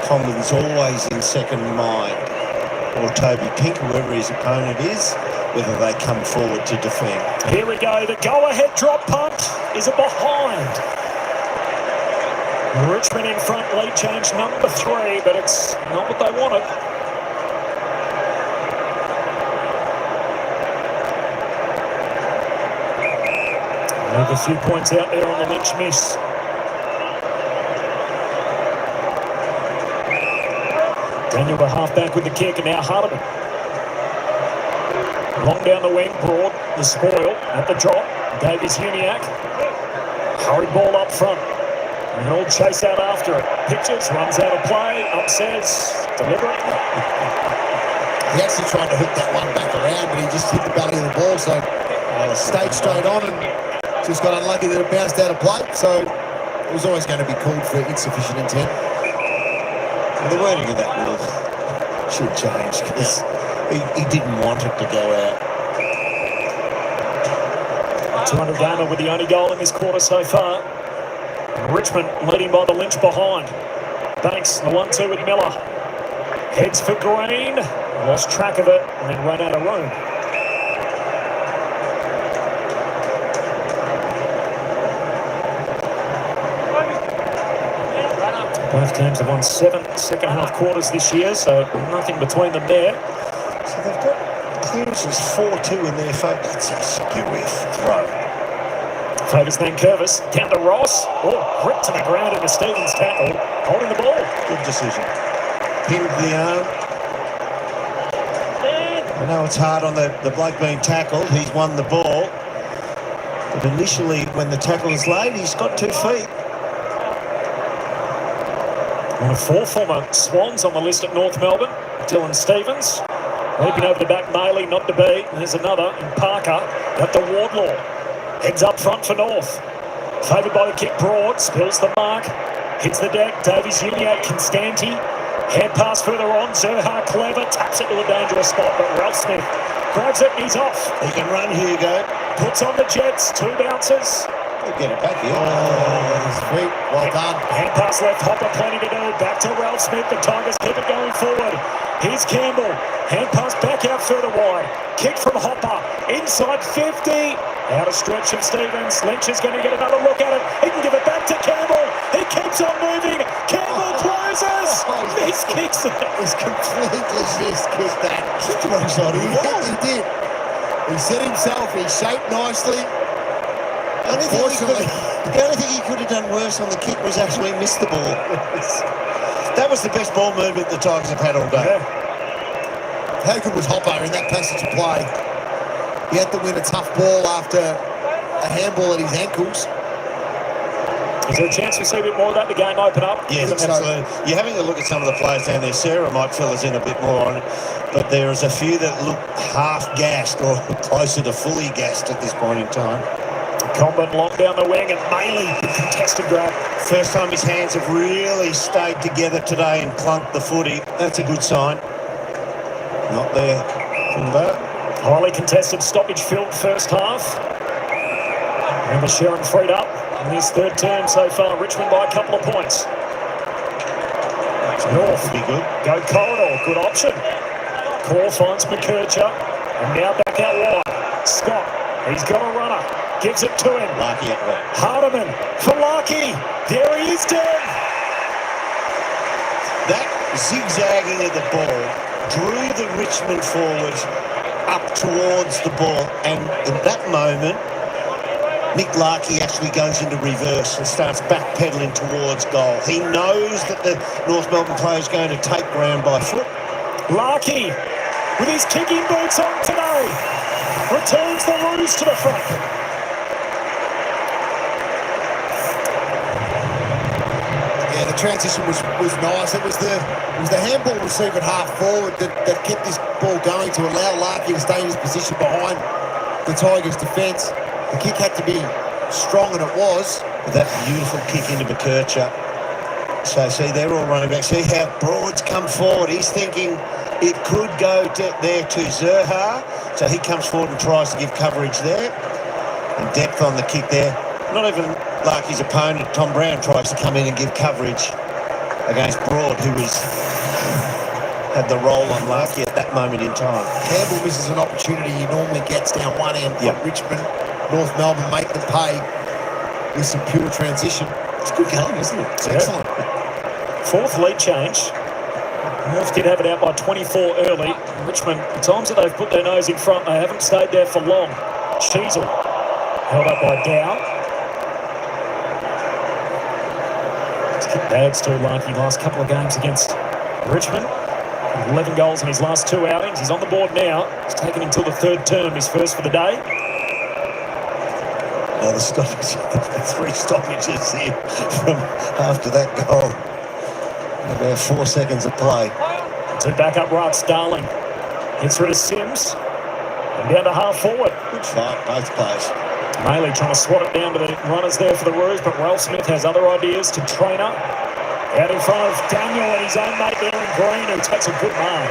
Common's always in second mind. Or Toby Pink, whoever his opponent is, whether they come forward to defend. Here we go. The go-ahead drop punt is a behind. Richmond in front, lead change number 3, but it's not what they wanted. There's a few points out there on the Lynch miss. Daniel the halfback with the kick, and now Hardiman. Long down the wing, Broad, the spoil at the drop. Davies Uniac. Hurried ball up front. And all chase out after it. Pitches, runs out of play, upsets, deliberate. He actually tried to hook that one back around, but he just hit the belly of the ball, so stayed straight on and just got unlucky that it bounced out of play. So it was always going to be called for insufficient intent. The wording of that rule should change because he didn't want it to go out. 200 gamer with the only goal in this quarter so far. Richmond leading by the Lynch behind. Banks, the 1-2 with Miller. Heads for Green. Lost track of it and then ran out of room. Both teams have won 7 second half quarters this year, so nothing between them there. So they've got clearances 4-2 in their favour. That's a screwy throw. Favours Nankervis, down to Ross. Oh, ripped to the ground into Stevens' tackle, holding the ball. Good decision. Pinned the arm. I know it's hard on the bloke being tackled. He's won the ball. But initially, when the tackle is laid, he's got 2 feet. One of 4 former Swans on the list at North Melbourne. Dylan Stevens. Leaping over the back, Maley, not to beat. There's another in Parker. At the Wardlaw. Heads up front for North. Favoured by the kick Broad. Spills the mark. Hits the deck. Davies, Uniac, Constanti. Hand pass further on. Zerha, clever. Taps it to a dangerous spot. But Ralph Smith grabs it and he's off. He can run, Hugo. Puts on the Jets. 2 bounces. He'll get it back here. His feet, well done. Hand pass left, Hopper, plenty to do. Back to Ralph Smith. The Tigers keep it going forward. Here's Campbell. Hand pass back out further wide. Kick from Hopper. Inside 50. Out of stretch of Stevens. Lynch is going to get another look at it. He can give it back to Campbell. He keeps on moving. Campbell closes. Miss kicks it. He's completely miskicked that. He did. He set himself. He shaped nicely. The only thing he could have done worse on the kick was actually miss the ball. That was the best ball movement the Tigers have had all day. Yeah. How good was Hopper in that passage of play? He had to win a tough ball after a handball at his ankles. Is there a chance we see a bit more of that, the game open up? Yes, absolutely. You're having a look at some of the players down there. Sarah might fill us in a bit more on it, but there is a few that look half-gassed or closer to fully gassed at this point in time. Combat long down the wing and Maley contested grab. First time his hands have really stayed together today and clunked the footy. That's a good sign. Not there from that. Highly contested stoppage filled first half. Remember Sharon freed up in his 3rd term so far. Richmond by a couple of points. North be good. Go corridor, good option. Call finds McKercher and now back out wide. Scott, he's got a runner. Gives it to him. Larky at work. Hardiman for Larky. There he is, Dan. That zigzagging of the ball drew the Richmond forwards up towards the ball, and in that moment, Nick Larky actually goes into reverse and starts backpedaling towards goal. He knows that the North Melbourne player is going to take ground by foot. Larky, with his kicking boots on today, returns the Roos to the front. Yeah, the transition was nice. It was the handball receiver at half forward that kept this ball going to allow Larky to stay in his position behind the Tigers' defence. The kick had to be strong, and it was. That beautiful kick into McKercher. So, see, they're all running back. See how Broad's come forward. He's thinking it could go there to Zerha. So he comes forward and tries to give coverage there. And depth on the kick there. Not even Larky's opponent, Tom Brown, tries to come in and give coverage against Broad, who had the roll on Larky at that moment in time. Campbell misses an opportunity he normally gets down one end. Yep. Richmond, North Melbourne make them pay with some pure transition. It's a good game, isn't it? It's excellent. 4th lead change. North did have it out by 24 early. Richmond, the times that they've put their nose in front, they haven't stayed there for long. Sheasel held up by Dow. Bags too lucky last couple of games against Richmond. 11 goals in his last 2 outings. He's on the board now. It's taken until the 3rd term, his first for the day. Now the stoppage, the 3 stoppages here from after that goal. About 4 seconds of play. To back up right, Starling. Hits through to Sims. And down to half forward. Good fight, both players. Maley trying to swat it down to the runners there for the Roos, but Ralph Smith has other ideas to Trainer. Out in front of Daniel and his own mate there in green, who takes a good mark.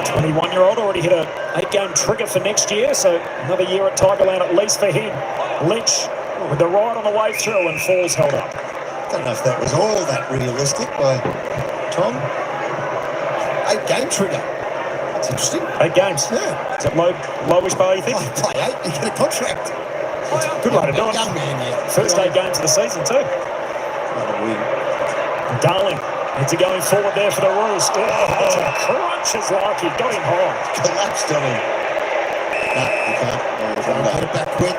The 21-year-old already hit a 8-game trigger for next year, so another year at Tigerland at least for him. Lynch with the ride on the way through and falls held up. I don't know if that was all that realistic by Tom. 8-game trigger. That's interesting. 8 games. Yeah. Is that lowish bar, you think? Oh, play 8, you get a contract. Good way to do it. Young man, yeah. First 8 games of the season, too. What a win. Darling, it's a going forward there for the Roos. Oh, that's a crunches like he got him hard. Collapsed on him. No, you can't. Get it back quick.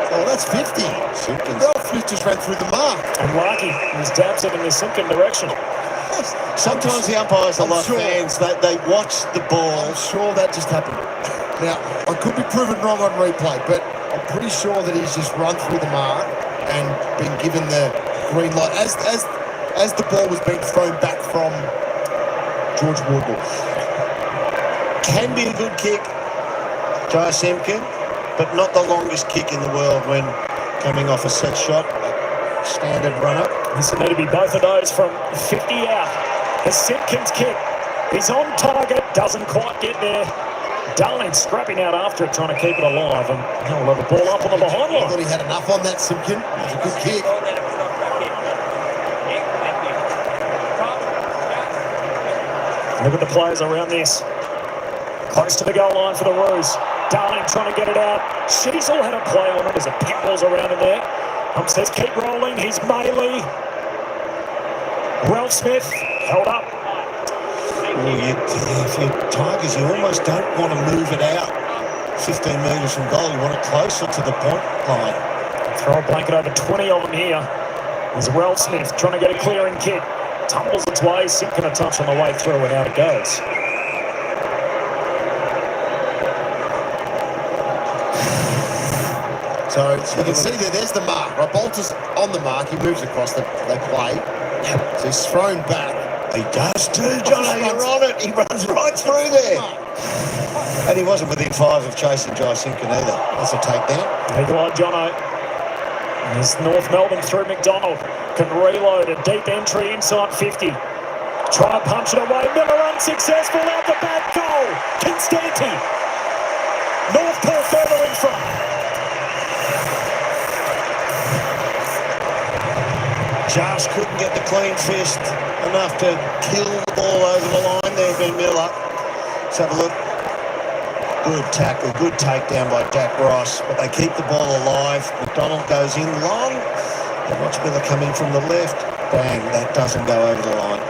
Oh, that's 50. Simpkins. Ralph just ran through the mark. And Larky, his dabs it in the Simpkin direction. Sometimes the umpires are like fans. They watch the ball. I'm sure that just happened. Now, I could be proven wrong on replay, but I'm pretty sure that he's just run through the mark and been given the green light as the ball was being thrown back from George Wardle. Can be a good kick, Jai Simpkin, but not the longest kick in the world when coming off a set shot. Standard run-up. This will need to be both of those from 50 out. The Simpkins kick. He's on target, doesn't quite get there. Darling scrapping out after it, trying to keep it alive, and he'll have a ball up on the behind I line. thought he had enough on that, Simpkin. It was a good kick. Look at the players around this. Close to the goal line for the Roos. Darling trying to get it out. Sheezel had a play on it. There's a pitballs around in there. Says keep rolling. He's Maley. Ralph Smith held up. If you're Tigers, you almost don't want to move it out 15 metres from goal. You want it closer to the point line. Throw a blanket over 20 of them here. There's Ralph Smith trying to get a clearing kick. Tumbles its way. Simpkin a touch on the way through, and out it goes. So you can see there's the mark. Right, Bolter's on the mark. He moves across. They play. So he's thrown back. He does too, Jono. You're on it. He runs right through there. And he wasn't within 5 of chasing Jai Simpkin either. That's a takedown. Big line, Jono. There's North Melbourne through McDonald. Can reload a deep entry inside 50. Try and punch it away. Miller unsuccessful out the back goal. Constanti. Northport further in front. Just couldn't get the clean fist enough to kill the ball over the line there, Ben Miller. Let's have a look. Good tackle, good takedown by Jack Ross, but they keep the ball alive. McDonald goes in long. And watch Miller come in from the left. Bang, that doesn't go over the line.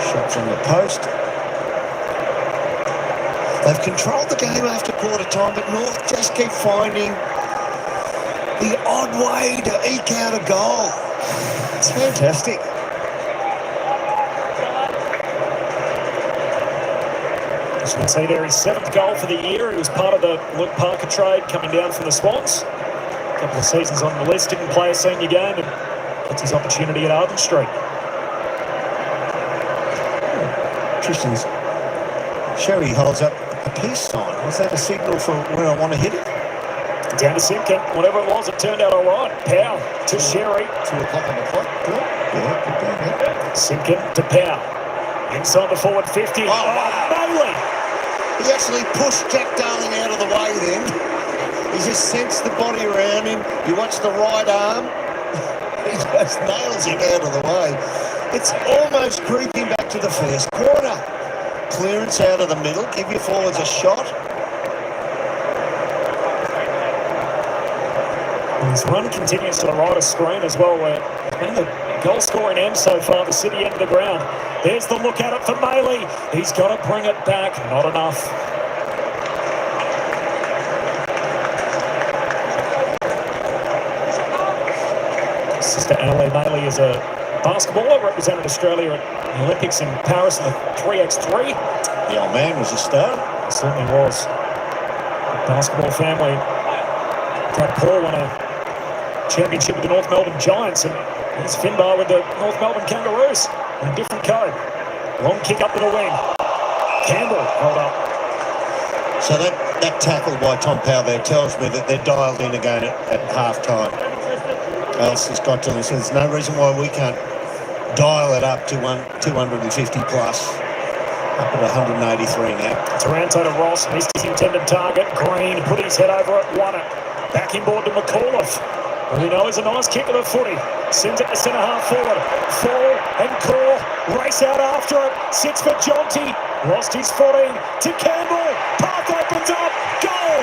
Shots on the post. They've controlled the game after quarter time, but North just keep finding the odd way to eke out a goal. It's fantastic. As you can see there, his 7th goal for the year. He was part of the Luke Parker trade coming down from the Swans. A couple of seasons on the list, didn't play a senior game, and gets his opportunity at Arden Street. Tristan's Sherry holds up a peace sign. Was that a signal for where I want to hit it? Down to Simpkin. Whatever it was, it turned out all right. Pow to Sherry. 2 o'clock on the clock. Good. Yeah. Simpkin to Pow. Inside the forward 50. Oh, wow. Maley. He actually pushed Jack Darling out of the way then. He just sensed the body around him. You watch the right arm. He just nails him out of the way. It's almost creeping back to the first quarter. Clearance out of the middle. Give your forwards a shot. His run continues to the right of screen as well, where been the goal scoring end so far, the city end of the ground. There's the look at it for Maley. He's got to bring it back. Not enough. Sister Annalie Maley is a basketballer, represented Australia at the Olympics in Paris in the 3x3. The old man was a star. He certainly was. Basketball family. Dad Paul won a championship with the North Melbourne Giants, and here's Finbar with the North Melbourne Kangaroos in a different code. Long kick up to the wing. Campbell held up. So that tackle by Tom Powell there tells me that they're dialed in again at half-time. Else has got to them. So there's no reason why we can't dial it up to 250 plus. Up at 183 now. Taranto to Ross, missed his intended target. Green put his head over it, won it. Back inboard to McAuliffe. Well, you know, it's a nice kick of the footy. Sends it to centre half forward. Fall and Core race out after it. Sits for Jonty. Lost his footing to Campbell. Path opens up. Goal!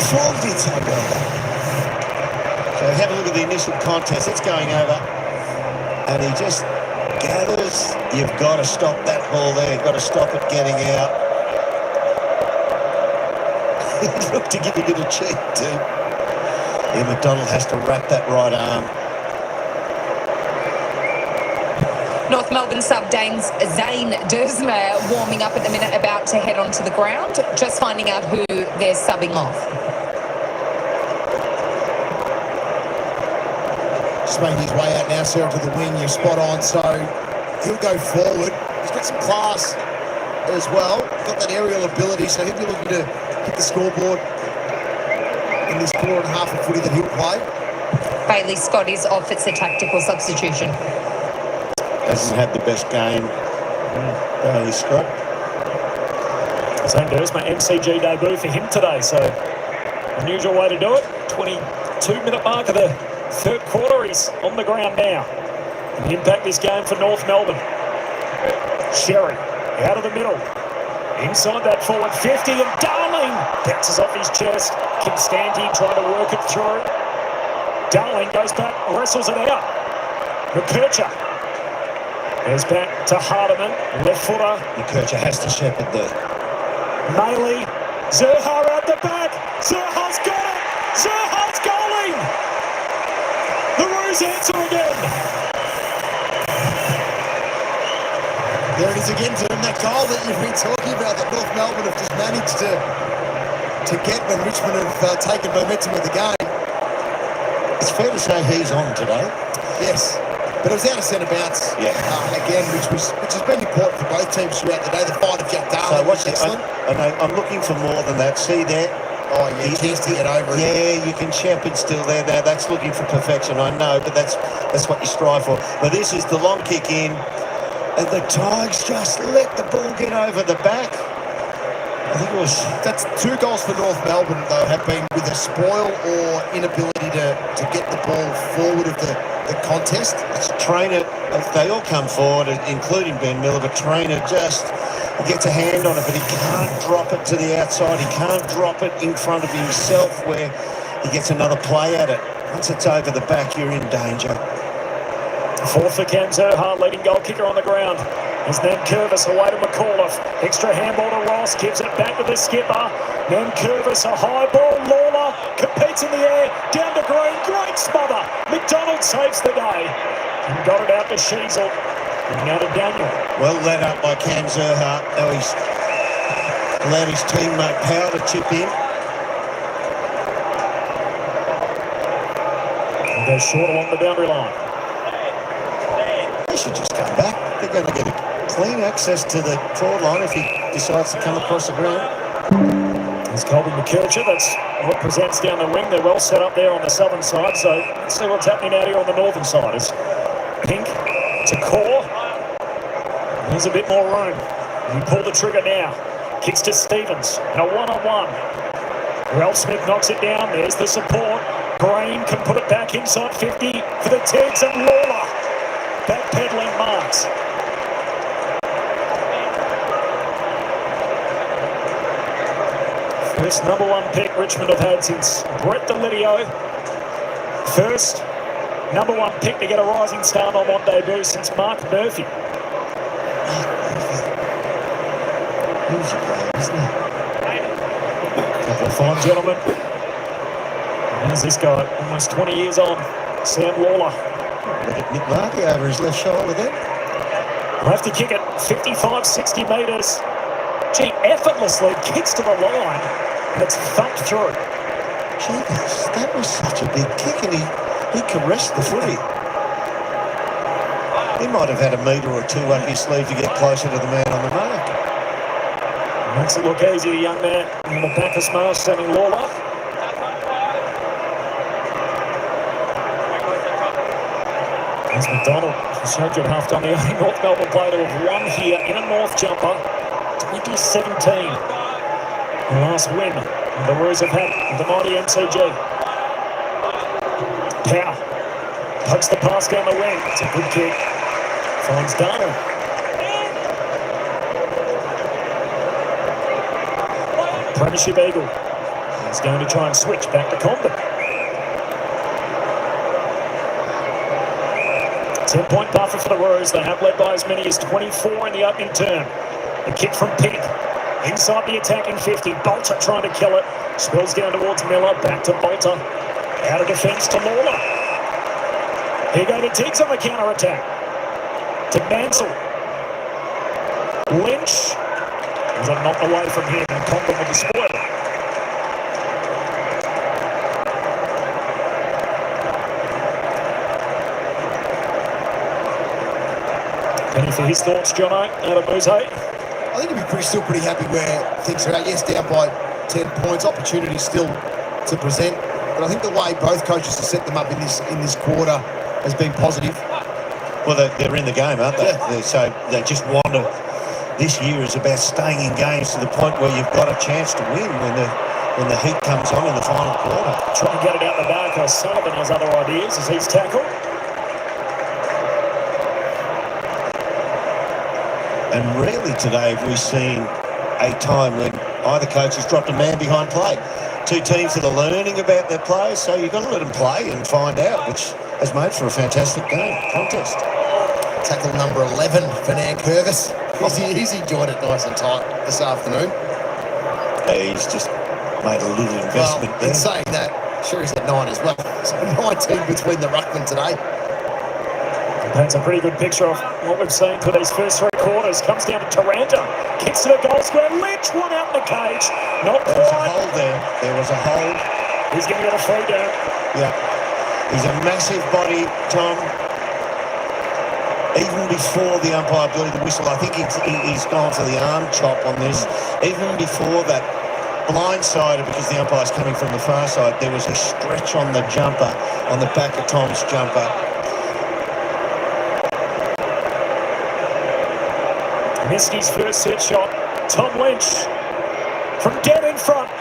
Fall did so well. So have a look at the initial contest. It's going over. And he just gathers. You've got to stop that ball there. You've got to stop it getting out. He looked to give a bit of cheek too. Yeah, McDonald has to wrap that right arm. North Melbourne sub Zane Dersma warming up at the minute, about to head onto the ground. Just finding out who they're subbing off. Just making his way out now, Sarah, to the wing. You're spot on. So he'll go forward. He's got some class as well. Got that aerial ability. So he'll be looking to hit the scoreboard in this quarter and a half of footy that he'll play. Bailey Scott is off. It's a tactical substitution. Hasn't had the best game. Bailey Scott. Zane Dersma, MCG debut for him today. So unusual way to do it. 22-minute mark of the third quarter. He's on the ground now. And the impact this game for North Melbourne. Sherry out of the middle. Inside that forward 50, and Darling bounces off his chest. Constanti trying to work it through. Darling goes back, wrestles it out. McKercher goes back to Hardiman, left footer. McKercher has to shepherd there. Maley, Zerha out the back. Zerha's got it. Zerha's goaling. The Roos answer again. There it is again, Tim. That goal that you've been talking about that North Melbourne have just managed to get when Richmond have taken momentum of the game. It's fair to say he's on today. Yes, but it was out of centre bounce again, which has been important for both teams throughout the day. The fight of Jack Darling was excellent. I'm looking for more than that. See there? Oh, yeah, chance to get over it. Yeah, you can shepherd still there. Now that's looking for perfection, I know, but that's what you strive for. But this is the long kick in. And the Tigers just let the ball get over the back. I think it was... That's 2 goals for North Melbourne, though, have been with a spoil or inability to get the ball forward of the contest. It's Trainer, they all come forward, including Ben Miller, but Trainer just gets a hand on it, but he can't drop it to the outside. He can't drop it in front of himself where he gets another play at it. Once it's over the back, you're in danger. Fourth for Cam Zerha, leading goal kicker on the ground. As then Curvis away to McAuliffe. Extra handball to Ross, gives it back to the skipper. Then Curvis, a high ball. Lawler competes in the air, down to Green. Great smother. McDonald saves the day. And got it out to Sheasel. And now to Daniel. Well led up by Cam Zerha. Now he's allowed his teammate Powell to chip in. And goes short along the boundary line. They should just come back. They're going to get a clean access to the forward line if he decides to come across the ground. There's Colby McKercher. That's what presents down the wing. They're well set up there on the southern side. So let's see what's happening out here on the northern side. As Pink to Core. There's a bit more room. You pull the trigger now. Kicks to Stevens. And a one-on-one. Ralph Smith knocks it down. There's the support. Green can put it back inside 50 for the Tigs, and Lawler backpedaling marks. First number 1 pick Richmond have had since Brett Delidio. First number 1 pick to get a rising start on debut since Mark Murphy. He's a player, isn't he? Couple of fine gentlemen. And there's this guy, almost 20 years on, Sam Lawler. Look at Nick Larky over his left shoulder there. We'll have to kick it 55, 60 metres. Gee, effortlessly kicks to the line, and it's thumped through. Gee, that was such a big kick, and He caressed the footy. He might have had a metre or two up his sleeve to get closer to the man on the mark. Makes it look easy, the young man in the back of smash, sending Lawler. There's McDonald. Showed you at half-time. The only North Melbourne player to have won here in a North jumper. 2017. The last win the Roos have had the mighty MCG. Power. Pokes the pass down the wing. It's a good kick. Finds Darnell. Premiership Eagle. He's going to try and switch back to Condon. 10-point buffer for the Roos. They have led by as many as 24 in the opening term. The kick from Pink. Inside the attacking 50. Bolter trying to kill it. Spills down towards Miller. Back to Bolter. Out of defence to Lawler. Here go the Tiggs on the counter-attack. To Mansell. Lynch. There's a knock away from him and Condon with the spoil. Any for his thoughts, Jono, out of Moose? I think he'll be still pretty happy where things are at. Yes, down by 10 points, opportunity still to present. But I think the way both coaches have set them up in this quarter has been positive. Well, they're in the game, aren't they? Yeah. So they just want to. This year is about staying in games to the point where you've got a chance to win when the heat comes on in the final quarter. Trying to get it out the back. Sullivan has other ideas as he's tackled. And rarely today have we seen a time when either coach has dropped a man behind play. Two teams that are learning about their players, so you've got to let them play and find out, which has made for a fantastic contest. Tackle number 11 for Nan Curvis. He's enjoyed it nice and tight this afternoon. He's just made a little investment there. In saying that, sure he's at 9 as well. So 19 between the ruckman today. Paints a pretty good picture of what we've seen for these first three quarters. Comes down to Taranta. Kicks to the goal square. Lynch, one out in the cage. Not There was a quite. hold there. There was a hold. He's going to get a free down. Yeah. He's a massive body, Tom. Even before the umpire blew the whistle, I think he's gone for the arm chop on this. Even before that, blindsided because the umpire's coming from the far side, there was a stretch on the jumper, on the back of Tom's jumper. Missed his first set shot. Tom Lynch from dead in front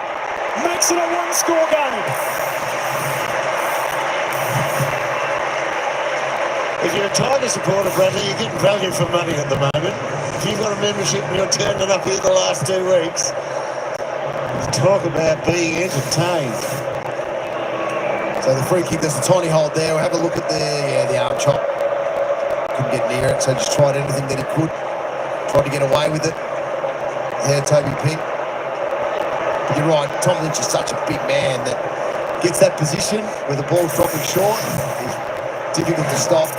makes it a one-score game. If you're a Tiger supporter, Bradley, you're getting value for money at the moment. If you've got a membership and you're turning up here the last 2 weeks, talk about being entertained. So the free kick, there's a tiny hold there. We'll have a look at the arm chop. Couldn't get near it, so just tried anything that he could. Tried to get away with it. There, Toby Pink. But you're right, Tom Lynch is such a big man that gets that position where the ball's dropping short. It's difficult to stop.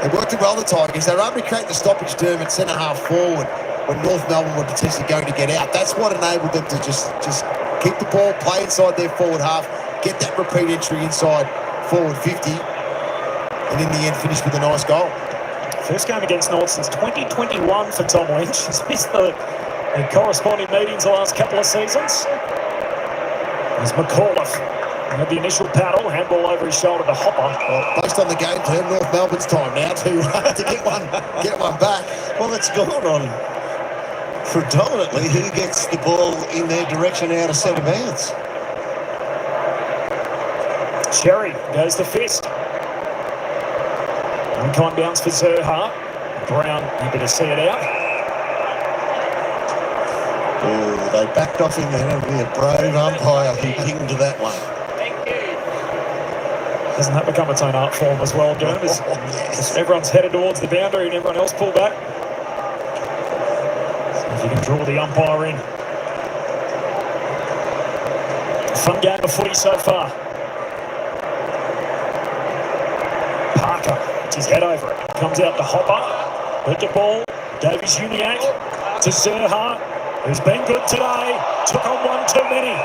They worked it well, the Tigers. They were able to create the stoppage term at centre-half forward when North Melbourne were potentially going to get out. That's what enabled them to just keep the ball, play inside their forward half, get that repeat entry inside forward 50, and in the end finish with a nice goal. First game against North since 2021 for Tom Lynch. He's missed the corresponding meetings the last couple of seasons. There's McAuliffe. Had the initial paddle, handball over his shoulder to Hopper. Well, based on the game term, North Melbourne's time now to get one back. Well, it's gone on predominantly who gets the ball in their direction out of centre bounds. Sherry goes the fist. Unkind bounce for Zerha. Brown, you better see it out. Oh, they backed off in there. It'll be a brave umpire who pinged that one. Doesn't that become its own art form as well, Jerm? As everyone's headed towards the boundary and everyone else pull back. So if you can draw the umpire in. Fun game of footy so far. Parker puts his head over it. Comes out to Hopper. With the ball. Davies Uniac to Zerha, who's been good today. Took on one too many.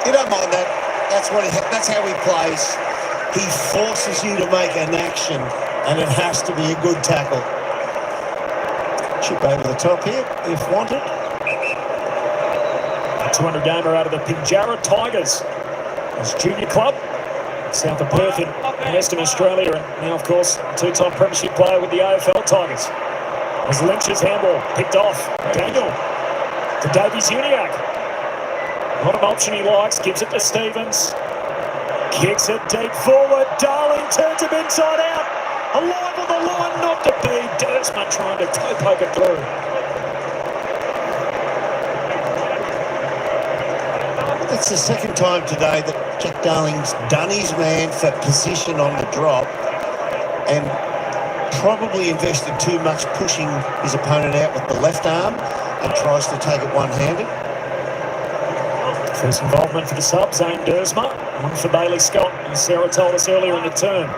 You don't mind that. That's how he plays. He forces you to make an action, and it has to be a good tackle. Chip over the top here, if wanted. A 200 gamer out of the Pinjarra Tigers. His junior club, south of Perth in Western Australia, and now, of course, two-time premiership player with the AFL Tigers. As Lynch's handball picked off, Daniel to Davies Uniac. Not an option he likes, gives it to Stevens. Kicks it deep forward, Darling turns him inside out. Alive on the line, not to be. Dersma trying to toe poke it through. It's the second time today that Jack Darling's done his man for position on the drop and probably invested too much pushing his opponent out with the left arm and tries to take it one-handed. First involvement for the sub, Zane Dersma. One for Bailey Scott, as Sarah told us earlier in the turn.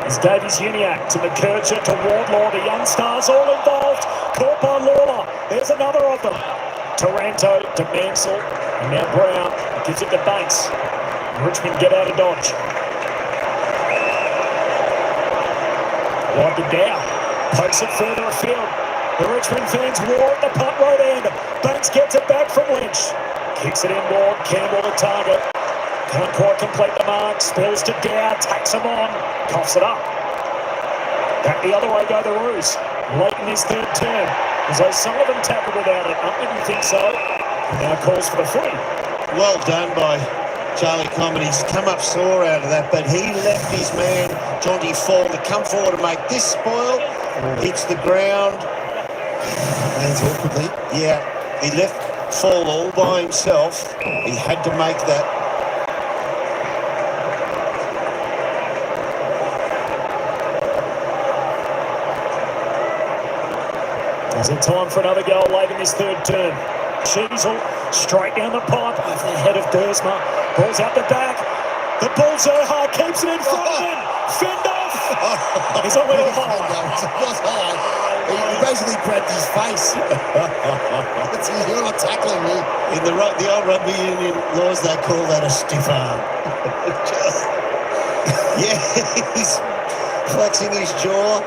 As Davies Uniac to McKercher to Wardlaw, the young stars all involved. Caught by Lawler. There's another of them. Taranto to Mansell. And now Brown gives it to Banks. Richmond get out of dodge. Wide to Dow. Pokes it further afield. The Richmond fans war at the punt road end. Banks gets it back from Lynch. Kicks it inboard. Campbell the target. Can't quite complete the mark. Spills to Dow. Takes him on. Coughs it up. Back the other way go the Roos. Late in his third term. Was O'Sullivan tackled without it? I didn't think so. And now calls for the footy. Well done by Charlie Common. He's come up sore out of that, but he left his man, Jonty Fall, to come forward and make this spoil. Hits the ground. Lands awkwardly. Yeah, he left Fall all by himself. He had to make that. Is it time for another goal late in his third term? Sheasel straight down the pipe over the head of Dersma. Ball's out the back. The ball Zerha keeps it in front of him. Fend off. He's a little high. It was high. He basically grabbed his face. You're not tackling me. In the old rugby union laws, they call that a stiff arm. Yeah, he's flexing his jaw.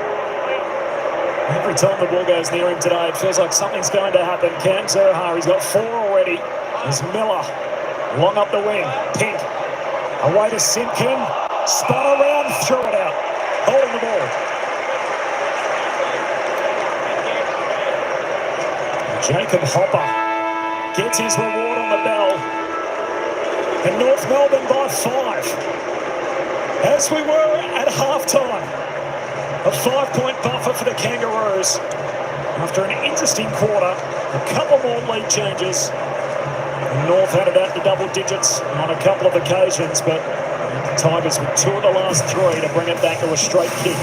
Every time the ball goes near him today, it feels like something's going to happen. Cam Zerha, he's got 4 already. There's Miller, long up the wing. Pink, away to Simpkin. Spun around, threw it out. Holding the ball. Jacob Hopper gets his reward on the bell. And North Melbourne by 5. As we were at halftime. A 5-point buffer for the Kangaroos. After an interesting quarter, a couple more lead changes. North had it out to double digits on a couple of occasions, but the Tigers with 2 of the last 3 to bring it back to a straight kick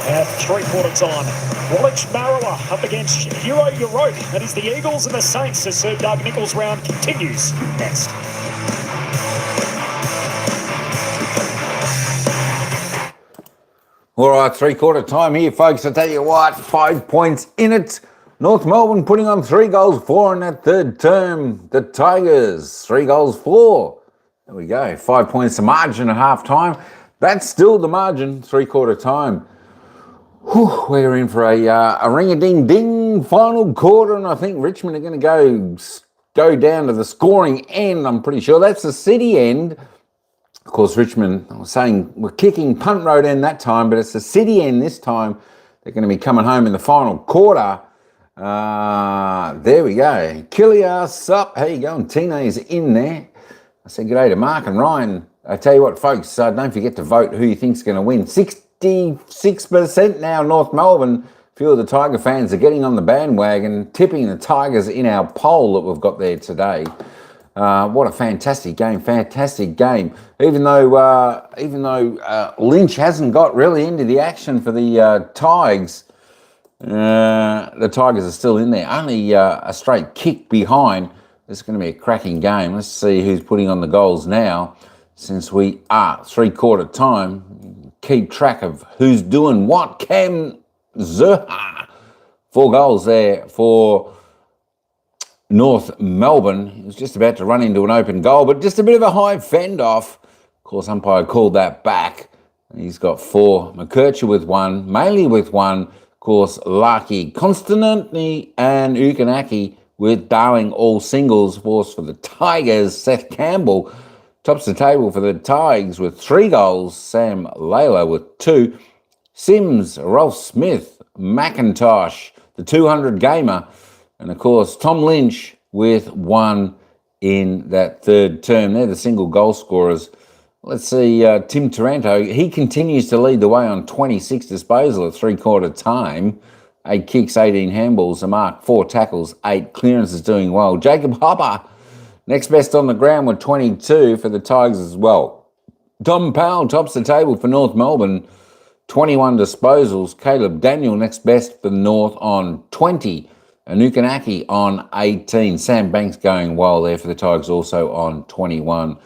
at 3/4 time. Woolwich Marrowa up against Euro Europe. That is the Eagles and the Saints as Sir Doug Nicholls round continues next. All right, 3/4 time here, folks. I tell you what, 5 points in it. North Melbourne putting on 3 goals, 4 in that third term. The Tigers, 3 goals, 4. There we go, 5 points the margin at half time. That's still the margin, 3/4 time. Whew, we're in for a ring-a-ding-ding final quarter, and I think Richmond are going to go down to the scoring end. I'm pretty sure that's the city end. Of course, Richmond, I was saying, we're kicking punt road end that time, but it's the city end this time. They're going to be coming home in the final quarter. There we go. Killiar, sup? How you going? Tina's in there. I said good day to Mark and Ryan. I tell you what, folks, don't forget to vote who you think's going to win. 66% now, North Melbourne. A few of the Tiger fans are getting on the bandwagon, tipping the Tigers in our poll that we've got there today. What a fantastic game. Even though Lynch hasn't got really into the action for the Tigers, the Tigers are still in there. Only a straight kick behind. This is going to be a cracking game. Let's see who's putting on the goals now. Since we are 3/4 time, keep track of who's doing what. Cam Zerha, 4 goals there for North Melbourne. He was just about to run into an open goal, but just a bit of a high fend off. Of course, umpire called that back. He's got 4. McKercher with 1, Maley with 1. Of course, Larky, Constantini and Ukanaki with Darling all singles. Of course, for the Tigers, Seth Campbell tops the table for the Tigers with 3 goals. Sam Layla with 2. Sims, Rolf Smith, McIntosh, the 200 gamer. And of course, Tom Lynch with 1 in that third term. They're the single goal scorers. Let's see, Tim Taranto, he continues to lead the way on 26 disposal at 3/4 time. 8 kicks, 18 handballs, a mark, 4 tackles, 8 clearances, doing well. Jacob Hopper, next best on the ground with 22 for the Tigers as well. Tom Powell tops the table for North Melbourne, 21 disposals. Caleb Daniel next best for North on 20. And Ukanaki on 18. Sam Banks going well there for the Tigers, also on 21.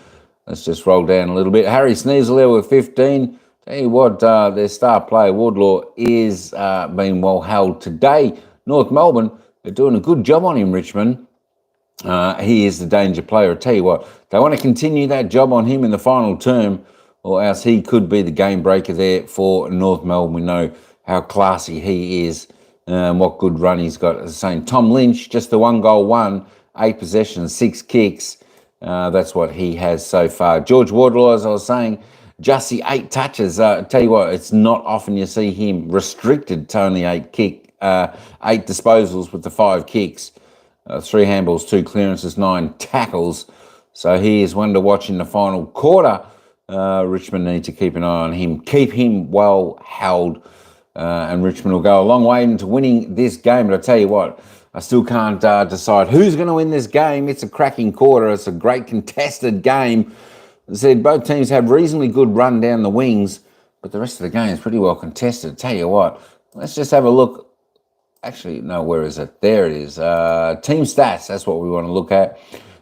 Let's just roll down a little bit. Harry Sneasel there with 15. Tell you what, their star player, Wardlaw, is being well held today. North Melbourne, they're doing a good job on him, Richmond. He is the danger player. I tell you what, they want to continue that job on him in the final term, or else he could be the game breaker there for North Melbourne. We know how classy he is and what good run he's got. As I was saying, Tom Lynch, just the 1 goal, 8 possessions, 6 kicks. That's what he has so far. George Wardlaw, as I was saying, just the 8 touches. Tell you what, it's not often you see him restricted to only 8 disposals with the 5 kicks, 3 handballs, 2 clearances, 9 tackles. So he is one to watch in the final quarter. Richmond need to keep an eye on him, keep him well held, and Richmond will go a long way into winning this game. But I tell you what, I still can't decide who's going to win this game. It's a cracking quarter. It's a great contested game. As I said, both teams have reasonably good run down the wings, but the rest of the game is pretty well contested. I tell you what, let's just have a look. Actually, no, where is it? There it is. Team stats, that's what we want to look at.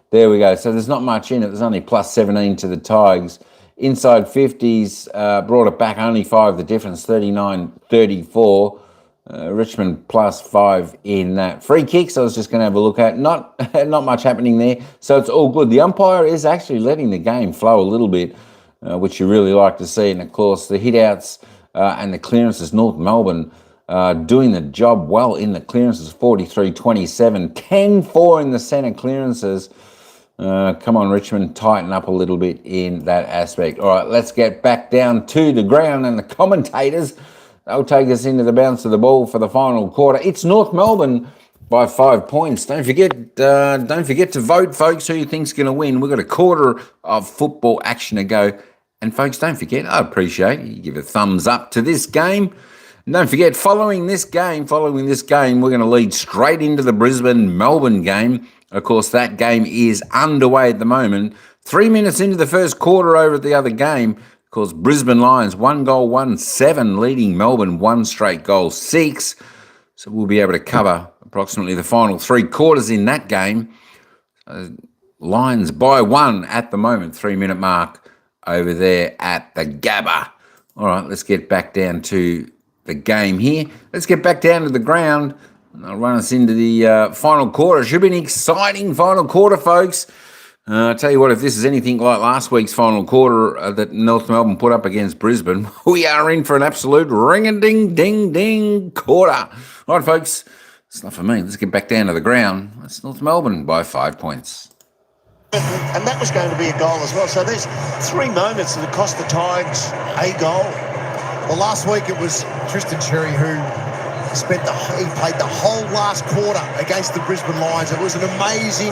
There we go. So there's not much in it. There's only plus 17 to the Tigers. Inside 50s, brought it back only 5 the difference, 39-34. Richmond plus 5 in that. Free kicks, I was just going to have a look at. Not much happening there, so it's all good. The umpire is actually letting the game flow a little bit, which you really like to see. And of course, the hit-outs and the clearances, North Melbourne doing the job well in the clearances, 43-27. 10-4 in the centre clearances. Come on, Richmond, tighten up a little bit in that aspect. All right, let's get back down to the ground, and the commentators, they'll take us into the bounce of the ball for the final quarter. It's North Melbourne by 5 points. Don't forget to vote, folks, who you think's going to win. We've got a quarter of football action to go. And, folks, don't forget, I appreciate you give a thumbs up to this game. And don't forget, following this game, we're going to lead straight into the Brisbane-Melbourne game. Of course, that game is underway at the moment. 3 minutes into the first quarter over at the other game. Of course, Brisbane Lions, 1 goal, 1-7, leading Melbourne 1 straight goal, 6. So we'll be able to cover approximately the final 3 quarters in that game. Lions by 1 at the moment, 3-minute mark over there at the Gabba. All right, let's get back down to the game here. Let's get back down to the ground. And I'll run us into the final quarter. It should be an exciting final quarter, folks. I'll tell you what, if this is anything like last week's final quarter that North Melbourne put up against Brisbane, we are in for an absolute ring-a-ding-ding-ding quarter. All right, folks, it's not for me. Let's get back down to the ground. That's North Melbourne by 5 points. And that was going to be a goal as well. So there's 3 moments that have cost the Tigers a goal. Well, last week it was Tristan Cherry who he played the whole last quarter against the Brisbane Lions. It was an amazing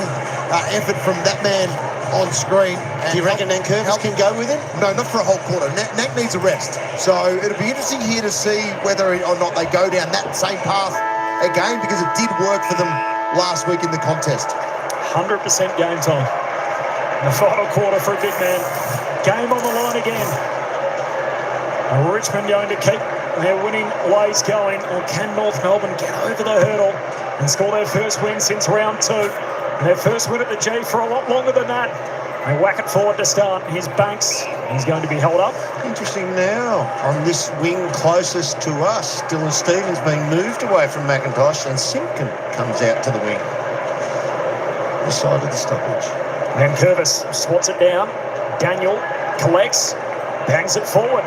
effort from that man on screen. And do you reckon Nankervis can go with him? No, not for a whole quarter. Nak needs a rest. So it'll be interesting here to see whether or not they go down that same path again, because it did work for them last week in the contest. 100% game time. The final quarter for a big man. Game on the line again. Richmond going to keep their winning ways going, or can North Melbourne get over the hurdle and score their first win since round 2? Their first win at the G for a lot longer than that. They whack it forward to start. Here's Banks. He's going to be held up. Interesting now, on this wing closest to us, Dylan Stevens being moved away from McIntosh, and Simpkin comes out to the wing. the side of the stoppage. And Curvis swats it down. Daniel collects, bangs it forward.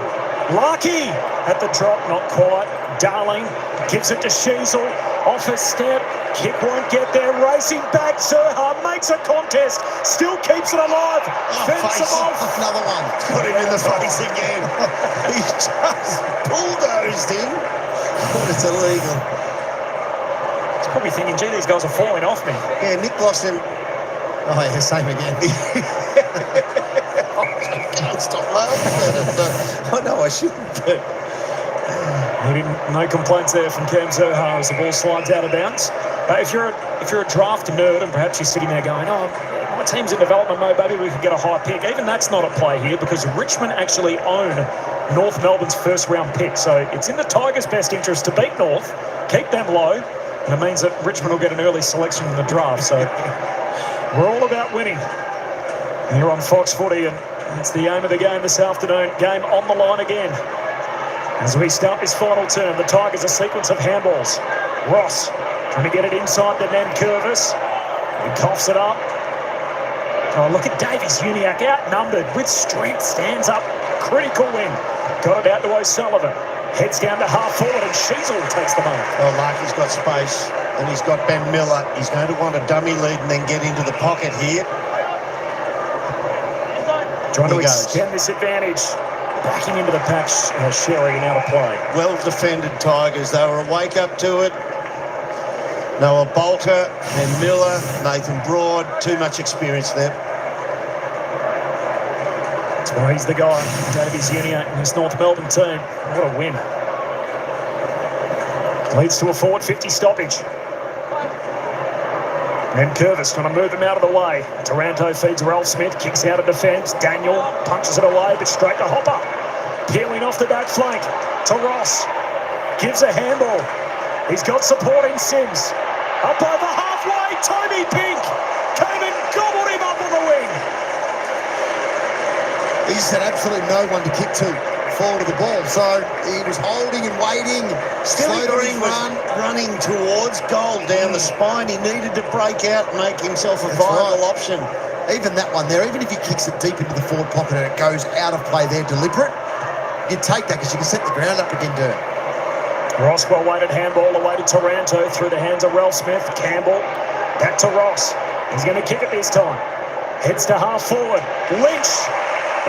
Larky at the drop, not quite. Darling gives it to Sheasel. Off his step. Kick won't get there. Racing back. Zerha makes a contest. Still keeps it alive. Fence him off. Another one. Put him in the face again. He just bulldozed him. But it's illegal. He's probably thinking, gee, these guys are falling off me. Yeah, Nick lost him. Oh, yeah, same again. I can't stop laughing. I know I shouldn't, but... No complaints there from Cam Zerha as the ball slides out of bounds. If you're a draft nerd and perhaps you're sitting there going, oh, my team's in development mode, maybe we could get a high pick. Even that's not at play here because Richmond actually own North Melbourne's first round pick. So it's in the Tigers' best interest to beat North, keep them low, and it means that Richmond will get an early selection in the draft. So we're all about winning. Here on Fox Footy, and it's the aim of the game this afternoon. Game on the line again. As we start this final term, the Tigers a sequence of handballs. Ross trying to get it inside the Nan Curvis. He coughs it up. Oh, look at Davies Uniacke, outnumbered with strength, stands up. Critical win. Got it out to O'Sullivan. Heads down to half forward and Sheasel takes the mark. Well, Larky's got space and he's got Ben Miller. He's going to want a dummy lead and then get into the pocket here. Trying to extend this advantage. Backing into the patch, Sherry and out of play. Well defended Tigers. They were awake up to it. Noah Bolter and Miller, Nathan Broad, too much experience there. That's why he's the guy. Davies Uniacke and his North Melbourne team. What a win. Leads to a forward 50 stoppage. And Curvis trying to move him out of the way. Taranto feeds Ralph Smith, kicks out of defence. Daniel punches it away, but straight to Hopper. Peeling off the back flank to Ross. Gives a handball. He's got support in Sims. Up over halfway, Toby Pink came and gobbled him up on the wing. He's had absolutely no one to kick to forward of the ball, so he was holding and waiting. Steely Green was running towards goal down the spine. He needed to break out and make himself a viable option. Even that one there, even if he kicks it deep into the forward pocket and it goes out of play there deliberate, you take that because you can set the ground up again, Dirk. Ross well-weighted handball away to Taranto through the hands of Ralph Smith. Campbell back to Ross. He's going to kick it this time. Heads to half forward. Lynch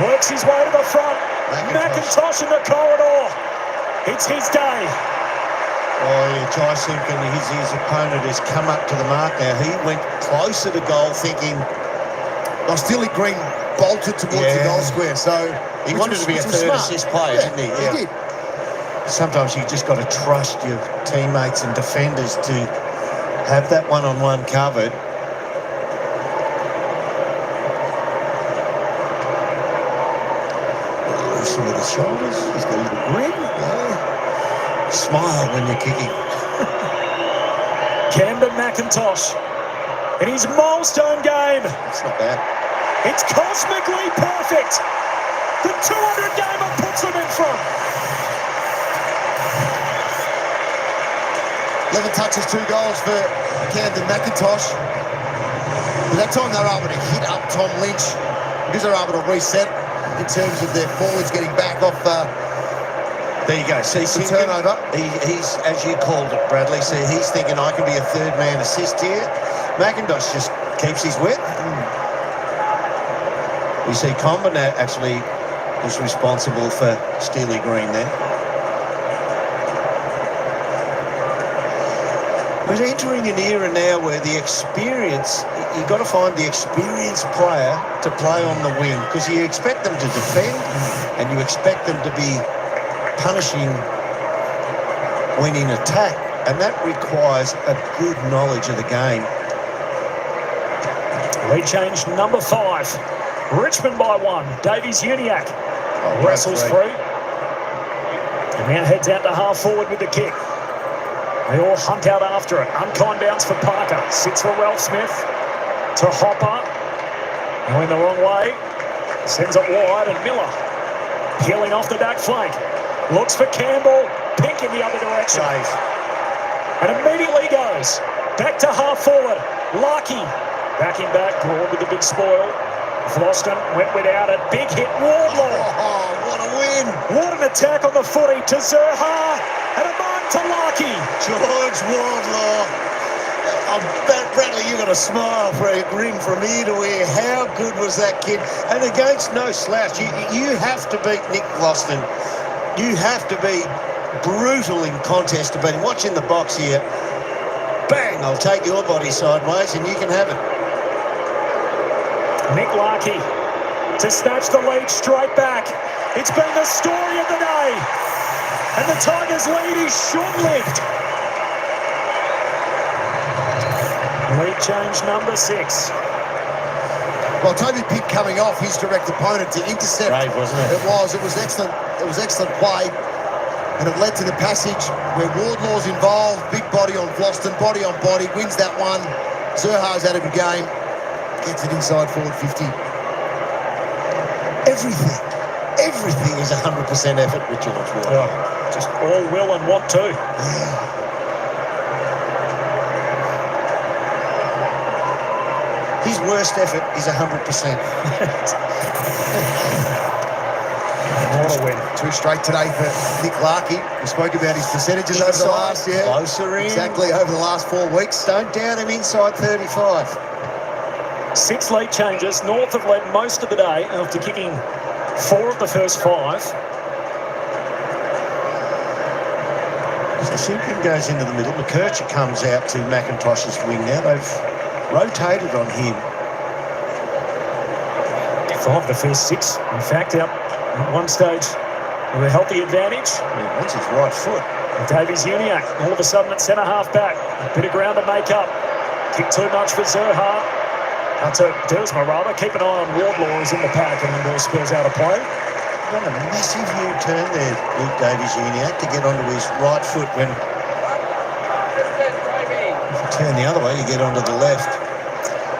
works his way to the front. McIntosh in the corridor. It's his day. Oh, yeah, Jai Simpkin, his opponent has come up to the mark now. He went closer to goal thinking... Well, Steely Green bolted towards the goal square, so... He wanted to be a third assist player, didn't he? Yeah, he did. Sometimes you just got to trust your teammates and defenders to have that one-on-one covered. Loosen with his shoulders. He's got a little grin. Yeah. Smile when you're kicking. Camden McIntosh in his milestone game. It's not bad. It's cosmically perfect. The 200 gamer puts him in front. 11 touches, 2 goals for Camden McIntosh. But that time they were able to hit up Tom Lynch because they were able to reset in terms of their forwards getting back off there you go. See, the turnover. He's, as you called it, Bradley, so he's thinking I can be a third-man assist here. McIntosh just keeps his wit. You see Combinat actually is responsible for Steely Green then. We're entering an era now where the experience, you've got to find the experienced player to play on the wing because you expect them to defend and you expect them to be punishing when in attack, and that requires a good knowledge of the game. Lead change number 5. Richmond by 1. Davies Uniacke wrestles through and now heads out to half forward with the kick. They all hunt out after it. Unkind bounce for Parker. Sits for Ralph Smith to Hopper. Going the wrong way. Sends it wide and Miller peeling off the back flank. Looks for Campbell. Pink in the other direction. And immediately goes back to half forward. Larky Backing back, Broad with the big spoil. Floston went without it. Big hit, Wardlaw. Oh, what a win. What an attack on the footy to Zerha. And a mark to Larky. George Wardlaw. Bradley, you got a smile for a grin from ear to ear. How good was that kid? And against no slouch. You have to beat Nick Floston. You have to be brutal in contest to beat him. Watch in the box here. Bang, I'll take your body sideways and you can have it. Nick Larky to snatch the lead straight back. It's been the story of the day. And the Tigers' lead is short-lived. Lead change number 6. Well, Toby Pitt coming off his direct opponent to intercept. Brave, wasn't it? It was excellent. It was excellent play. And it led to the passage where Wardlaw's involved. Big body on Floston, body on body, wins that one. Zerha's had a good game. Gets it inside forward 50. Everything is 100% effort with George Wardlaw. Oh, just all will and want to. Yeah. His worst effort is 100%. What a win. 2 straight today for Nick Larky. We spoke about his percentages over the last year. Closer in. Exactly, over the last 4 weeks. Don't doubt him inside 35. 6 late changes. North have led most of the day after kicking 4 of the first 5. So Simpkin goes into the middle. McKercher comes out to McIntosh's wing now. They've rotated on him. 5 of the first 6. In fact, out at one stage with a healthy advantage. Yeah, that's his right foot. Davies Uniac, all of a sudden at centre half back. A bit of ground to make up. Kick too much for Zerha. To Dersma rather. Keep an eye on Wardlaw, who's in the pack, and the ball spills out of play. Done a massive U-turn there, Luke Davies Uniac, to get onto his right foot when... If you turn the other way, you get onto the left.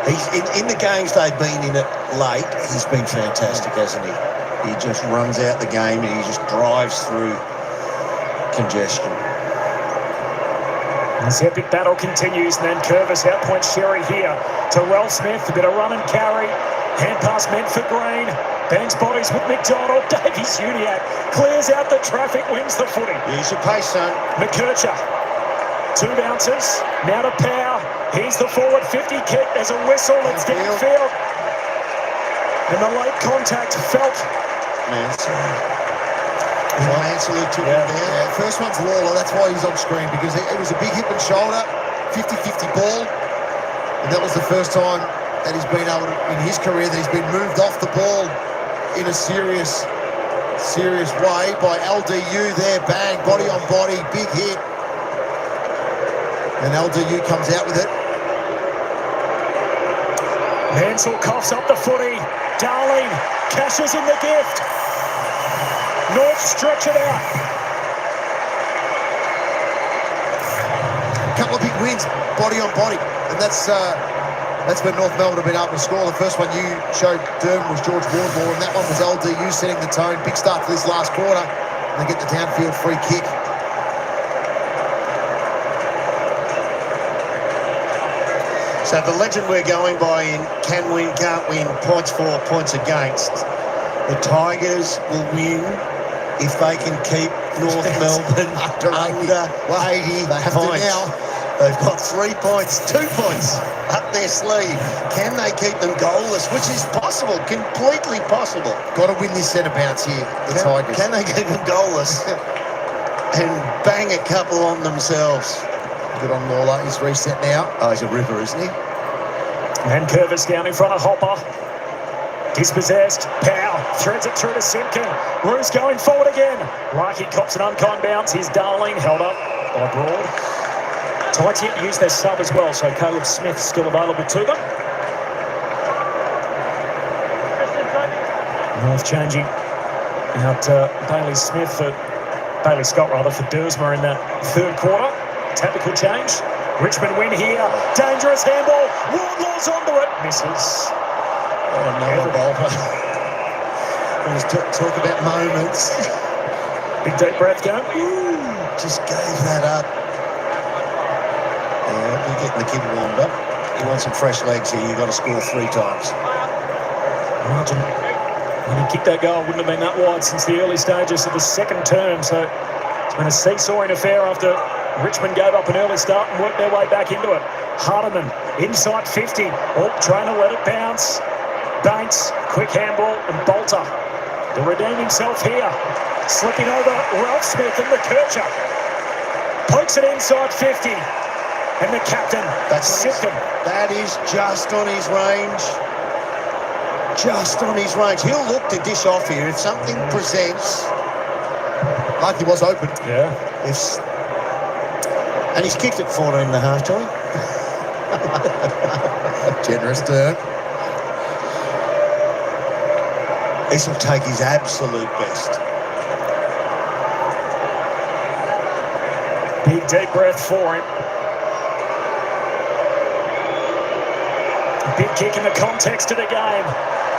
He's in the games they've been in it late, he's been fantastic, hasn't he? He just runs out the game and he just drives through congestion. This epic battle continues, and then Curvis outpoints Sherry here to Ralph Smith. A bit of run and carry. Hand pass meant for Green. Bangs bodies with McDonald. Davies Uniac clears out the traffic, wins the footy. Use your pace, son. McKercher. 2 bounces. Now to Power. Here's the forward 50 kick. There's a whistle. It's downfield. And the late contact felt. Mansell took him down. Yeah, first one's Lawler, that's why he's on screen, because it was a big hip and shoulder, 50-50 ball, and that was the first time that he's been able to, in his career, that he's been moved off the ball in a serious way by LDU there. Bang, body on body, big hit, and LDU comes out with it. Mansell coughs up the footy. Darling cashes in the gift. North stretch it out. A couple of big wins, body on body, and that's when North Melbourne have been able to score. The first one you showed, Durham, was George Wardlaw, and that one was LDU setting the tone. Big start to this last quarter, and they get the downfield free kick. So the legend we're going by in can win, can't win, points for, points against. The Tigers will win if they can keep North Melbourne under 80 points. They've got 3 points, 2 points up their sleeve. Can they keep them goalless, which is possible, completely possible. Got to win this centre bounce here, the Tigers. Can they keep them goalless and bang a couple on themselves? Good on Lawler, he's reset now. Oh, he's a ripper, isn't he? And Curvis down in front of Hopper. Dispossessed. Pow threads it through to Simpkin. Roos going forward again. Larky cops an unkind bounce. He's Darling held up by Broad. Tigers yet to use their sub as well, so Caleb Smith still available to them. North changing out Bailey Scott for Dersma in that 3rd quarter. Tactical change. Richmond win here. Dangerous handball. Wardlaw's onto it. Misses. Oh, another bolter. Let's talk about moments. Big deep breath going. Just gave that up. Yeah, we're getting the kid warmed up. You want some fresh legs here. You've got to score 3 times. Margin. When he kicked that goal, wouldn't have been that wide since the early stages of the second term. So it's been a seesawing affair after Richmond gave up an early start and worked their way back into it. Hardiman inside 50. Oh, Trainer let it bounce. Bates, quick handball, and Bolter to redeem himself here. Slipping over Ralph Smith and McKercher. Pokes it inside 50. And the captain, Simpkin. That is just on his range. Just on his range. He'll look to dish off here if something presents. Like he was open. Yeah. And he's kicked it 14 and a half, Johnny. Generous term. This will take his absolute best. Big deep breath for him. Big kick in the context of the game.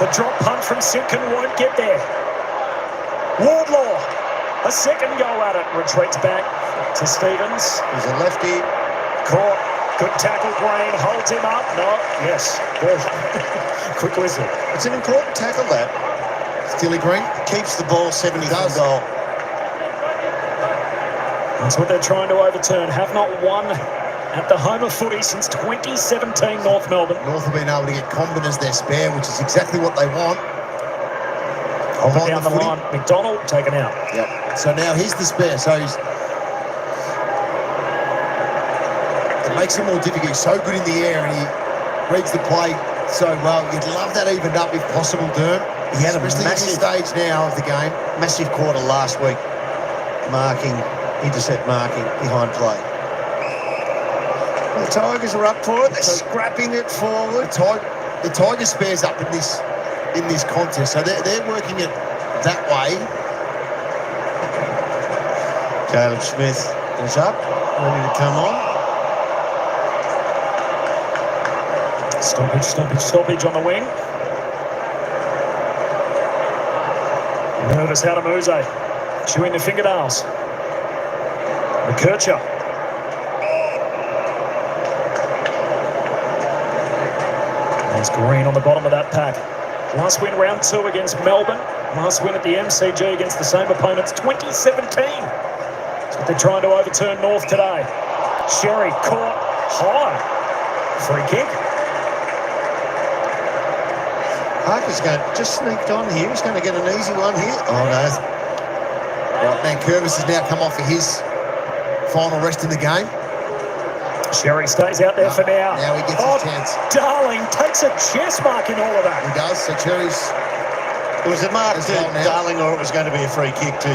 The drop punt from Simpkin won't get there. Wardlaw, a second go at it. Retreats back to Stevens. He's a lefty. Caught. Good tackle, Green. Holds him up. No. Yes. Good. Quick whistle. It's an important tackle, that. Steely Green. Keeps the ball 70 from goal. That's what they're trying to overturn. Have not won at the home of footy since 2017, North Melbourne. North have been able to get Comben as their spare, which is exactly what they want. Down the line. McDonald taken out. Yep. So now he's the spare. So it makes it more difficult. He's so good in the air and he reads the play so well. You'd love that evened up if possible, Derm. He had a especially massive at this stage now of the game. Massive quarter last week. Intercept marking behind play. The Tigers are up for it. They're scrapping it forward. The Tigers spares up in this contest, so they're working it that way. Caleb Smith is up, ready to come on. Stoppage on the wing. Nervous Hadamuze, chewing the fingernails. McKercher. There's Green on the bottom of that pack. Last win round 2 against Melbourne. Last win at the MCG against the same opponents, 2017. That's what they're trying to overturn North today. Sherry caught high. Free kick. Parker's just sneaked on here. He's going to get an easy one here. Oh, no. Right, man, Curvis has now come off for his final rest in the game. Sherry stays out there for now. Now he gets his chance. Darling takes a chest mark in all of that. He does. So Cherry's... It was a mark to Darling, or it was going to be a free kick to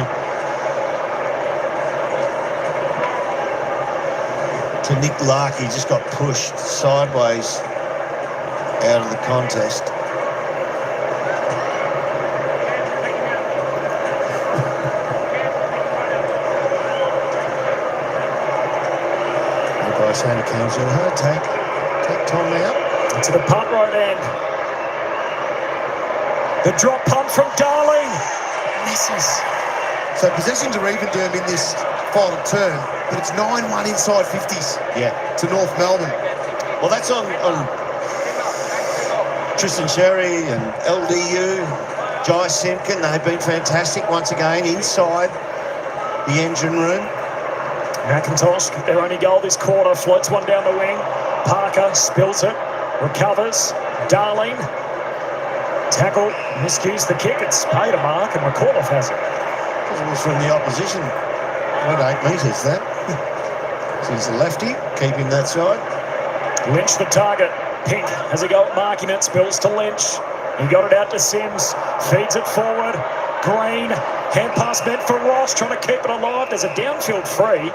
Nick Larkey. Just got pushed sideways out of the contest. Santa comes in her, take Tom out. To the punt right end. The drop punt from Darling. Misses. So possessions are even, Derm, in this final term, but it's 9-1 inside 50s to North Melbourne. Well, that's on Tristan Sherry and LDU, Jai Simpkin. They've been fantastic once again inside the engine room. McIntosh, their only goal this quarter, floats one down the wing. Parker spills it, recovers. Darling, tackle, miscues the kick. It's paid a mark, and McAuliffe has it. It was from the opposition. What, 8 metres, that? So he's a lefty, keeping that side. Lynch the target. Pink has a go at marking it, spills to Lynch. He got it out to Sims, feeds it forward. Green, hand pass meant for Ross, trying to keep it alive. There's a downfield free.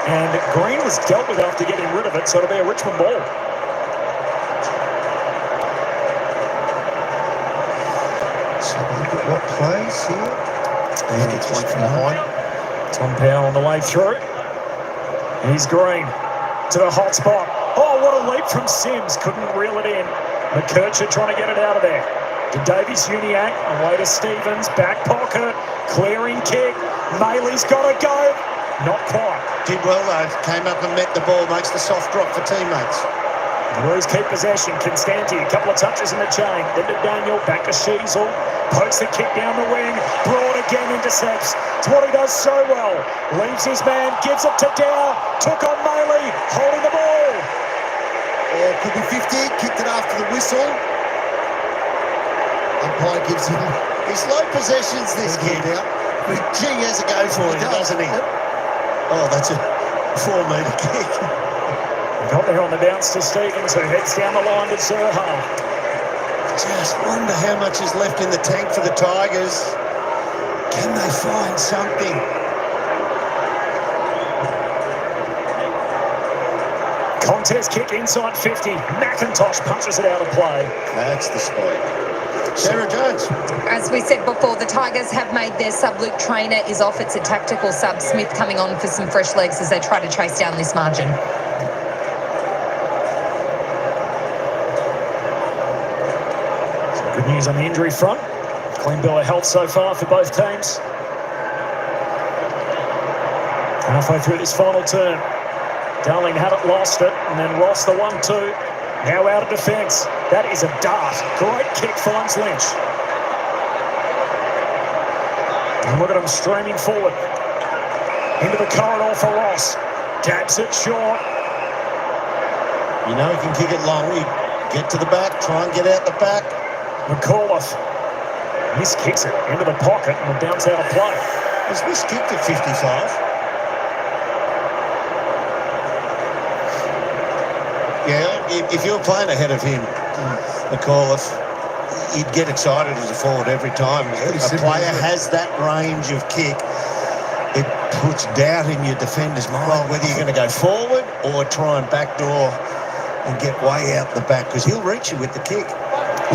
And Green was dealt with after getting rid of it, so it'll be a Richmond ball. So look at what plays here. And it's one from behind. Tom Powell on the way through. He's Green to the hot spot. Oh, what a leap from Sims. Couldn't reel it in. McKercher trying to get it out of there. To Davies Uniac, away to Stevens, back pocket, clearing kick. Maley's got to go. Not quite. Did well though, came up and met the ball, makes the soft drop for teammates. The Roos keep possession. Constanti, a couple of touches in the chain. Then to Daniel, back to Sheasel. Pokes the kick down the wing. Broad again intercepts. It's what he does so well. Leaves his man, gives it to Dow. Took on Maley, holding the ball. Could be 50. Kicked it after the whistle. Umpire gives him... He's low possessions, this kid. But gee, has a go for him, doesn't he? Oh, that's a 4-metre kick. Got there on the bounce to Stevens, who heads down the line to Zerha. Just wonder how much is left in the tank for the Tigers. Can they find something? Contest kick inside 50. McIntosh punches it out of play. That's the spot. Sarah Jones. As we said before, the Tigers have made their sub. Luke Trainer is off. It's a tactical sub. Smith coming on for some fresh legs as they try to chase down this margin. Good news on the injury front. Clean bill of health so far for both teams. Halfway through this final term. Darling had it, lost it, and then Ross the 1-2. Now out of defence. That is a dart. Great kick finds Lynch. And look at him streaming forward. Into the corridor for Ross. Dabs it short. You know he can kick it long. You get to the back, try and get out the back. McAuliffe miskicks it into the pocket and will bounce out of play. Was miskicked at 55. Yeah, if you were playing ahead of him, McAuliffe, you'd get excited as a forward every time. A player has that range of kick. It puts doubt in your defender's mind whether you're going to go forward or try and backdoor and get way out the back, because he'll reach you with the kick.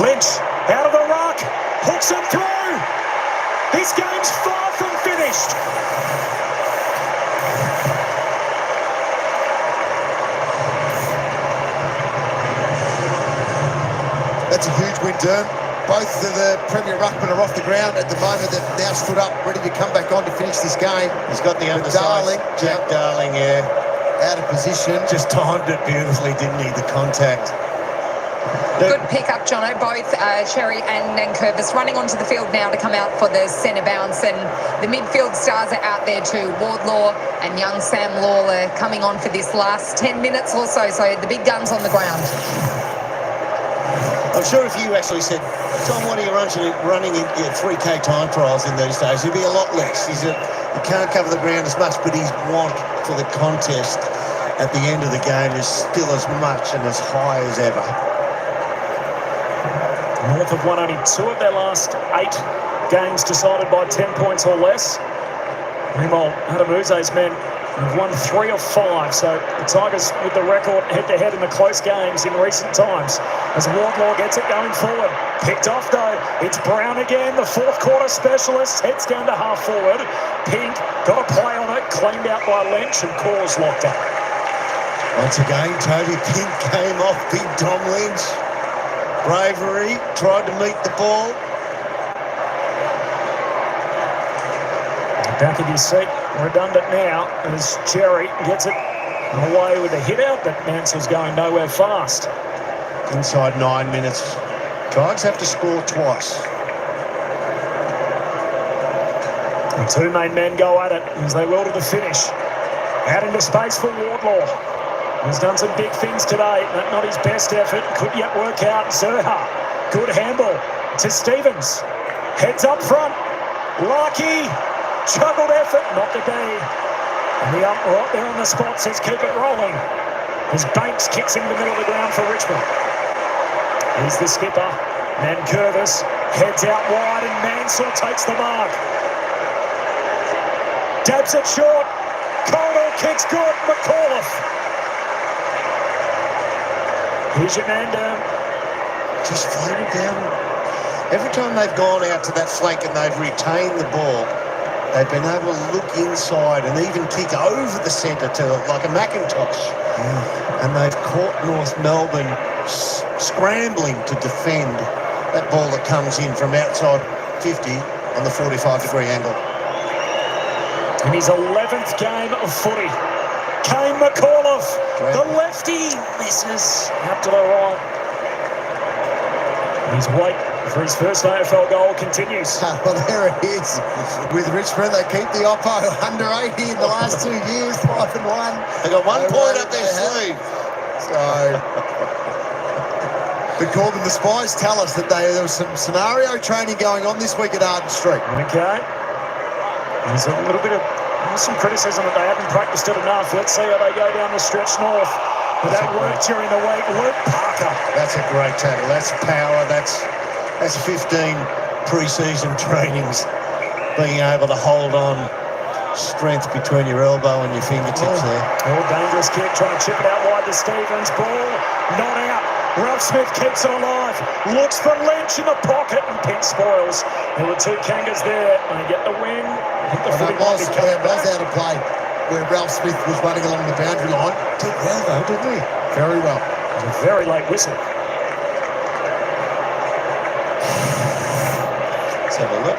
Lynch out of the ruck, hooks it through. This game's far from finished. That's a huge win, Derm. Both of the Premier Ruckmen are off the ground at the moment. They've now stood up, ready to come back on to finish this game. He's got the underside. Darling, Jack Darling, yeah. Out of position. Just timed it beautifully, didn't he, the contact. Good pick up, Jono. Both Sherry and Nankervis running onto the field now to come out for the centre bounce. And the midfield stars are out there too. Wardlaw and young Sam Lawler coming on for this last 10 minutes or so. So the big guns on the ground. I'm sure if you actually said, Tom, what are you running in your 3K time trials in these days? He'd be a lot less. He can't cover the ground as much, but his want for the contest at the end of the game is still as much and as high as ever. North have won only 2 of their last 8 games decided by 10 points or less. Meanwhile, Adamuze's men have won 3 of 5, so the Tigers with the record head-to-head in the close games in recent times. As Wardlaw gets it going forward. Picked off though, it's Brown again, the fourth quarter specialist, heads down to half forward. Pink got a play on it, cleaned out by Lynch, and Cause locked up. Once again, Toby Pink came off Big Tom Lynch. Bravery, tried to meet the ball. Back of his seat, redundant now, as Cherry gets it away with a hit out, but Mansell's going nowhere fast. Inside 9 minutes. Tigers have to score twice. The 2 main men go at it as they will to the finish. Out into space for Wardlaw. He's done some big things today, but not his best effort. Could yet work out. Zerha, good handball to Stevens. Heads up front. Larkey, juggled effort, not to be. And the ump right there on the spot says keep it rolling. As Banks kicks into the middle of the ground for Richmond. He's the skipper. Nankervis heads out wide and Mansell takes the mark. Dabs it short. Corridor kicks good. McAuliffe. Here's your man down. Just floated down. Every time they've gone out to that flank and they've retained the ball, they've been able to look inside and even kick over the centre to like a McIntosh. And they've caught North Melbourne scrambling to defend that ball that comes in from outside 50 on the 45-degree angle. In his 11th game of footy, Kane McAuliffe. The lefty misses out to the right. His wait for his first AFL goal continues. Well, there it is. With Richmond, they keep the Oppo under 80 in the last 2 years, 5 and 1. They got 1 point up their sleeve. So, but Corbin, the spies tell us that there was some scenario training going on this week at Arden Street. Okay. There's a little bit of some criticism that they haven't practiced it enough. Let's see how they go down the stretch north. But that worked during the week. Luke Parker. That's a great tackle. That's power. That's 15 pre-season trainings. Being able to hold on, strength between your elbow and your fingertips there. Oh, dangerous kick, trying to chip it out wide to Stevens. Ball not out. Ralph Smith keeps it alive. Looks for Lynch in the pocket and Pink spoils. There were 2 Kangas there. They get the win. I think the footy might be coming back. Out of play where Ralph Smith was running along the boundary line. Did well though, didn't he? Very well. It was a very late whistle. Let's have a look.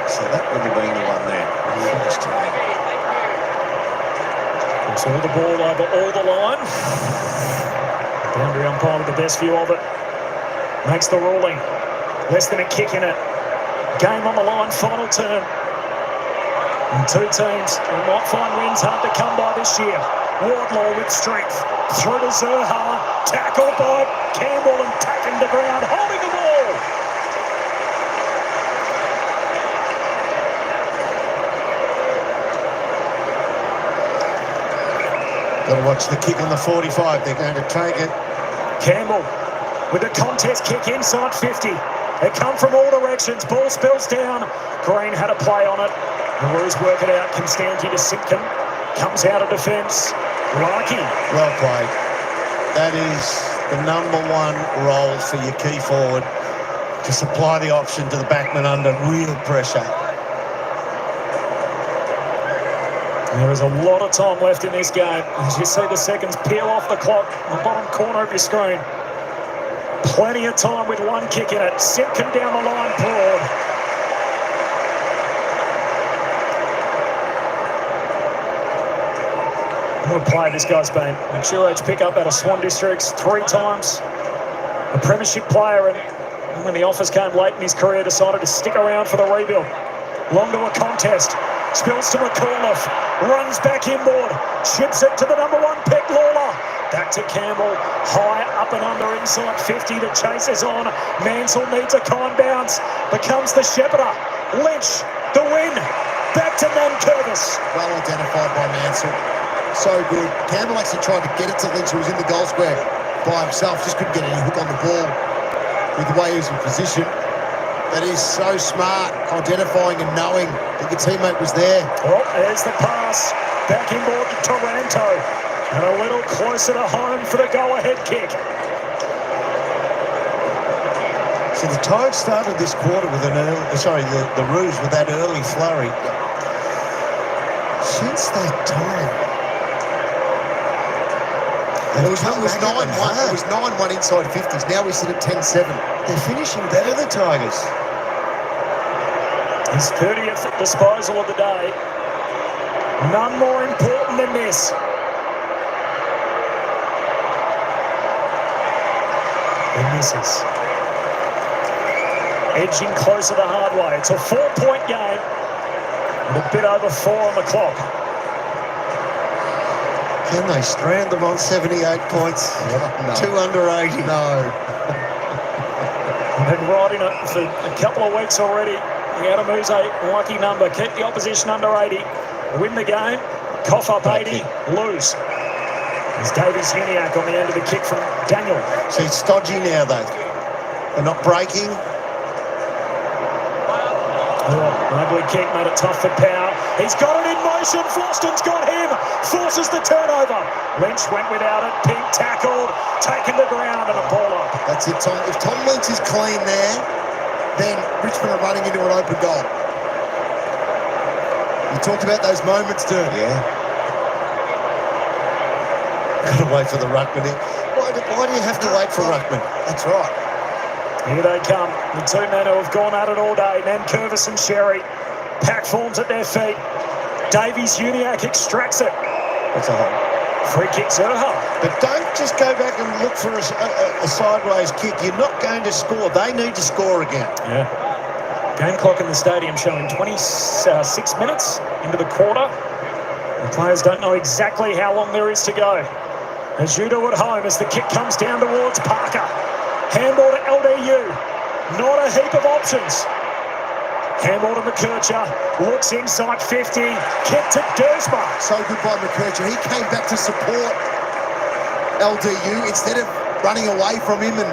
So that would have been the one there. So the ball over all the line. Boundary umpire with the best view of it. Makes the ruling. Less than a kick in it. Game on the line, final turn. And 2 teams who might find wins hard to come by this year. Wardlaw with strength. Through to Zerha. Tackled by Campbell and taken to ground. Holding the ball. Got to watch the kick on the 45. They're going to take it. Campbell with a contest kick inside 50. They come from all directions. Ball spills down. Green had a play on it. The Roos work it out. Constanti to Simpkin. Comes out of defence. Larky. Well played. That is the #1 role for your key forward, to supply the option to the backman under real pressure. There is a lot of time left in this game. As you see the seconds peel off the clock on the bottom corner of your screen. Plenty of time with 1 kick in it. Simpkin down the line, broad. What a play this guy's been. McShuage pick up out of Swan Districts 3 times. A premiership player, and when the offers came late in his career, decided to stick around for the rebuild. Long to a contest. Spills to McAuliffe. Runs back inboard. Chips it to the #1 pick, Lawler. Back to Campbell. High up and under inside 50. The chase is on. Mansell needs a kind bounce. Becomes the Shepherder. Lynch, the win. Back to Nankervis. Well identified by Mansell. So good. Campbell actually tried to get it to Lynch, who was in the goal square by himself. Just couldn't get any hook on the ball with the way he was in position. That is so smart, identifying and knowing that your teammate was there. Oh, there's the pass. Back inboard to Toronto. And a little closer to home for the go-ahead kick. So the Tigers started this quarter with an early, the Roos with that early flurry. Since that time, it was 9-1. It was 9-1 inside 50s. Now we sit at 10-7. They're finishing better, the Tigers. His 30th disposal of the day. None more important than this. He misses. Edging closer the hard way. It's a 4-point game. And a bit over 4 on the clock. Can they strand them on 78 points? No. 2 under 80. No. Been riding it for a couple of weeks already. Adamu's a lucky number. Keep the opposition under 80. Win the game. Cough up 80. Lose. There's Davies Uniac on the end of the kick from Daniel. See, it's stodgy now, though. They're not breaking. Oh, ugly kick, made it tough for Power. He's got it in motion. Floston's got him. Forces the turnover. Lynch went without it. Pink tackled. Taken to ground and a ball up. That's it, Tom. If Tom Lynch is clean there, then Richmond are running into an open goal. You talked about those moments, too. Yeah. Got to wait for the ruckman. Why do you have to wait for ruckman? That's right. Here they come. The 2 men who have gone at it all day. Nankervis and Sherry. Pack forms at their feet. Davies Uniac extracts it. That's a hole. Free kick, Zerha. But don't just go back and look for a sideways kick. You're not going to score. They need to score again. Yeah. Game clock in the stadium showing 26 minutes into the quarter. The players don't know exactly how long there is to go. As you do at home, as the kick comes down towards Parker. Handball to LDU. Not a heap of options. Handball to McKercher. Looks inside 50. Kick to Dersma. So good by McKercher. He came back to support LDU instead of running away from him, and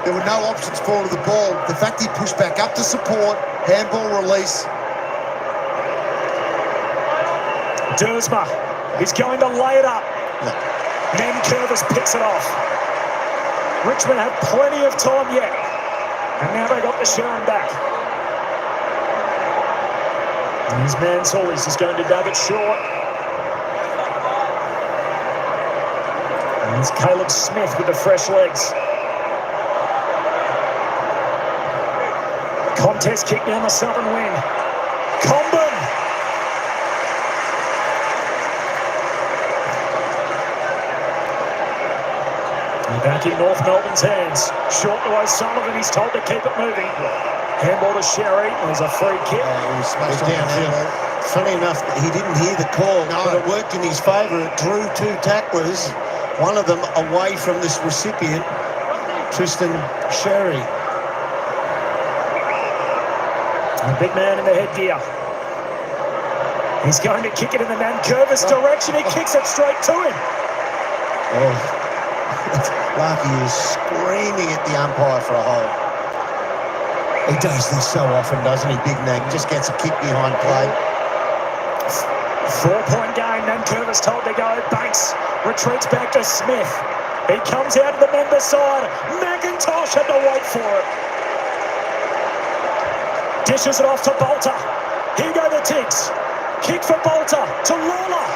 there were no options for the ball. The fact he pushed back up to support, handball release. Dersma is going to lay it up. Then Curvis picks it off. Richmond have plenty of time yet. And now they got the Sharon back. And his man Solis is going to dug it short. And it's Caleb Smith with the fresh legs. Contest kick down the southern wing. Comben. Back in North Melbourne's hands. Short to O'Sullivan. He's told to keep it moving. Handball to Sherry. There's a free kick. He was smashed downfield. Funny enough, he didn't hear the call, but it worked in his favour. It drew two tacklers, one of them away from this recipient, Tristan Sherry. A big man in the headgear. He's going to kick it in the Nankervis direction. He kicks it straight to him. Oh. Larky is screaming at the umpire for a hold. He does this so often, doesn't he, Big Nag? Just gets a kick behind play. 4-point game, Nankervis told to go. Banks retreats back to Smith. He comes out of the member side. McIntosh had to wait for it. Dishes it off to Bolter. Here go the Tigs. Kick for Bolter to Lawler.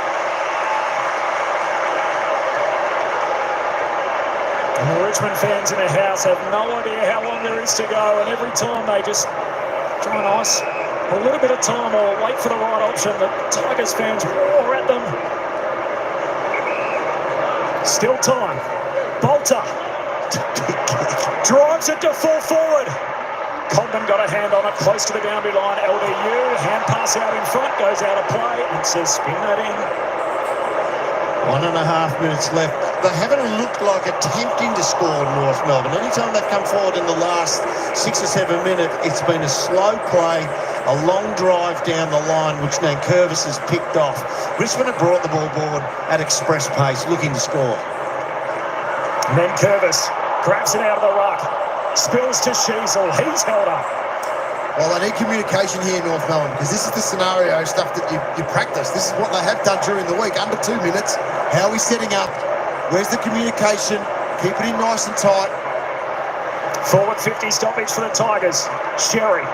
And the Richmond fans in the house have no idea how long there is to go, and every time they just try and ice a little bit of time or wait for the right option, the Tigers fans roar at them. Still time. Bolter drives it to full forward. Comben got a hand on it close to the boundary line. LDU, hand pass out in front, goes out of play and says spin that in. 1.5 minutes left. They haven't looked like attempting to score North Melbourne. Anytime they've come forward in the last 6 or 7 minutes, it's been a slow play, a long drive down the line, which Nankervis has picked off. Richmond have brought the ball forward at express pace, looking to score. Nankervis grabs it out of the ruck, spills to Sheasel. He's held up. Well, they need communication here, North Melbourne, because this is the scenario stuff that you practice. This is what they have done during the week. Under 2 minutes, how are we setting up? Where's the communication? Keep it in nice and tight. Forward 50 stoppage for the Tigers. Sherry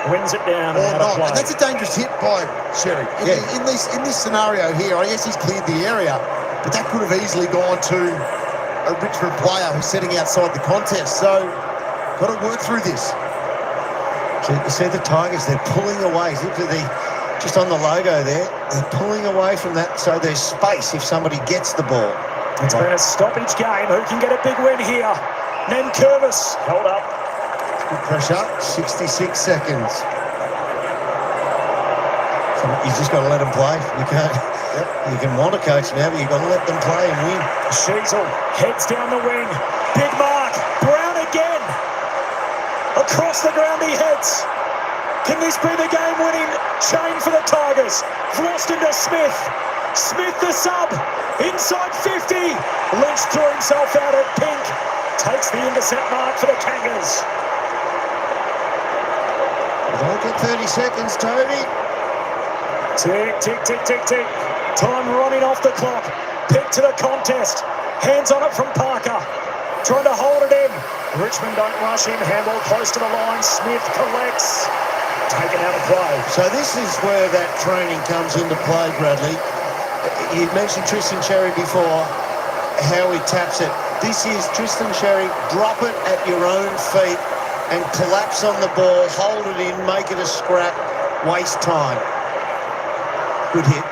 wins it down. Or not. And that's a dangerous hit by Sherry. In this scenario here, I guess he's cleared the area, but that could have easily gone to a Richmond player who's sitting outside the contest. So, got to work through this. So you see the Tigers, they're pulling away. Look at just on the logo there, they're pulling away from that, so there's space if somebody gets the ball. It's been a stoppage game. Who can get a big win here? Nankervis held up. Good pressure. 66 seconds. So you just got to let them play. You can't. You can want a coach now, but you've got to let them play and win. Sheasel heads down the wing. Big mark. Brown again. Across the ground he heads. Can this be the game-winning chain for the Tigers? Lost into Smith. Smith the sub. Inside 50. Lynch threw himself out at pink. Takes the intercept mark for the Kangas. Don't get 30 seconds, Toby. Tick, tick, tick, tick, tick. Time running off the clock. Pick to the contest. Hands on it from Parker. Trying to hold it in. Richmond don't rush him. Handball close to the line. Smith collects. Taken out of play. So this is where that training comes into play, Bradley. You mentioned Tristan Sherry before, how he taps it. This is Tristan Sherry. Drop it at your own feet and collapse on the ball. Hold it in. Make it a scrap. Waste time. Good hit.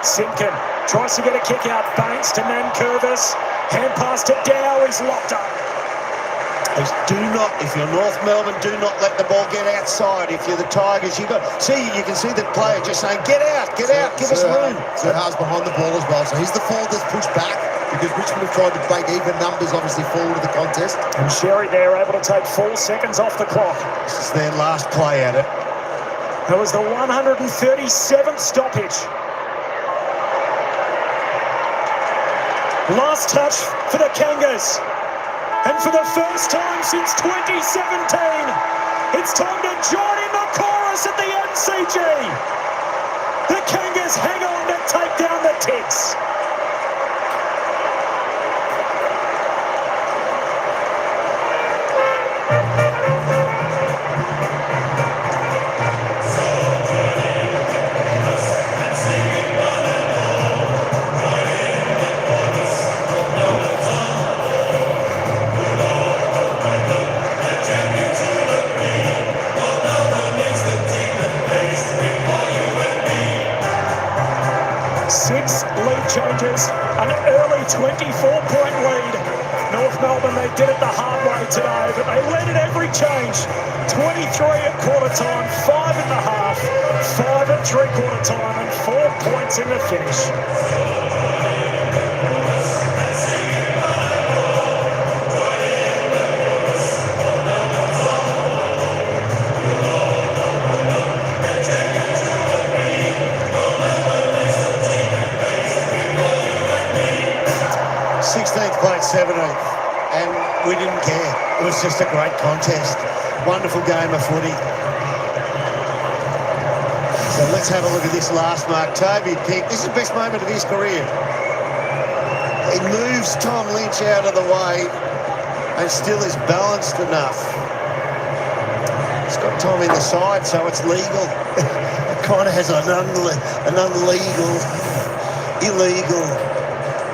Simpkin Tries to get a kick out. Banks to Nankervis. Hand pass to Dow. He's locked up. Do not, if you're North Melbourne, do not let the ball get outside. If you're the Tigers, you can see the player just saying, get out, give us room. Zerha's behind the ball as well, so he's the forward that's pushed back because Richmond have tried to break even numbers, obviously, forward of the contest. And Sherry there able to take 4 seconds off the clock. This is their last play at it. That was the 137th stoppage. Last touch for the Kangas. And for the first time since 2017, it's time to join in the chorus at the MCG. The Kangas hang on to take down the Ticks. Changes, an early 24-point lead. North Melbourne, they did it the hard way today, but they led at every change. 23 at quarter time, 5 in the half, 5 at three-quarter time, and 4 points in the finish. 16th played 17th, and we didn't care. It was just a great contest. Wonderful game of footy. So let's have a look at this last mark. Toby pick. This is the best moment of his career. He moves Tom Lynch out of the way and still is balanced enough. He's got Tom in the side, so it's legal. It kind of has an illegal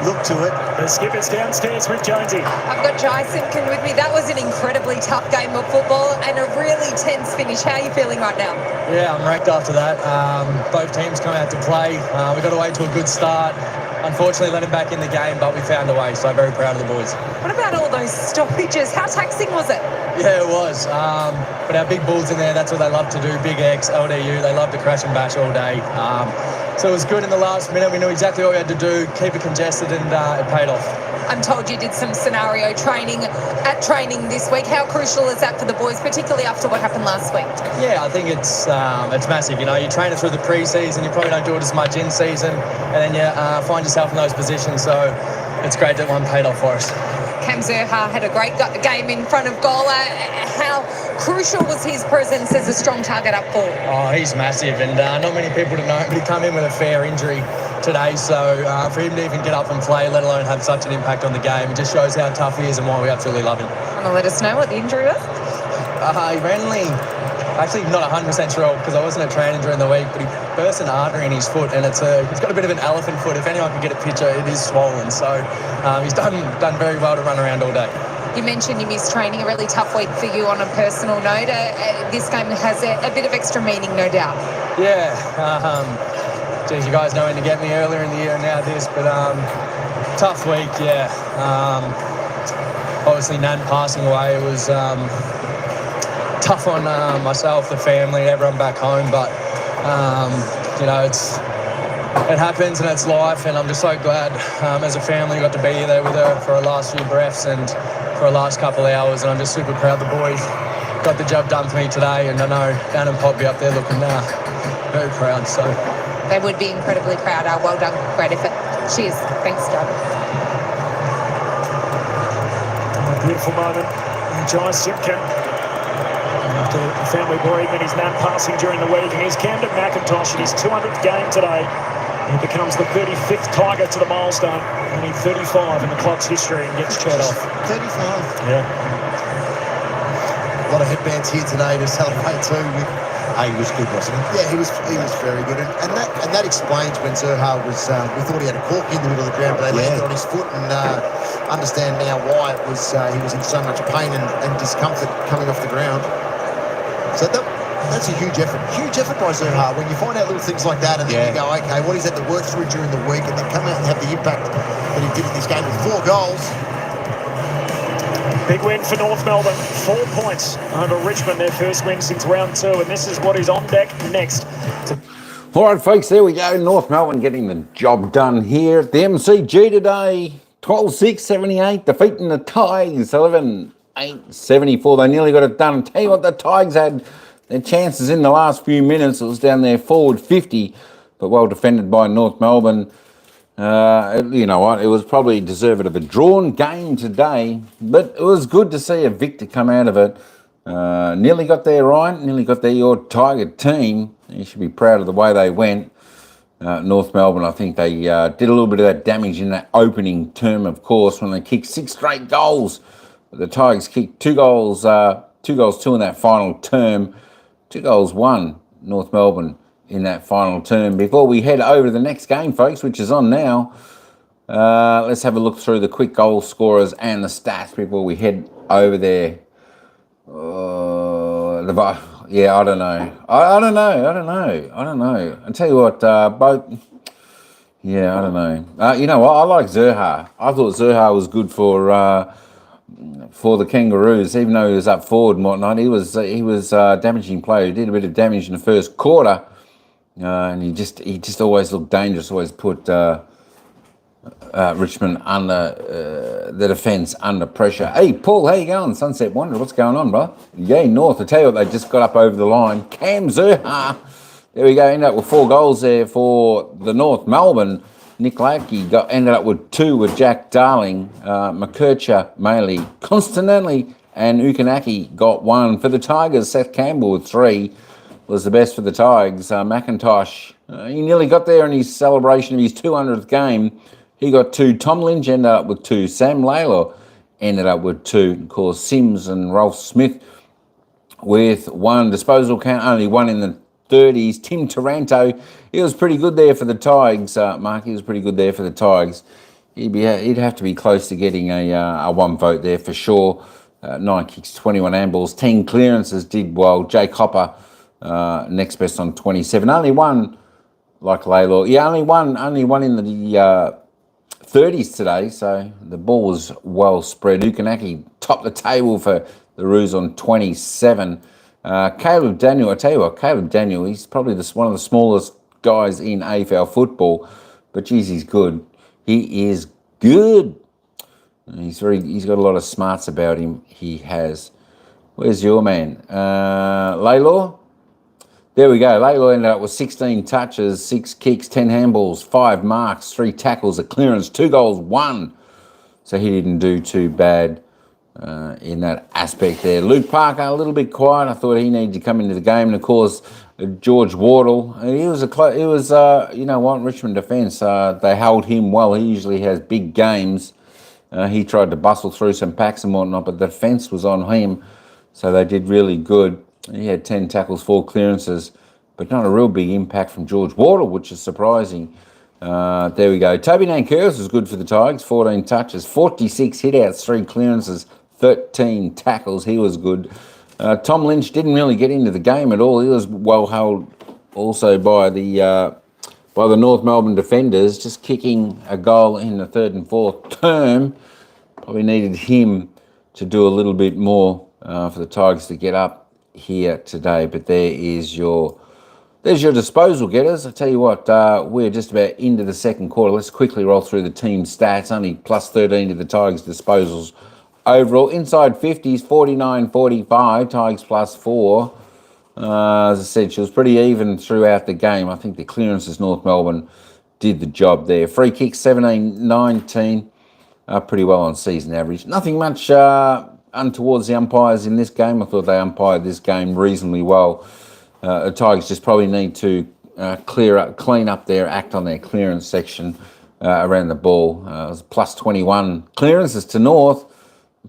look to it. The skipper's downstairs with Jonesy. I've got Jai Simpkin with me. That was an incredibly tough game of football and a really tense finish. How are you feeling right now? Yeah, I'm wrecked after that. Both teams come out to play. We got away to a good start. Unfortunately, let him back in the game, but we found a way, so I'm very proud of the boys. What about all those stoppages? How taxing was it? Yeah, it was. But our big bulls in there, that's what they love to do. Big X, LDU, they love to crash and bash all day. So it was good in the last minute. We knew exactly what we had to do, keep it congested, and it paid off. I'm told you did some scenario training this week. How crucial is that for the boys, particularly after what happened last week? Yeah, I think it's massive. You know, you train it through the pre-season, you probably don't do it as much in season, and then you find yourself in those positions. So it's great that one paid off for us. Cam Zerha had a great game in front of goal. How crucial was his presence as a strong target up forward? Oh, he's massive, and not many people to know, but he come in with a fair injury today, so for him to even get up and play, let alone have such an impact on the game, it just shows how tough he is and why we absolutely love him. Want to let us know what the injury was? He randomly, actually not 100% sure because I wasn't at training during the week, but he burst an artery in his foot, and he's got a bit of an elephant foot. If anyone can get a picture, it is swollen, so he's done very well to run around all day. You mentioned you missed training, a really tough week for you on a personal note. This game has a bit of extra meaning, no doubt. Yeah. Geez, you guys know when to get me earlier in the year and now this, but tough week, yeah. Obviously, Nan passing away, it was tough on myself, the family, everyone back home, but, you know, it happens and it's life, and I'm just so glad as a family got to be there with her for her last few breaths and for her last couple of hours, and I'm just super proud the boys got the job done for me today, and I know Dan and Pop be up there looking very proud, so... They would be incredibly proud. Well done. Great effort. Cheers. Thanks, John. A beautiful moment. Jai Simpkin. After the family bereavement, his nan passing during the week, and he's Camden McIntosh in his 200th game today. He becomes the 35th Tiger to the milestone, only 35 in the club's history, and gets cheered off. 35. Yeah. A lot of headbands here today to celebrate too. He was good, wasn't he? Yeah, he was very good, and that explains when Zerha was. We thought he had a cork in the middle of the ground, but they landed on his foot, and understand now why it was. He was in so much pain and discomfort coming off the ground. So That's a huge effort. Huge effort by Zerha. When you find out little things like that and then you go, okay, what he's had to work through during the week and then come out and have the impact that he did in this game with 4 goals. Big win for North Melbourne. 4 points over Richmond, their first win since round 2. And this is what is on deck next. All right, folks, there we go. North Melbourne getting the job done here at the MCG today. 12-6-78, defeating the Tigers. 11-8-74. They nearly got it done. Tell you what, the Tigers had their chances in the last few minutes. It was down there forward 50, but well defended by North Melbourne. You know what, it was probably deserved of a drawn game today, but it was good to see a victor come out of it. Nearly got there, Ryan. Nearly got there, your Tiger team. You should be proud of the way they went. North Melbourne, I think they did a little bit of that damage in that opening term, of course, when they kicked 6 straight goals. But the Tigers kicked 2 goals, 2 goals, 2 in that final term. 2 goals, 1, North Melbourne in that final term. Before we head over to the next game, folks, which is on now, let's have a look through the quick goal scorers and the stats before we head over there. Yeah, I don't know. I don't know. I tell you what, both. Yeah, I don't know. You know what? I like Zerha. I thought Zerha was good for the Kangaroos, even though he was up forward and whatnot. He was damaging play. He did a bit of damage in the first quarter, and he just always looked dangerous. Always put Richmond under the defence under pressure. Hey, Paul, how you going? Sunset Wanderer, what's going on, bro? Yay, North. I tell you what, they just got up over the line. Cam Zerha. There we go. Ended up with 4 goals there for the North Melbourne. Nick Lackey ended up with 2 with Jack Darling, McKercher, Maley, Constantinelli, and Ukanaki got 1. For the Tigers, Seth Campbell with 3 was the best for the Tigers. McIntosh, he nearly got there in his celebration of his 200th game. He got 2. Tom Lynch ended up with 2. Sam Layla ended up with 2. Of course, Sims and Rolf Smith with 1. Disposal count, only 1 in the 30s. Tim Taranto, he was pretty good there for the Tigers. Mark, he was pretty good there for the Tigers. He'd have to be close to getting a 1 vote there for sure. 9 kicks, 21 handballs, 10 clearances, did well. Jake Hopper, next best on 27. Only 1, like Laylaw. Yeah, only one in the 30s today, so the ball was well spread. Ukanaki topped the table for the Roos on 27. Caleb Daniel, I tell you what, Caleb Daniel, he's probably one of the smallest guys in AFL football, but geez, he's good. He is good. He's got a lot of smarts about him. He has. Where's your man? Laylaw? There we go. Laylaw ended up with 16 touches, 6 kicks, 10 handballs, 5 marks, 3 tackles, a clearance, 2 goals, 1. So he didn't do too bad in that aspect there. Luke Parker, a little bit quiet. I thought he needed to come into the game. And, of course, George Wardle, you know what, Richmond defence, they held him well. He usually has big games. He tried to bustle through some packs and whatnot, but the defence was on him, so they did really good. He had 10 tackles, 4 clearances, but not a real big impact from George Wardle, which is surprising. There we go. Toby Nankervis was good for the Tigers, 14 touches, 46 hit-outs, 3 clearances, 13 tackles. He was good. Tom Lynch didn't really get into the game at all. He was well held also by the North Melbourne defenders, just kicking a goal in the 3rd and 4th term. Probably needed him to do a little bit more for the Tigers to get up here today. But there's your disposal getters. I tell you what, we're just about into the second quarter. Let's quickly roll through the team stats. Only plus 13 to the Tigers disposals overall. Inside 50s, 49-45. Tigers plus 4. As I said, she was pretty even throughout the game. I think the clearances, North Melbourne did the job there. Free kicks, 17-19. Pretty well on season average. Nothing much untowards the umpires in this game. I thought they umpired this game reasonably well. The Tigers just probably need to clean up their act on their clearance section around the ball. It was plus 21 clearances to North,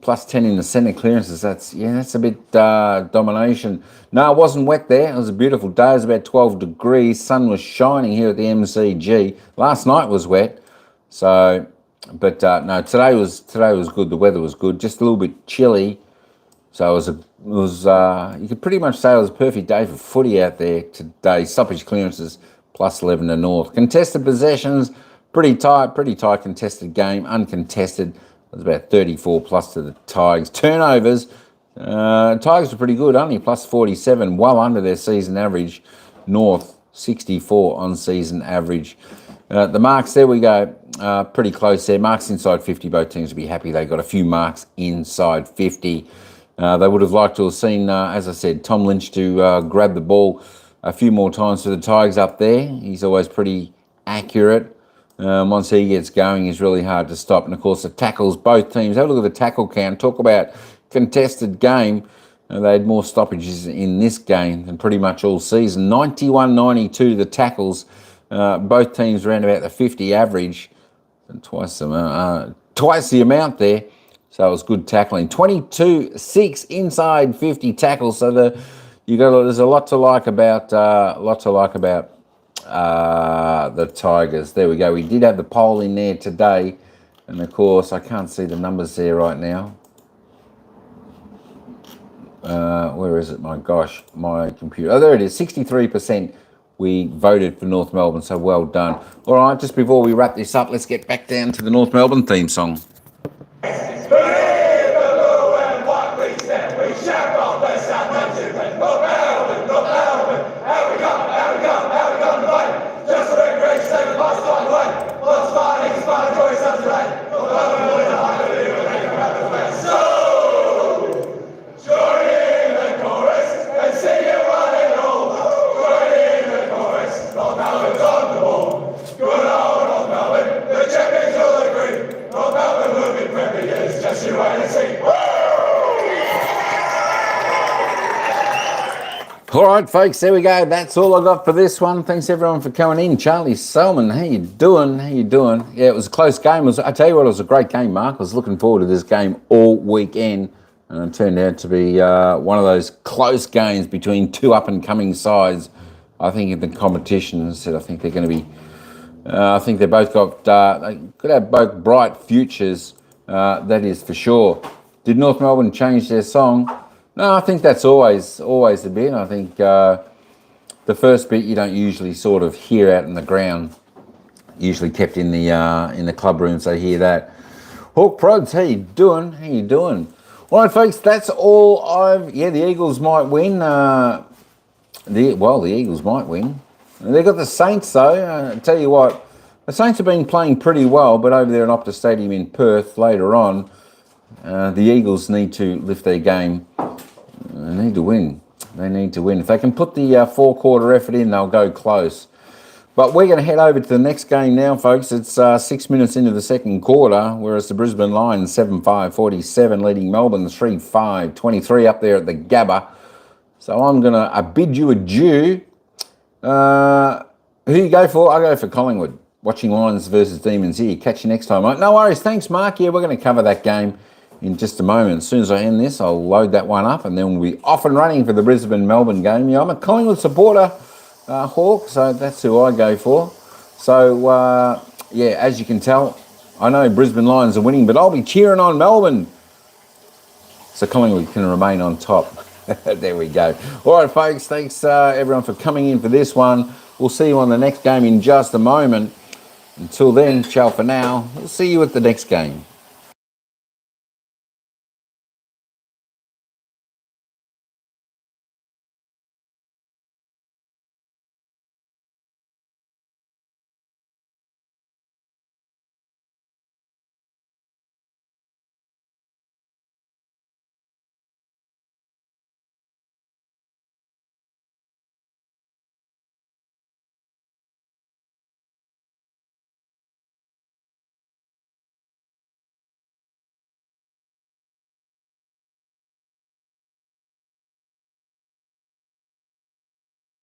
plus 10 in the centre clearances. That's a bit domination. No, it wasn't wet there. It was a beautiful day. It was about 12 degrees. Sun was shining here at the MCG. Last night was wet, so. But no, today was good. The weather was good. Just a little bit chilly. So it was you could pretty much say it was a perfect day for footy out there today. Stoppage clearances plus 11 to North. Contested possessions, pretty tight contested game. Uncontested, it was about 34 plus to the Tigers. Turnovers, Tigers were pretty good, only plus 47, well under their season average. North 64 on season average. The marks, there we go, pretty close there. Marks inside 50, both teams will be happy they got a few marks inside 50. They would have liked to have seen, as I said, Tom Lynch to grab the ball a few more times for the Tigers up there. He's always pretty accurate. Once he gets going, he's really hard to stop. And, of course, the tackles, both teams. Have a look at the tackle count. Talk about contested game. They had more stoppages in this game than pretty much all season. 91-92 the tackles. Both teams around about the 50 average. And twice the amount there. So it was good tackling. 22-6 inside 50 tackles. So there's a lot to like about the Tigers. There we go. We did have the poll in there today, and of course I can't see the numbers there right now. Where is it? My gosh, my computer. Oh, there it is. 63% we voted for North Melbourne. So well done. All right, just before we wrap this up, let's get back down to the North Melbourne theme song. All right, folks, there we go. That's all I got for this one. Thanks, everyone, for coming in. Charlie Selman, how you doing? Yeah, it was a close game. I tell you what, it was a great game, Mark. I was looking forward to this game all weekend, and it turned out to be one of those close games between two up-and-coming sides. I think in the competition, I think they're going to be... I think they both got... they could have both bright futures, that is for sure. Did North Melbourne change their song? No, I think that's always the bit. I think the first bit you don't usually sort of hear out in the ground. Usually kept in the club rooms. They hear that. Hawk Prods, how you doing? All right, folks, that's all the Eagles might win. The Eagles might win. They've got the Saints though. I tell you what, the Saints have been playing pretty well, but over there at Optus Stadium in Perth later on, the Eagles need to lift their game. They need to win. If they can put the four-quarter effort in, they'll go close. But we're going to head over to the next game now, folks. It's 6 minutes into the second quarter, whereas the Brisbane Lions 7-5-47 leading Melbourne 3-5-23 up there at the Gabba. So I'm going to bid you adieu. Who you go for? I go for Collingwood. Watching Lions versus Demons here. Catch you next time. No worries. Thanks, Mark. Yeah, we're going to cover that game in just a moment. As soon as I end this, I'll load that one up and then we'll be off and running for the Brisbane-Melbourne game. Yeah, I'm a Collingwood supporter, Hawk, so that's who I go for. So, as you can tell, I know Brisbane Lions are winning, but I'll be cheering on Melbourne so Collingwood can remain on top. There we go. All right, folks, thanks everyone for coming in for this one. We'll see you on the next game in just a moment. Until then, ciao for now. We'll see you at the next game.